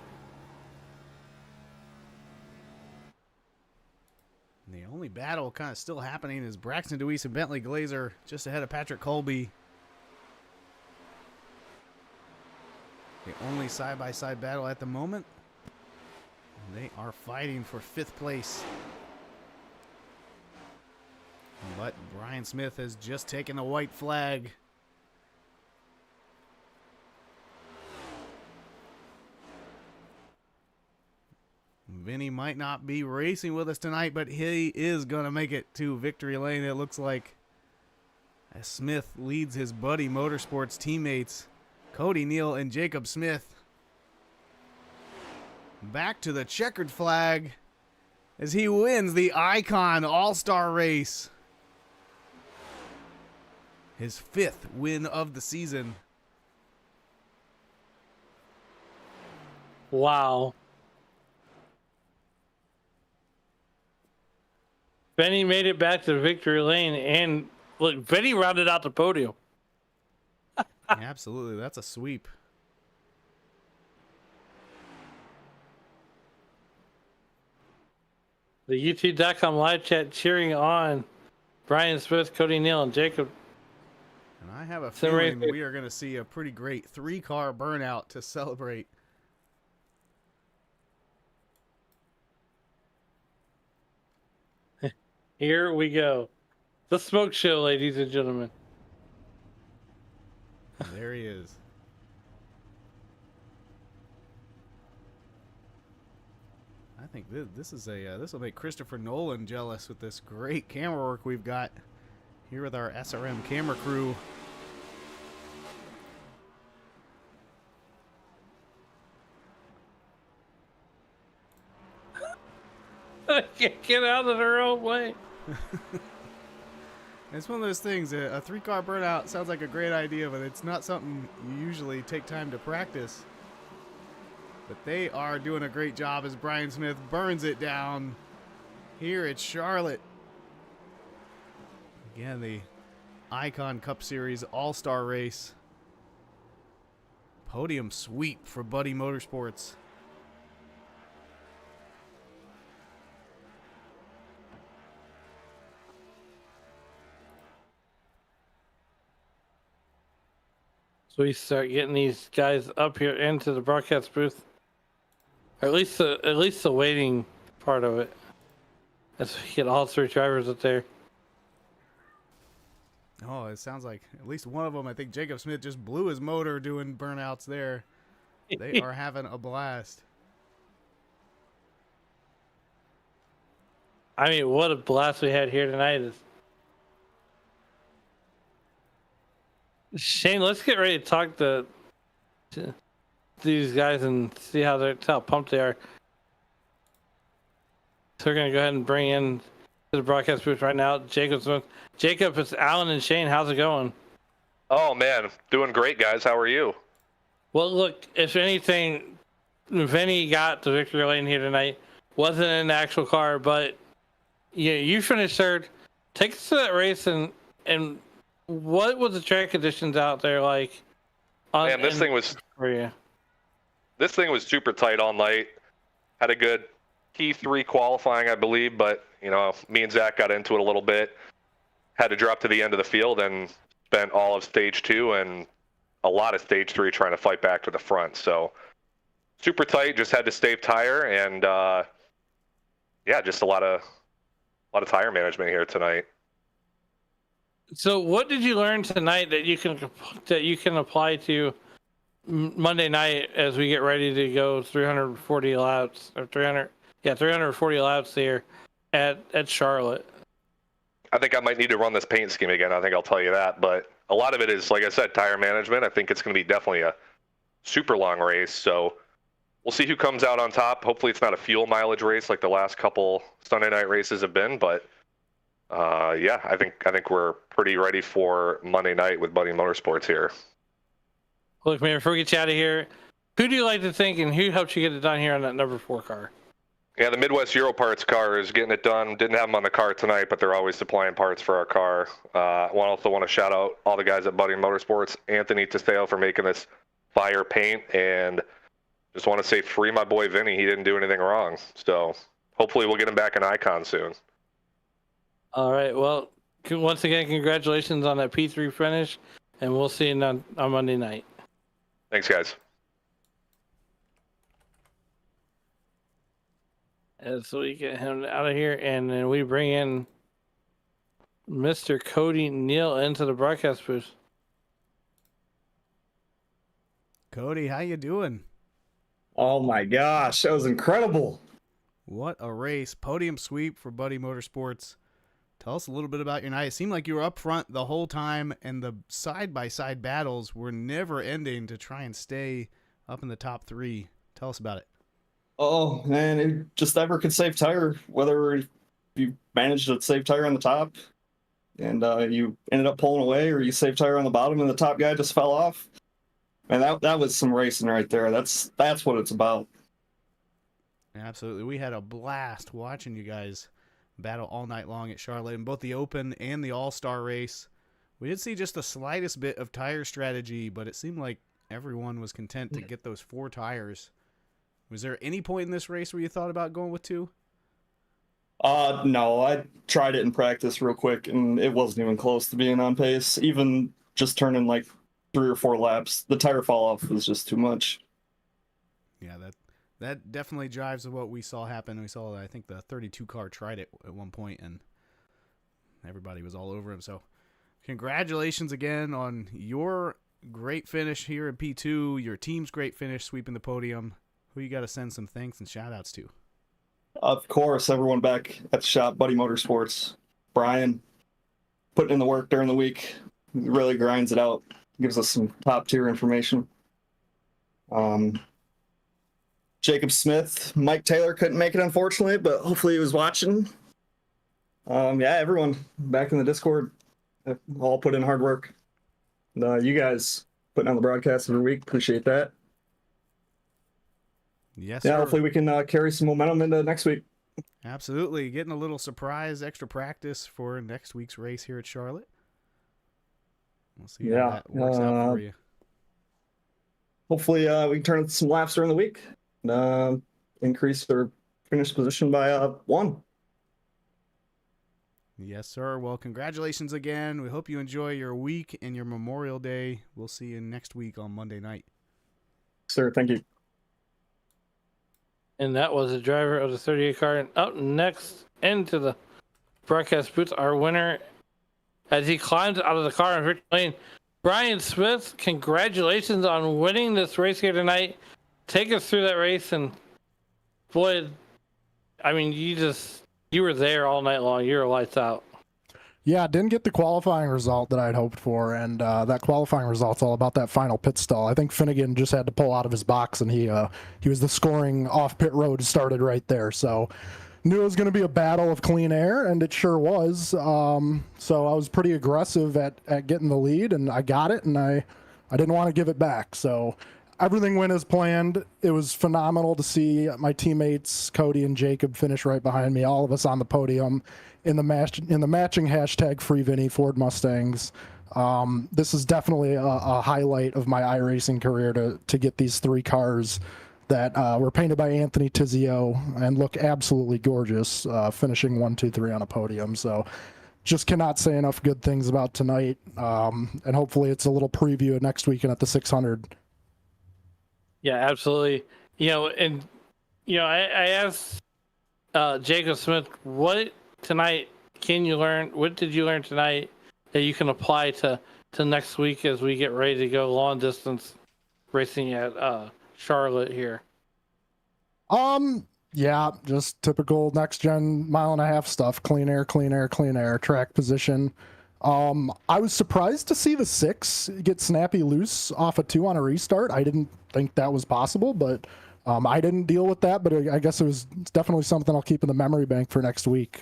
And the only battle kind of still happening is Braxton DeWeese and Bentley Glazer just ahead of Patrick Colby. The only side-by-side battle at the moment. And they are fighting for 5th place. But Brian Smith has just taken the white flag. Vinny might not be racing with us tonight, but he is going to make it to victory lane, it looks like, as Smith leads his Buddy Motorsports teammates, Cody Neal and Jacob Smith, back to the checkered flag as he wins the Icon All-Star race. His 5th win of the season. Wow. Benny made it back to victory lane, and look, Benny rounded out the podium. Absolutely, that's a sweep. The YouTube.com live chat cheering on Brian Smith, Cody Neal, and Jacob. And I have a feeling we are going to see a pretty great 3-car burnout to celebrate. Here we go. The smoke show, ladies and gentlemen. There he is. I think this will make Christopher Nolan jealous with this great camera work we've got here with our SRM camera crew. Get out of their own way. It's one of those things, a 3-car burnout sounds like a great idea, but it's not something you usually take time to practice. But they are doing a great job as Brian Smith burns it down here at Charlotte. Again, the Icon Cup Series All-Star race. Podium sweep for Buddy Motorsports. So we start getting these guys up here into the broadcast booth, or at least the waiting part of it. As we get all 3 drivers up there. Oh, it sounds like at least one of them, I think Jacob Smith, just blew his motor doing burnouts there. They are having a blast. I mean, what a blast we had here tonight. Shane, let's get ready to talk to these guys and see how pumped they are. So we're going to go ahead and bring in the broadcast booth right now. Jacob Smith. Jacob, it's Alan and Shane. How's it going? Oh man, doing great, guys. How are you? Well, look, if anything, Vinny got the victory lane here tonight. Wasn't in the actual car, but you finished third. Take us to that race and what was the track conditions out there like? Man, this thing was for you. This thing was super tight all night. Had a good T3 qualifying, I believe, but me and Zach got into it a little bit. Had to drop to the end of the field and spent all of stage 2 and a lot of stage 3 trying to fight back to the front. So super tight. Just had to save tire and just a lot of tire management here tonight. So, what did you learn tonight that you can apply to Monday night as we get ready to go 340 laps or 340 laps here at Charlotte? I think I might need to run this paint scheme again. I think I'll tell you that. But a lot of it is, like I said, tire management. I think it's going to be definitely a super long race. So we'll see who comes out on top. Hopefully it's not a fuel mileage race like the last couple Sunday night races have been. But I think we're pretty ready for Monday night with Buddy Motorsports here. Look, man, before we get you out of here, who do you like to think and who helped you get it done here on that number 4 car? Yeah, the Midwest Euro Parts car is getting it done. Didn't have them on the car tonight, but they're always supplying parts for our car. I also want to shout out all the guys at Buddy Motorsports, Anthony Testeo for making this fire paint, and just want to say free my boy Vinny. He didn't do anything wrong. So hopefully we'll get him back in Icon soon. All right. Well, once again, congratulations on that P3 finish, and we'll see you on Monday night. Thanks, guys. As we get him out of here, and then we bring in Mr. Cody Neal into the broadcast booth. Cody, how you doing? Oh my gosh, that was incredible. What a race. Podium sweep for Buddy Motorsports. Tell us a little bit about your night. It seemed like you were up front the whole time, and the side-by-side battles were never ending to try and stay up in the top 3. Tell us about it. Oh man, it just ever could save tire, whether you managed to save tire on the top and you ended up pulling away, or you saved tire on the bottom and the top guy just fell off. Man, that was some racing right there. That's what it's about. Absolutely. We had a blast watching you guys battle all night long at Charlotte in both the Open and the All-Star race. We did see just the slightest bit of tire strategy, but it seemed like everyone was content to get those 4 tires. Was there any point in this race where you thought about going with 2? No, I tried it in practice real quick, and it wasn't even close to being on pace. Even just turning like 3 or 4 laps, the tire fall off was just too much. Yeah, that definitely drives what we saw happen. We saw, I think, the 32 car tried it at one point, and everybody was all over him. So congratulations again on your great finish here in P2, your team's great finish sweeping the podium. Who you got to send some thanks and shout-outs to? Of course, everyone back at the shop, Buddy Motorsports. Brian, putting in the work during the week, really grinds it out, gives us some top-tier information. Jacob Smith, Mike Taylor couldn't make it, unfortunately, but hopefully he was watching. Everyone back in the Discord, all put in hard work. You guys putting on the broadcast every week, appreciate that. Yes, yeah, sir. Hopefully we can carry some momentum into next week. Absolutely. Getting a little surprise extra practice for next week's race here at Charlotte. We'll see how that works out for you. Hopefully we can turn some laps during the week and increase our finish position by 1. Yes, sir. Well, congratulations again. We hope you enjoy your week and your Memorial Day. We'll see you next week on Monday night. Sir, thank you. And that was the driver of the 38 car. And up next into the broadcast booth, our winner, as he climbs out of the car in victory lane, Brian Smith. Congratulations on winning this race here tonight. Take us through that race, and boy, I mean, you were there all night long. You were lights out. Yeah, didn't get the qualifying result that I'd hoped for, and that qualifying result's all about that final pit stall. I think Finnegan just had to pull out of his box, and he was the scoring off pit road started right there. So knew it was going to be a battle of clean air, and it sure was. So I was pretty aggressive at getting the lead, and I got it, and I didn't want to give it back. So everything went as planned. It was phenomenal to see my teammates Cody and Jacob finish right behind me, all of us on the podium in the matching hashtag Free Vinny Ford Mustangs. This is definitely a highlight of my iRacing career to get these 3 cars that were painted by Anthony Tizio and look absolutely gorgeous, finishing 1, 2, 3 on a podium. So just cannot say enough good things about tonight. And hopefully it's a little preview of next weekend at the 600. Yeah, absolutely. I asked Jacob Smith, what did you learn tonight that you can apply to next week as we get ready to go long distance racing at Charlotte here? Yeah, just typical next gen mile and a half stuff. Clean air, track position. I was surprised to see the 6 get snappy loose off a 2 on a restart. I didn't think that was possible, but I didn't deal with that. But I guess it's definitely something I'll keep in the memory bank for next week.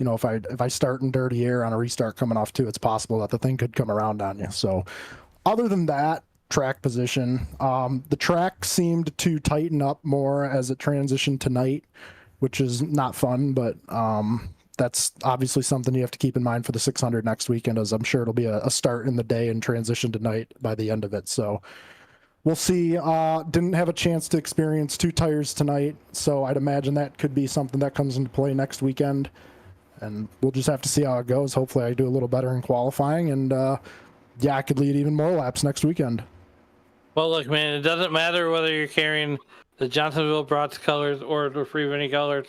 If I start in dirty air on a restart coming off 2, it's possible that the thing could come around on you. So other than that, track position, the track seemed to tighten up more as it transitioned tonight, which is not fun, but that's obviously something you have to keep in mind for the 600 next weekend, as I'm sure it'll be a start in the day and transition tonight by the end of it. So we'll see. Didn't have a chance to experience 2 tires tonight, so I'd imagine that could be something that comes into play next weekend, and we'll just have to see how it goes. Hopefully I do a little better in qualifying, and I could lead even more laps next weekend. Well, look, man, it doesn't matter whether you're carrying the Johnsonville Brats colors or the Free Vinny colors.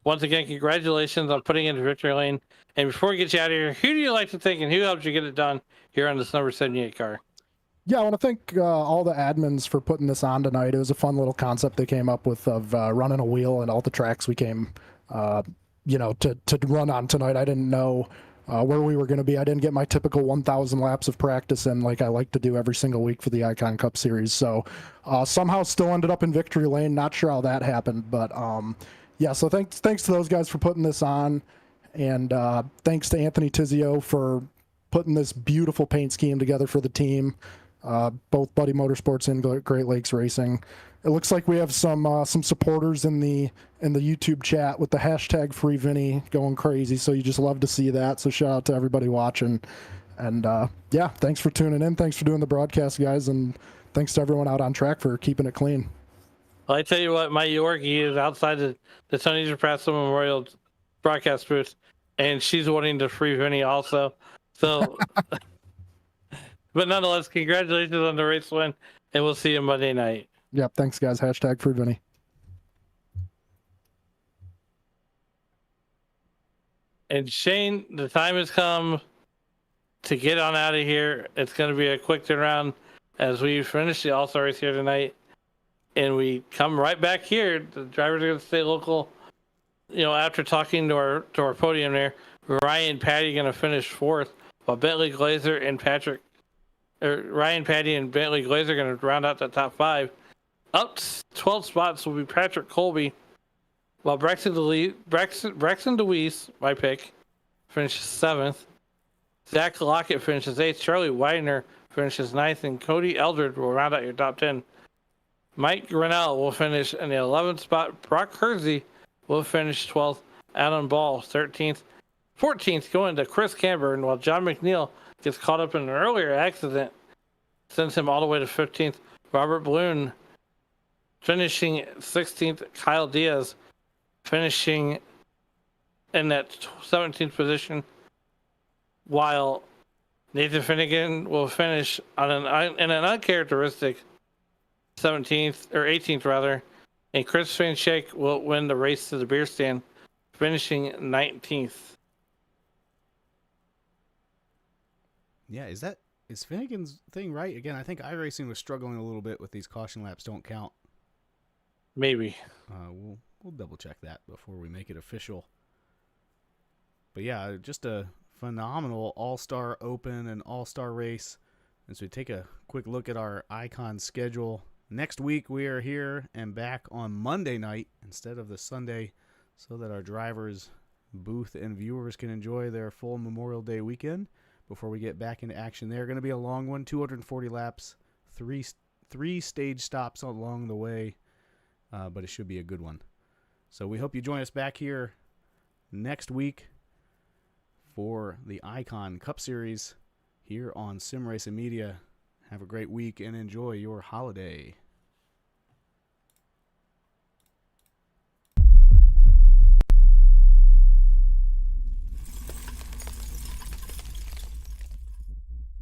Once again, congratulations on putting in the victory lane. And before we get you out of here, who do you like to thank and who helped you get it done here on this number 78 car? Yeah, I want to thank all the admins for putting this on tonight. It was a fun little concept they came up with of running a wheel and all the tracks we came, to run on tonight. I didn't know where we were going to be. I didn't get my typical 1,000 laps of practice in like I like to do every single week for the Icon Cup Series. So somehow still ended up in victory lane. Not sure how that happened, but so thanks to those guys for putting this on, and thanks to Anthony Tizio for putting this beautiful paint scheme together for the team. Both Buddy Motorsports and Great Lakes Racing. It looks like we have some supporters in the YouTube chat with the hashtag Free Vinny going crazy. So you just love to see that. So shout out to everybody watching, and thanks for tuning in. Thanks for doing the broadcast, guys, and thanks to everyone out on track for keeping it clean. Well, I tell you what, my Yorkie is outside the Tony DePrasso Memorial broadcast booth, and she's wanting to Free Vinny also. So, but nonetheless, congratulations on the race win, and we'll see you Monday night. Yep, thanks, guys. Hashtag Free Vinny. And Shane, the time has come to get on out of here. It's going to be a quick turnaround as we finish the All-Star race here tonight. And we come right back here. The drivers are going to stay local. After talking to our podium there, Ryan and Patty going to finish 4th, while Bentley Glazer and Ryan, Patty, and Bentley Glazer are going to round out the top 5. Up 12 spots will be Patrick Colby, while Braxton DeWeese, my pick, finishes 7th. Zach Lockett finishes 8th. Charlie Widener finishes 9th. And Cody Eldred will round out your top 10. Mike Grinnell will finish in the 11th spot. Brock Hersey will finish 12th. Adam Ball, 13th. 14th going to Chris Camber, and while John McNeil gets caught up in an earlier accident, sends him all the way to 15th. Robert Bloom finishing 16th. Kyle Diaz finishing in that 17th position, while Nathan Finnegan will finish in an uncharacteristic 17th or 18th rather, and Chris Van Schaik will win the race to the beer stand, finishing 19th. Yeah, is Finnegan's thing right? Again, I think iRacing was struggling a little bit with these caution laps don't count. Maybe. We'll double check that before we make it official. But yeah, just a phenomenal All-Star Open and All-Star race. As we take a quick look at our Icon schedule, next week we are here and back on Monday night instead of the Sunday so that our drivers, booth, and viewers can enjoy their full Memorial Day weekend before we get back into action. They're going to be a long one, 240 laps, three stage stops along the way, but it should be a good one. So we hope you join us back here next week for the Icon Cup Series here on Sim Racing Media. Have a great week and enjoy your holiday.